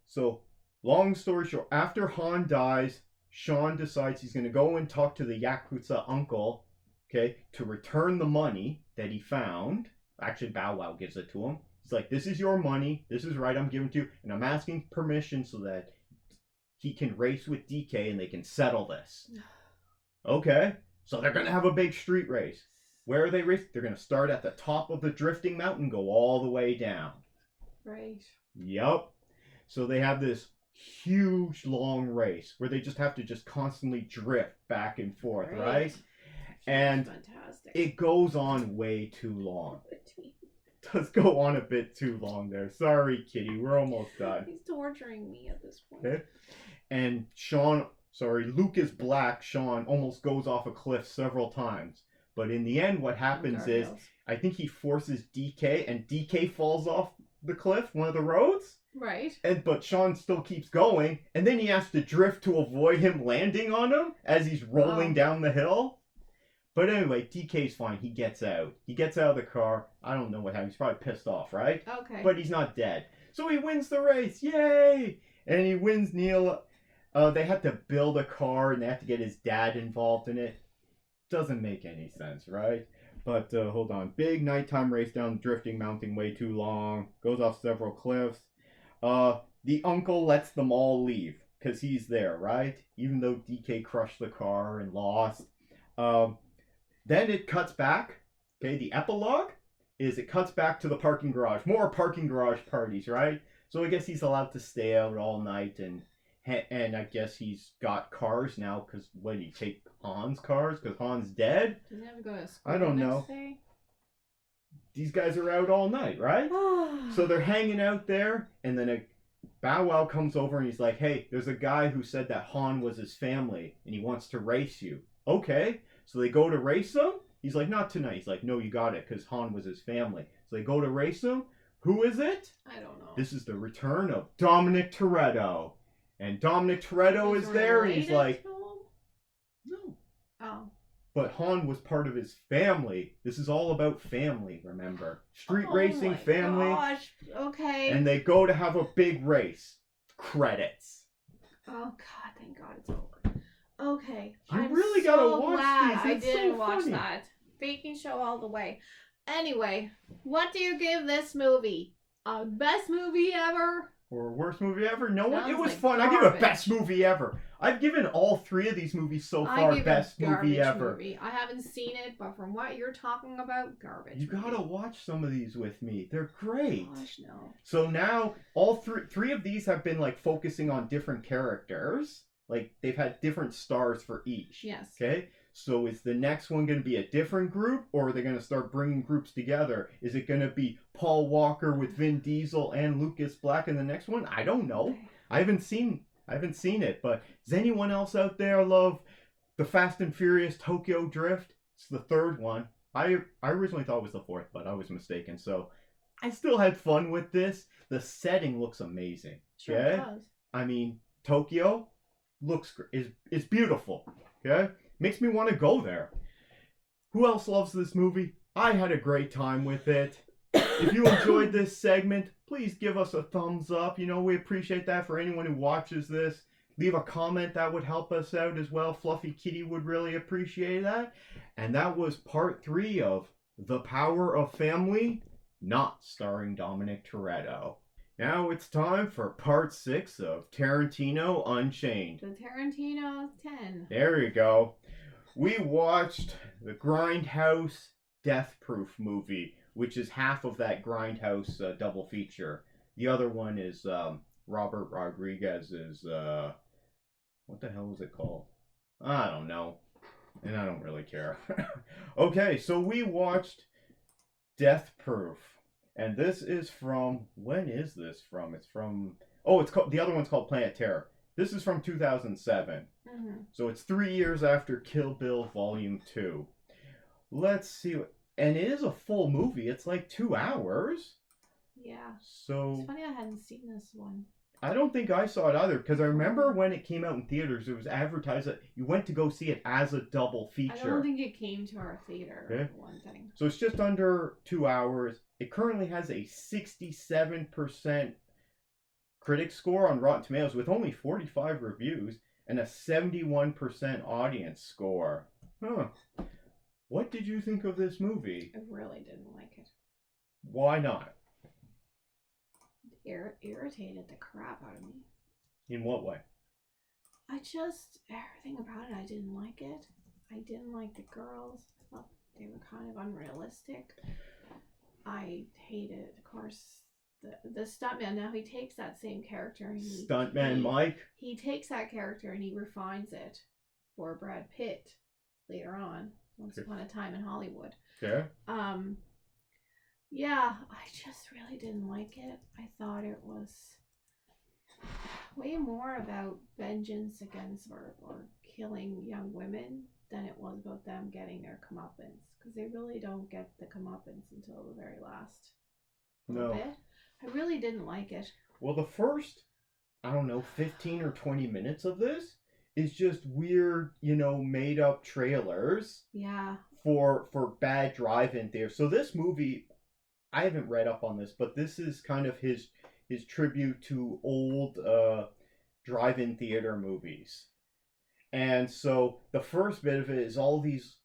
so long story short, after Han dies, Sean decides he's going to go and talk to the Yakuza uncle, okay, to return the money that he found. Actually, Bow Wow gives it to him. He's like, "This is your money. This is right. I'm giving it to you. And I'm asking permission so that he can race with DK and they can settle this." Okay. So they're going to have a big street race. Where are they racing? They're going to start at the top of the drifting mountain, go all the way down. Right. Yep. So they have this huge long race where they just have to just constantly drift back and forth, right? And fantastic. It goes on way too long. It does go on a bit too long there. Sorry, Kitty. We're almost done. He's torturing me at this point. Okay. And Lucas Black, Sean, almost goes off a cliff several times. But in the end, what happens is, I think he forces DK, and DK falls off the cliff, one of the roads. Right. But Sean still keeps going, and then he has to drift to avoid him landing on him as he's rolling down the hill. But anyway, DK's fine. He gets out. He gets out of the car. I don't know what happened. He's probably pissed off, right? Okay. But he's not dead. So he wins the race. Yay! And he wins Neil. They had to build a car, and they have to get his dad involved in it. Doesn't make any sense, right? But hold on. Big nighttime race down drifting mountain way too long. Goes off several cliffs. The uncle lets them all leave because he's there, right? Even though DK crushed the car and lost. Then it cuts back. Okay, the epilogue is it cuts back to the parking garage. More parking garage parties, right? So I guess he's allowed to stay out all night, and I guess he's got cars now because what did he take Han's cars? Because Han's dead. Does he have to go to school? I don't know. Day? These guys are out all night, right? So they're hanging out there, and then a Bow Wow comes over and he's like, "Hey, there's a guy who said that Han was his family, and he wants to race you." Okay, so they go to race him. He's like, "Not tonight." He's like, "No, you got it, because Han was his family." So they go to race him. Who is it? I don't know. This is the return of Dominic Toretto. And Dominic Toretto is there, and he's like, "No." Oh. But Han was part of his family. This is all about family, remember? Street racing family. Gosh. Okay. And they go to have a big race. Credits. Oh God! Thank God it's over. Okay. You really gotta watch these. I It's didn't so watch funny. that. Baking show all the way. Anyway, what do you give this movie? Best movie ever? Or worst movie ever? No, Sounds it was like fun. I give garbage. it best movie ever. I've given all three of these movies so far I give best it movie ever. Movie. I haven't seen it, but from what you're talking about, garbage. You gotta watch some of these with me. They're great. Gosh, no. So now all three of these have been like focusing on different characters. Like they've had different stars for each. Yes. Okay. So is the next one going to be a different group, or are they going to start bringing groups together? Is it going to be Paul Walker with Vin Diesel and Lucas Black in the next one? I don't know. Okay. I haven't seen it, but does anyone else out there love the Fast and Furious Tokyo Drift? It's the third one. I originally thought it was the fourth, but I was mistaken. So I still had fun with this. The setting looks amazing. Sure Okay? it does. I mean, Tokyo looks is beautiful. Okay? Makes me want to go there. Who else loves this movie? I had a great time with it. If you enjoyed this segment, please give us a thumbs up. You know, we appreciate that for anyone who watches this. Leave a comment. That would help us out as well. Fluffy Kitty would really appreciate that. And that was part 3 of The Power of Family, not starring Dominic Toretto. Now it's time for part 6 of Tarantino Unchained. The Tarantino 10. There you go. We watched the Grindhouse Death Proof movie, which is half of that Grindhouse double feature. The other one is Robert Rodriguez's, what the hell is it called? I don't know. And I don't really care. Okay, so we watched Death Proof. And this is from, when is this from? It's from, it's called, the other one's called Planet Terror. This is from 2007. Mm-hmm. So it's 3 years after Kill Bill Volume 2. Let's see. And it is a full movie. It's like 2 hours. Yeah. So It's funny I hadn't seen this one. I don't think I saw it either, because I remember when it came out in theaters, it was advertised that you went to go see it as a double feature. I don't think it came to our theater, Okay. for one thing. So it's just under 2 hours. It currently has a 67% critic score on Rotten Tomatoes with only 45 reviews and a 71% audience score. Huh. What did you think of this movie? I really didn't like it. Why not? It irritated the crap out of me. In what way? Everything about it, I didn't like it. I didn't like the girls. I thought they were kind of unrealistic. I hated, of course, the stuntman. Now he takes that same character and Stuntman Mike? He takes that character and he refines it for Brad Pitt later on. Once Upon a Time in Hollywood. Okay. Yeah, I just really didn't like it. I thought it was way more about vengeance against or killing young women than it was about them getting their comeuppance. Because they really don't get the comeuppance until the very last little bit. I really didn't like it. Well, the first, I don't know, 15 or 20 minutes of this is just weird, made up trailers. Yeah. For bad drive-in theater. So this movie, I haven't read up on this, but this is kind of his tribute to old drive-in theater movies. And so the first bit of it is all these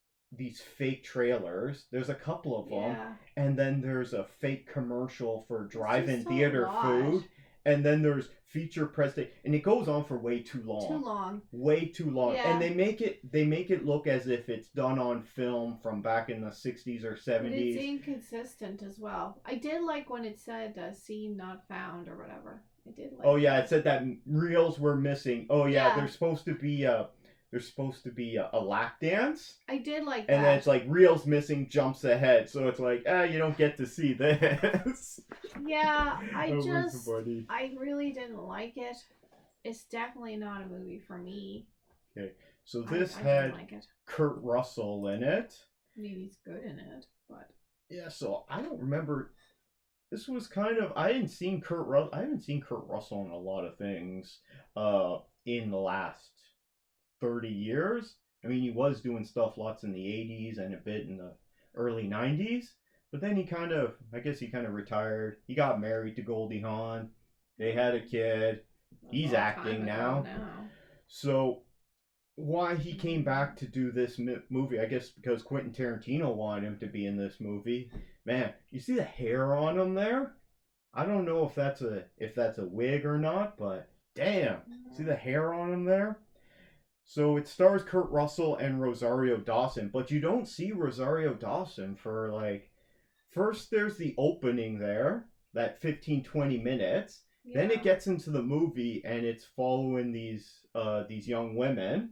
fake trailers. There's a couple of them, and then there's a fake commercial for drive-in theater food, and then there's feature presentation, and it goes on for way too long. Way too long. Yeah. And they make it look as if it's done on film from back in the 60s or 70s. But it's inconsistent as well. I did like when it said scene not found or whatever. I did like. Oh yeah, it said that reels were missing. Oh yeah, there's supposed to be a lap dance. I did like that. And then it's like reels missing, jumps ahead. So it's like, you don't get to see this. Yeah, I really didn't like it. It's definitely not a movie for me. Okay, so this had Kurt Russell in it. I mean, he's good in it, but... Yeah, so I don't remember... This was kind of... I haven't seen Kurt Russell in a lot of things in the last 30 years. I mean, he was doing stuff lots in the 80s and a bit in the early 90s. But then he kind of retired. He got married to Goldie Hawn. They had a kid. He's acting now. So why he came back to do this movie, I guess because Quentin Tarantino wanted him to be in this movie. Man, you see the hair on him there? I don't know if that's a wig or not, but damn. See the hair on him there? So it stars Kurt Russell and Rosario Dawson, but you don't see Rosario Dawson for first there's the opening there, that 15-20 minutes. Yeah. Then it gets into the movie and it's following these young women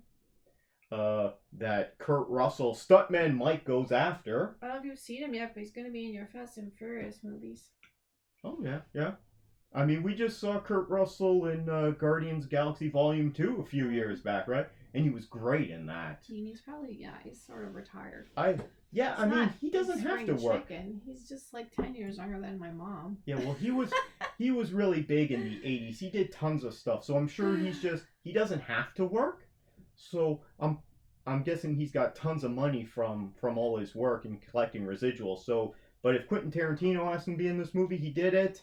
that Kurt Russell, stuntman Mike, goes after. I don't know if you've seen him yet, but he's going to be in your Fast and Furious movies. Oh, yeah. I mean, we just saw Kurt Russell in Guardians Galaxy Volume 2 a few years back, right? And he was great in that. I mean, he's sort of retired. He doesn't have to work. Chicken. He's just like 10 years younger than my mom. Yeah, well, he was really big in the 80s. He did tons of stuff, so I'm sure he doesn't have to work. So I'm guessing he's got tons of money from all his work and collecting residuals. So, but if Quentin Tarantino asked him to be in this movie, he did it.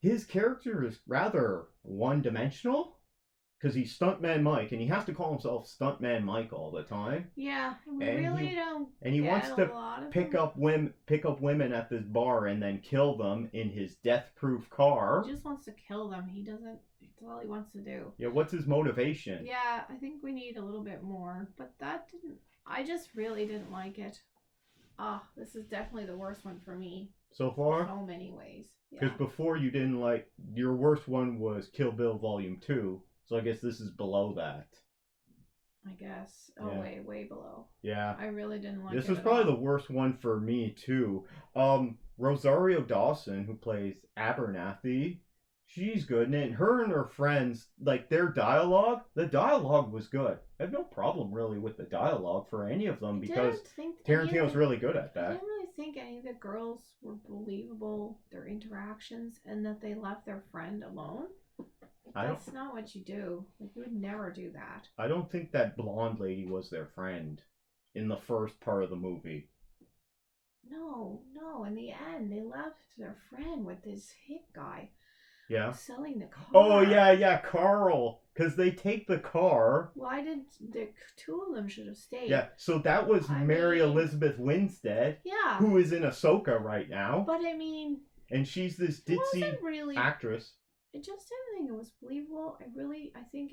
His character is rather one-dimensional. Because he's Stuntman Mike, and he has to call himself Stuntman Mike all the time. Yeah, we really don't. And he wants to pick up women at this bar and then kill them in his death-proof car. He just wants to kill them. That's all he wants to do. Yeah, what's his motivation? Yeah, I think we need a little bit more. But I just really didn't like it. This is definitely the worst one for me. So far? In so many ways. Because before you didn't like, your worst one was Kill Bill Volume 2. So I guess this is below that. I guess. Oh, yeah. Way below. Yeah. I really didn't like it. This was probably the worst one for me, too. Rosario Dawson, who plays Abernathy, she's good in it. And her and her friends, their dialogue, the dialogue was good. I have no problem, really, with the dialogue for any of them because Tarantino's really good at that. I didn't really think any of the girls were believable, their interactions, and that they left their friend alone. That's not what you do. You would never do that. I don't think that blonde lady was their friend in the first part of the movie. No. In the end, they left their friend with this hit guy. Yeah. Selling the car. Oh, yeah, Carl. Because they take the car. Why did the two of them should have stayed? Yeah, so that was Mary Elizabeth Winstead. Yeah. Who is in Ahsoka right now. But I mean... And she's this ditzy actress. I just didn't think it was believable. I think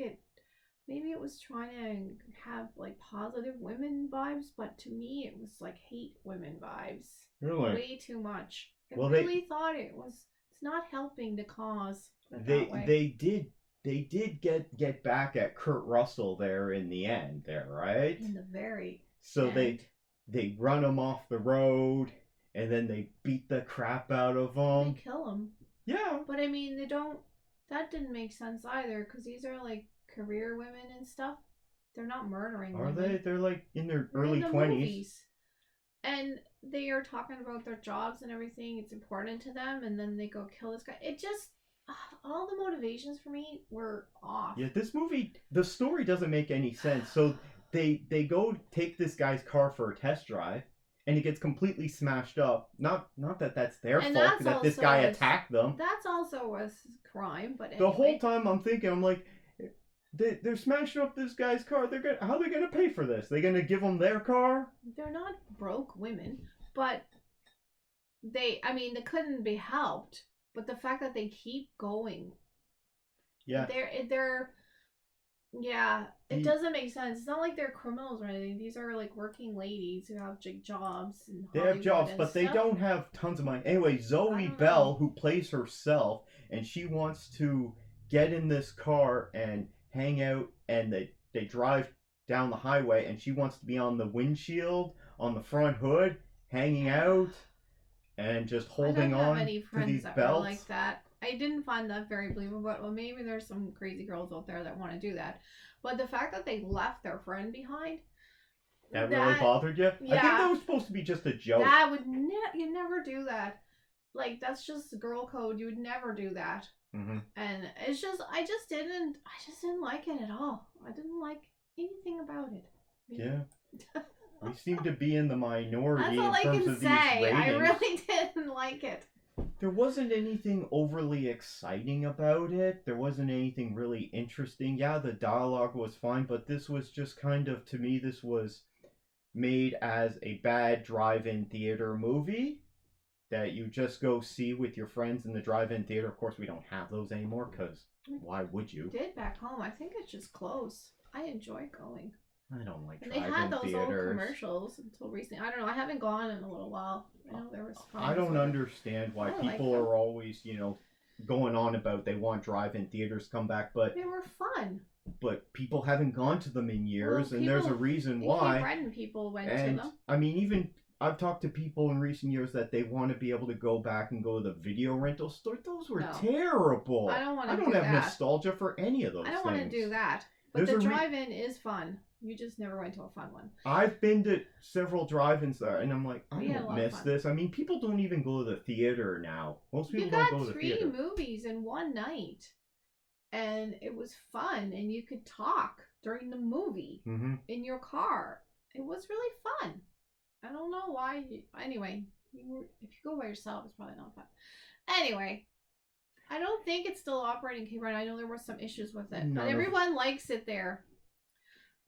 maybe it was trying to have positive women vibes, but to me it was hate women vibes. Really? Way too much. I thought it's not helping the cause. They did get back at Kurt Russell there in the end there, right? In the very end. They run him off the road and then they beat the crap out of him. They kill him. Yeah. But I mean, that didn't make sense either, because these are career women and stuff. They're not murdering women. Are they? They're in their early 20s. Movies. And they are talking about their jobs and everything. It's important to them, and then they go kill this guy. It just all the motivations for me were off. Yeah, this movie, the story doesn't make any sense. So they go take this guy's car for a test drive, and it gets completely smashed up. Not that that's their fault that this guy attacked them. That's also a crime, but anyway. The whole time I'm thinking, I'm like, they're smashing up this guy's car. How are they gonna pay for this? They're gonna give them their car? They're not broke women, but they couldn't be helped. But the fact that they keep going, yeah, it doesn't make sense. It's not like they're criminals or anything. These are like working ladies who have jobs. They have jobs, but they don't have tons of money. Anyway, Zoe Bell, who plays herself, and she wants to get in this car and hang out, and they drive down the highway, and she wants to be on the windshield, on the front hood, hanging out, and just holding on to these belts. Like that. I didn't find that very believable, but well, maybe there's some crazy girls out there that want to do that. But the fact that they left their friend behind, that really bothered you? Yeah. I think that was supposed to be just a joke. That would you never do that. Like, that's just girl code. You would never do that. Mm-hmm. And it's just, I just didn't like it at all. I didn't like anything about it. Yeah. We seem to be in the minority in terms of these ratings. I really didn't like it. There wasn't anything overly exciting about it. There wasn't anything really interesting. Yeah, the dialogue was fine, but this was just kind of, to me, this was made as a bad drive-in theater movie that you just go see with your friends in the drive-in theater. Of course, we don't have those anymore, because why would you? We did back home. I think it's just closed. I enjoy going. I don't like drive-in theaters. They had those theaters. Old commercials until recently. I don't know. I haven't gone in a little while. I know there was. I don't understand why people are always, going on about they want drive-in theaters to come back, but they were fun. But people haven't gone to them in years, and there's a reason why. And people went to them. I mean, even I've talked to people in recent years that they want to be able to go back and go to the video rental store. Those were terrible. I don't want to. I don't have nostalgia for any of those. I don't want to do that. But the drive-in is fun. You just never went to a fun one. I've been to several drive-ins there, and I'm like, I don't miss this. I mean, people don't even go to the theater now. Most people don't go to the theater. You got 3 movies in one night, and it was fun, and you could talk during the movie in your car. It was really fun. I don't know why. Anyway, if you go by yourself, it's probably not fun. Anyway, I don't think it's still operating right now. I know there were some issues with it, but everyone likes it there.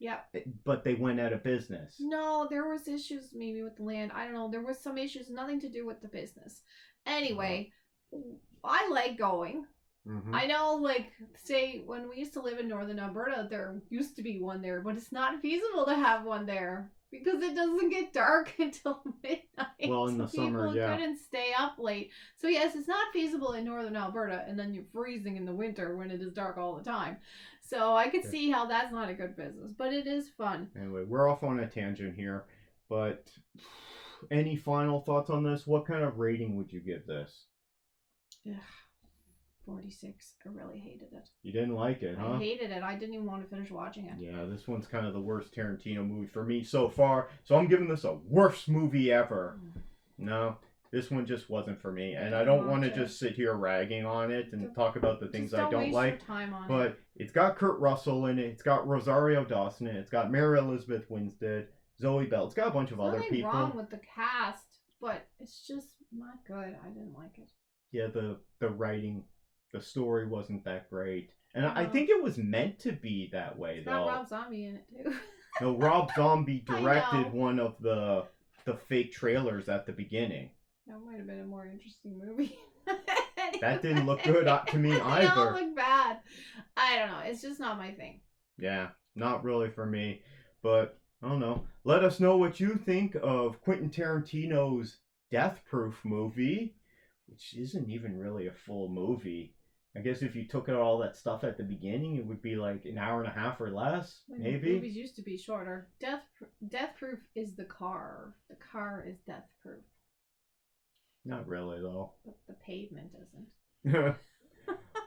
Yeah. But they went out of business. No, there was issues maybe with the land. I don't know. There was some issues, nothing to do with the business. Anyway, I like going. I know, say, when we used to live in Northern Alberta, there used to be one there, but it's not feasible to have one there because it doesn't get dark until midnight. Well, in the summer, people couldn't stay up late. So, yes, it's not feasible in Northern Alberta, and then you're freezing in the winter when it is dark all the time. So, I could see how that's not a good business, but it is fun. Anyway, we're off on a tangent here, but any final thoughts on this? What kind of rating would you give this? 46. I really hated it. You didn't like it, huh? I hated it. I didn't even want to finish watching it. Yeah, this one's kind of the worst Tarantino movie for me so far. So I'm giving this a worst movie ever. No, this one just wasn't for me. And I don't want to just sit here ragging on it and talk about the things I don't like. But it's got Kurt Russell in it. It's got Rosario Dawson in it. It's got Mary Elizabeth Winstead, Zoe Bell. It's got a bunch of other people. Nothing wrong with the cast, but it's just not good. I didn't like it. Yeah, the writing... The story wasn't that great. And I think it was meant to be that way, it's got Rob Zombie in it, too. No, Rob Zombie directed one of the fake trailers at the beginning. That might have been a more interesting movie. Anyway. That didn't look good to me either. They all look bad. I don't know. It's just not my thing. Yeah, not really for me. But, I don't know. Let us know what you think of Quentin Tarantino's Death Proof movie, which isn't even really a full movie. I guess if you took out all that stuff at the beginning, it would be like an hour and a half or less, maybe. Movies used to be shorter. Death Proof is the car. The car is Death Proof. Not really, though. But the pavement isn't.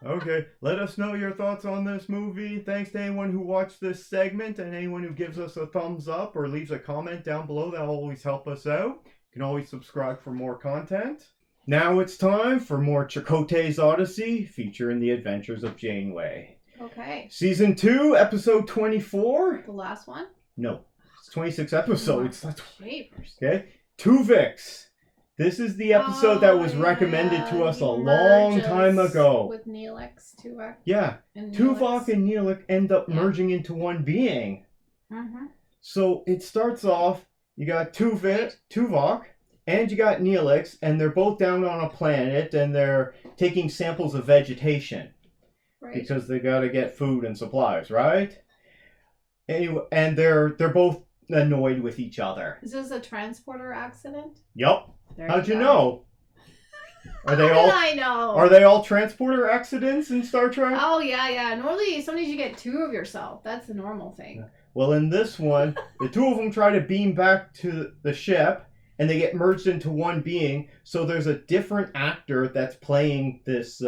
Okay, let us know your thoughts on this movie. Thanks to anyone who watched this segment and anyone who gives us a thumbs up or leaves a comment down below. That'll always help us out. You can always subscribe for more content. Now it's time for more Chakotay's Odyssey, featuring the adventures of Janeway. Okay. Season 2, episode 24. The last one? No, it's 26 episodes. Shapers. Okay. Tuvix. This is the episode that was recommended to us a long time ago. With Neelix, Tuvok. Yeah. Tuvok and Neelix end up merging into one being. Mm-hmm. So it starts off, you got Tuvok, and you got Neelix, and they're both down on a planet, and they're taking samples of vegetation. Right. Because they got to get food and supplies, right? Anyway, and they're both annoyed with each other. Is this a transporter accident? Yup. How'd you know? How did I know? Are they all transporter accidents in Star Trek? Oh, yeah. Normally, sometimes you get two of yourself. That's the normal thing. Well, in this one, the two of them try to beam back to the ship, and they get merged into one being. So there's a different actor that's playing this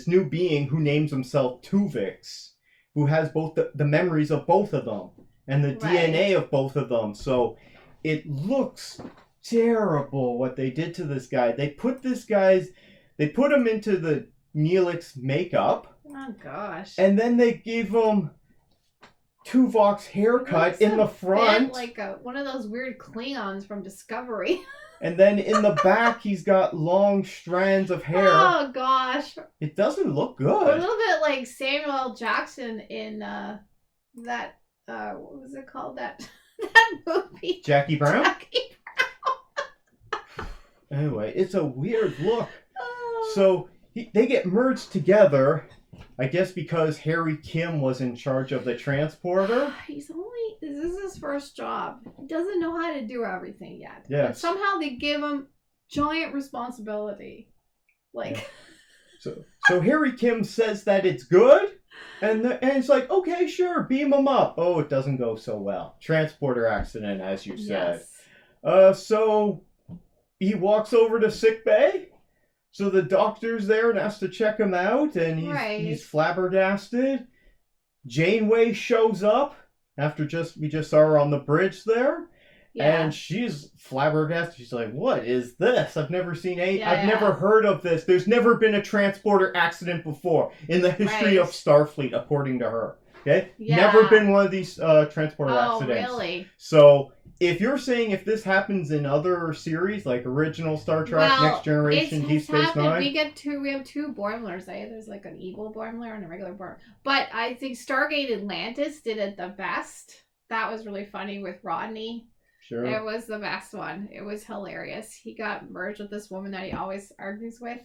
new being who names himself Tuvix, who has both the memories of both of them and the DNA of both of them. So it looks terrible what they did to this guy. They put him into the Neelix makeup. Oh gosh. And then they gave him Tuvok's haircut in the front. Like one of those weird Klingons from Discovery. And then in the back, he's got long strands of hair. Oh gosh. It doesn't look good. A little bit like Samuel L. Jackson in that what was it called? That movie. Jackie Brown? Anyway, it's a weird look. Oh. So they get merged together, I guess because Harry Kim was in charge of the transporter. This is his first job. He doesn't know how to do everything yet. Yes. But somehow they give him giant responsibility. Like. Yeah. So Harry Kim says that it's good, and it's like, okay, sure, beam him up. Oh, it doesn't go so well. Transporter accident, as you said. Yes. So he walks over to sick bay. So the doctor's there and has to check him out, and he's flabbergasted. Janeway shows up after we just saw her on the bridge there, and she's flabbergasted. She's like, "What is this? I've never seen I've never heard of this. There's never been a transporter accident before in the history of Starfleet, according to her. Okay, never been one of these transporter accidents. Oh, really? So." If you're saying if this happens in other series like original Star Trek, Next Generation, Deep Space Nine, we have two Boimlers. There's like an evil Boimler and a regular Boimler. But I think Stargate Atlantis did it the best. That was really funny with Rodney. Sure. It was the best one. It was hilarious. He got merged with this woman that he always argues with.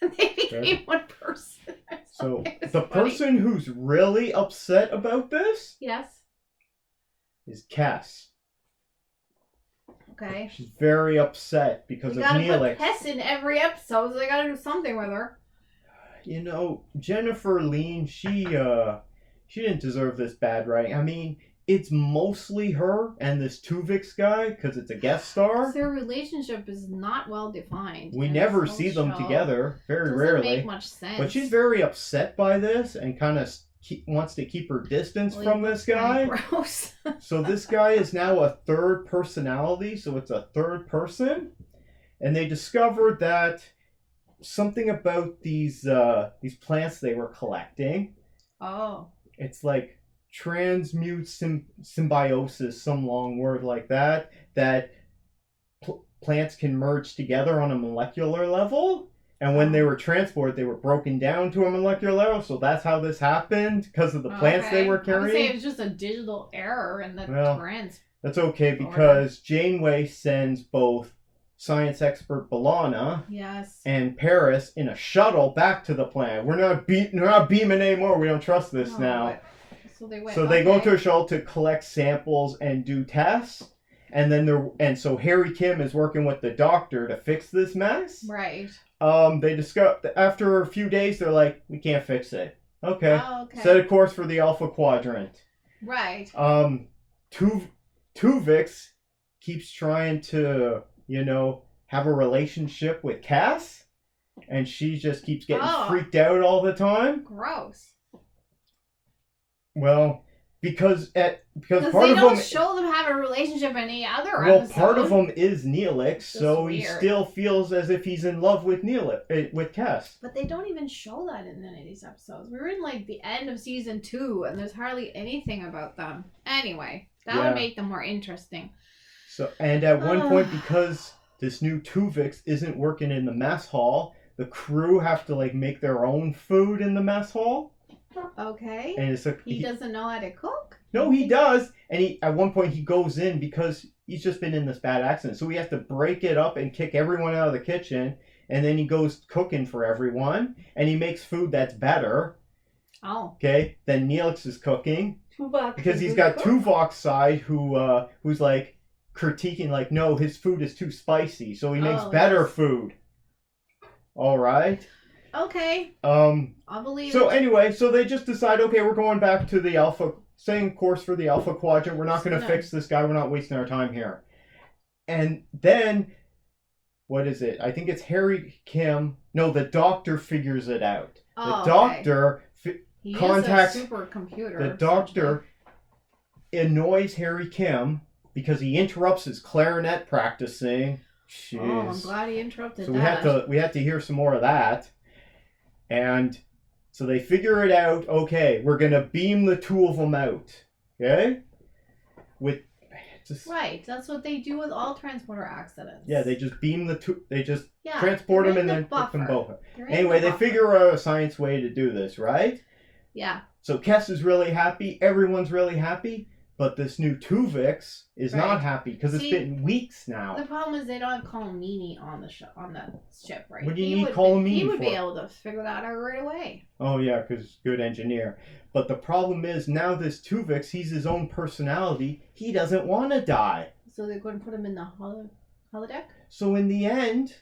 They became one person. So the person who's really upset about this, is Cass. Okay. She's very upset because of Neelix. They gotta put Hess in every episode, so they gotta do something with her. You know, Jennifer Lean, she didn't deserve this bad writing. I mean, it's mostly her and this Tuvix guy because it's a guest star. Their relationship is not well defined. We never see them together, very rarely. Doesn't make much sense. But she's very upset by this and kind of wants to keep her distance from this guy. Gross. So this guy is now a third personality, so it's a third person. And they discovered that something about these plants they were collecting. Oh. It's like transmute symbiosis, some long word like that plants can merge together on a molecular level. And when they were transported, they were broken down to a molecular level. So that's how this happened, because of the plants they were carrying. I would say it was just a digital error in the trans. That's okay, because Janeway sends both science expert B'Elanna and Paris in a shuttle back to the planet. We're not beaming anymore. We don't trust this now. So they go to a shuttle to collect samples and do tests. And so Harry Kim is working with the doctor to fix this mess. Right. They discover after a few days they're like, we can't fix it. Okay. Set a course for the Alpha Quadrant. Right. Tuvix keeps trying to, have a relationship with Cass, and she just keeps getting freaked out all the time. Gross. Well, because part they of don't him show them have a relationship in any other well, episode. part of him is Neelix, so weird. he still feels as if he's in love with with Cass. But they don't even show that in any of these episodes. We're in like the end of season 2, and there's hardly anything about them. Anyway, that would make them more interesting. So, and at one point, because this new Tuvix isn't working in the mess hall, the crew have to like make their own food in the mess hall. Okay. And it's he doesn't know how to cook? No, he does. And at one point he goes in because he's just been in this bad accident. So he has to break it up and kick everyone out of the kitchen. And then he goes cooking for everyone. And he makes food that's better. Oh. Okay. Then Neelix is cooking. Tuvok. Because he's got Tuvok's side who's like critiquing like, no, his food is too spicy. So he makes better food. All right. Okay. I'll believe so it. Anyway, so they just decide, okay, we're going back to the Alpha, same course for the Alpha Quadrant. We're not going to fix this guy. We're not wasting our time here. And then, what is it? I think it's Harry Kim. No, the doctor figures it out. The doctor contacts a supercomputer. The doctor annoys Harry Kim because he interrupts his clarinet practicing. Jeez. Oh, I'm glad he interrupted so that. we had to hear some more of that. And so they figure it out. Okay, we're going to beam the two of them out. Okay? Right, that's what they do with all transporter accidents. Yeah, they just beam the two. They just transport them and then put them both. Anyway, they figure out a science way to do this, right? Yeah. So Kes is really happy. Everyone's really happy. But this new Tuvix is not happy because it's been weeks now. The problem is they don't have Colin Meaney on the ship, right? What do you need Colin Meaney for? He would be able to figure that out right away. Oh yeah, because good engineer. But the problem is now this Tuvix, he's his own personality. He doesn't want to die. So they're going to put him in the holodeck? So in the end,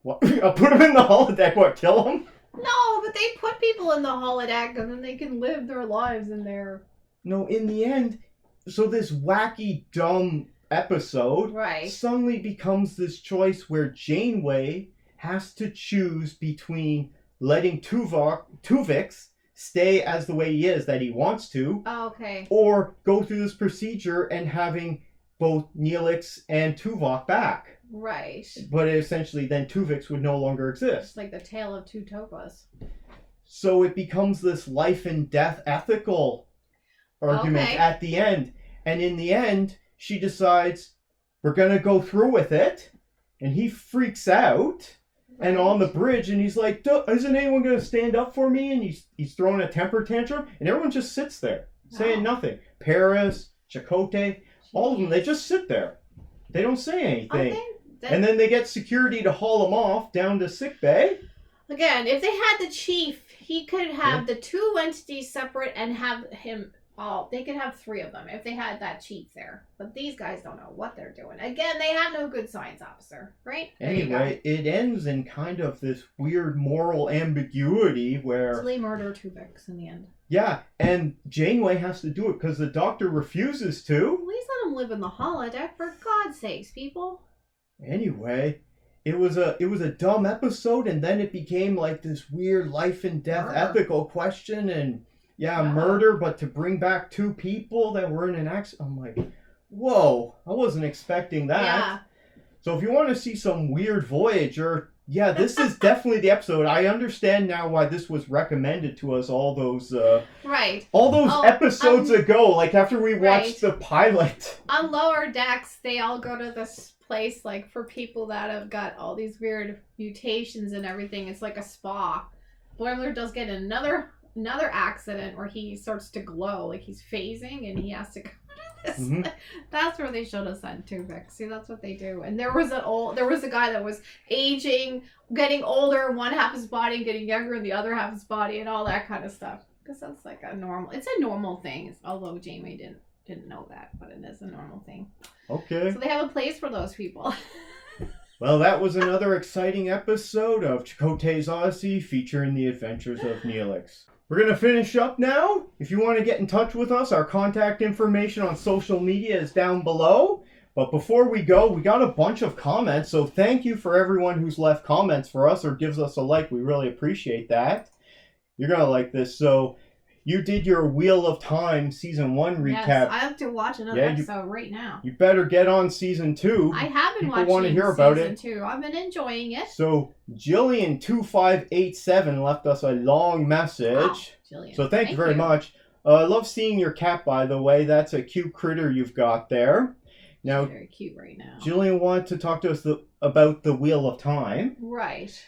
what? Put him in the holodeck? What? Kill him? No, but they put people in the holodeck and then they can live their lives in there. No, in the end. So this wacky, dumb episode suddenly becomes this choice where Janeway has to choose between letting Tuvix stay as the way he is, that he wants to, or go through this procedure and having both Neelix and Tuvok back. Right. But essentially then Tuvix would no longer exist. It's like the tale of two Topas. So it becomes this life and death ethical argument at the end. And in the end, she decides, we're going to go through with it. And he freaks out. Right. And on the bridge, and he's like, isn't anyone going to stand up for me? And he's throwing a temper tantrum. And everyone just sits there, saying nothing. Paris, Chakotay, all of them, they just sit there. They don't say anything. And then they get security to haul him off down to sickbay. Again, if they had the chief, he could have the two entities separate and have him... they could have 3 of them if they had that chief there. But these guys don't know what they're doing. Again, they have no good science officer, right? Anyway, it ends in kind of this weird moral ambiguity where... So they murder Tuvix in the end. Yeah, and Janeway has to do it because the doctor refuses to. At least let him live in the holodeck, for God's sakes, people. Anyway, it was a dumb episode, and then it became like this weird life and death ethical question, and... Yeah, murder, but to bring back 2 people that were in an accident. I'm like, whoa, I wasn't expecting that. Yeah. So if you want to see some weird Voyager, this is definitely the episode. I understand now why this was recommended to us all those episodes ago, like after we watched the pilot. On Lower Decks, they all go to this place like for people that have got all these weird mutations and everything. It's like a spa. Boimler does get another accident where he starts to glow, like he's phasing and he has to go to this. Mm-hmm. That's where they showed us on Tuvix. See, that's what they do. And there was a guy that was aging, getting older, one half his body and getting younger in the other half his body and all that kind of stuff. Because that's like it's a normal thing. Although Jamie didn't know that, but it is a normal thing. Okay. So they have a place for those people. Well, that was another exciting episode of Chakotay's Odyssey featuring the adventures of Neelix. We're going to finish up now. If you want to get in touch with us, our contact information on social media is down below. But before we go, we got a bunch of comments. So thank you for everyone who's left comments for us or gives us a like. We really appreciate that. You're going to like this. So you did your Wheel of Time Season 1 recap. Yes, I have to watch another episode right now. You better get on Season 2. I have been People watching want to hear about Season it. 2. I've been enjoying it. So, Jillian2587 left us a long message. Wow, Jillian. So thank you very much. I love seeing your cat, by the way. That's a cute critter you've got there. Now, very cute right now. Jillian wanted to talk to us about the Wheel of Time. Right.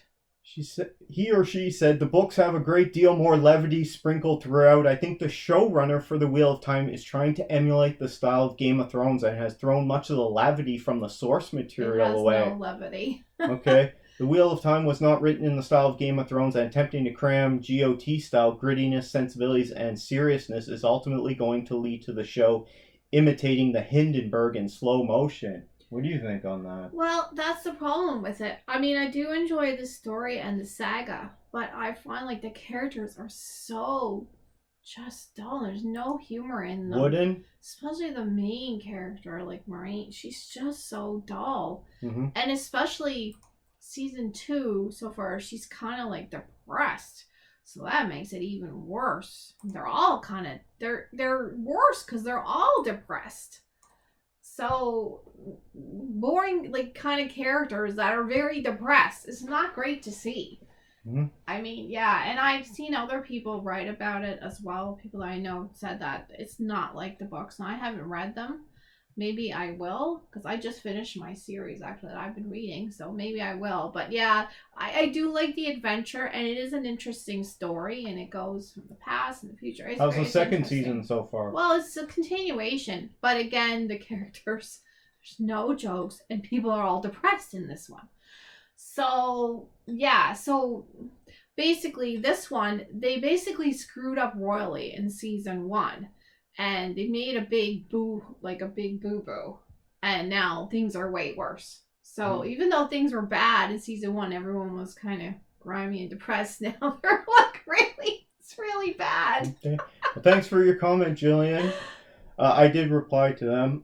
He or she said the books have a great deal more levity sprinkled throughout. I think the showrunner for the Wheel of Time is trying to emulate the style of Game of Thrones and has thrown much of the levity from the source material away. No levity. Okay. The Wheel of Time was not written in the style of Game of Thrones, and attempting to cram GOT-style grittiness, sensibilities, and seriousness is ultimately going to lead to the show imitating the Hindenburg in slow motion. What do you think on that? Well, that's the problem with it. I mean, I do enjoy the story and the saga, but I find like the characters are so just dull. There's no humor in them. Wooden? Especially the main character, like Maureen. She's just so dull. Mm-hmm. And especially Season 2 so far, she's kind of like depressed. So that makes it even worse. They're all kind of, they're worse because they're all depressed. So boring, like, kind of characters that are very depressed. It's not great to see. Mm-hmm. I mean, yeah, and I've seen other people write about it as well. People that I know said that it's not like the books. And I haven't read them. Maybe I will, because I just finished my series, actually, that I've been reading. So maybe I will. But yeah, I do like the adventure, and it is an interesting story, and it goes from the past and the future. How's the second season so far? Well, it's a continuation. But again, the characters, there's no jokes, and people are all depressed in this one. So, yeah, so basically this one, they basically screwed up royally in Season 1. And they made a big boo-boo. And now things are way worse. So even though things were bad in Season 1, everyone was kind of grimy and depressed. Now they're like, it's really bad. Okay. Well, thanks for your comment, Jillian. I did reply to them.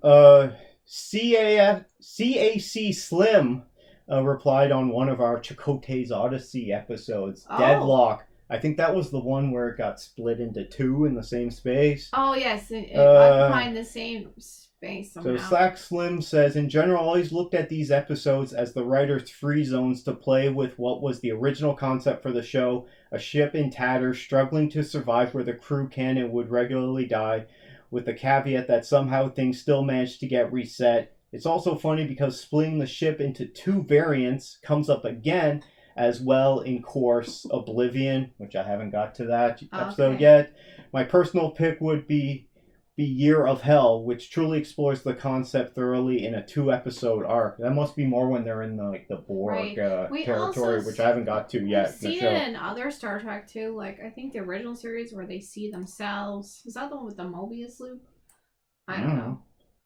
CAC Slim replied on one of our Chakotay's Odyssey episodes, Deadlock. I think that was the one where it got split into two in the same space. Oh, yes. It behind the same space somehow. So Slack Slim says, in general, I always looked at these episodes as the writer's free zones to play with what was the original concept for the show, a ship in tatters struggling to survive where the crew can and would regularly die, with the caveat that somehow things still managed to get reset. It's also funny because splitting the ship into two variants comes up again as well in course Oblivion, which I haven't got to that episode yet. My personal pick would be Year of Hell, which truly explores the concept thoroughly in a 2-episode arc. That must be more when they're in the Borg territory, which I haven't got to yet. We've seen it in other Star Trek too. Like I think the original series where they see themselves. Was that the one with the Mobius loop? I don't know.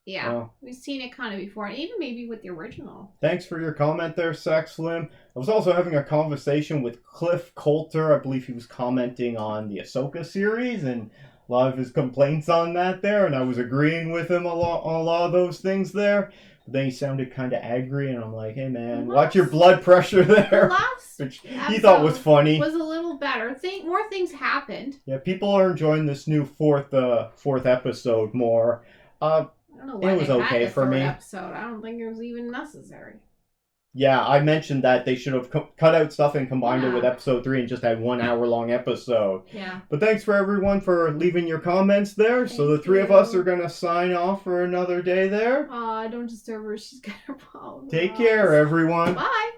Yeah, we've seen it kind of before, and even maybe with the original. Thanks for your comment there, Sax Slim. I was also having a conversation with Cliff Coulter. I believe he was commenting on the Ahsoka series and a lot of his complaints on that there, and I was agreeing with him on a lot of those things there. But then he sounded kind of angry, and I'm like, hey man, watch your blood pressure there. Which he thought was funny. Was a little better. More things happened. Yeah, people are enjoying this new fourth episode more. I don't know why it was okay for me. Episode. I don't think it was even necessary. Yeah, I mentioned that they should have cut out stuff and combined it with episode 3 and just had 1 hour long episode. Yeah. But thanks for everyone for leaving your comments there. So the three of us are going to sign off for another day there. Don't disturb her. She's got her problems. Take care, everyone. Bye.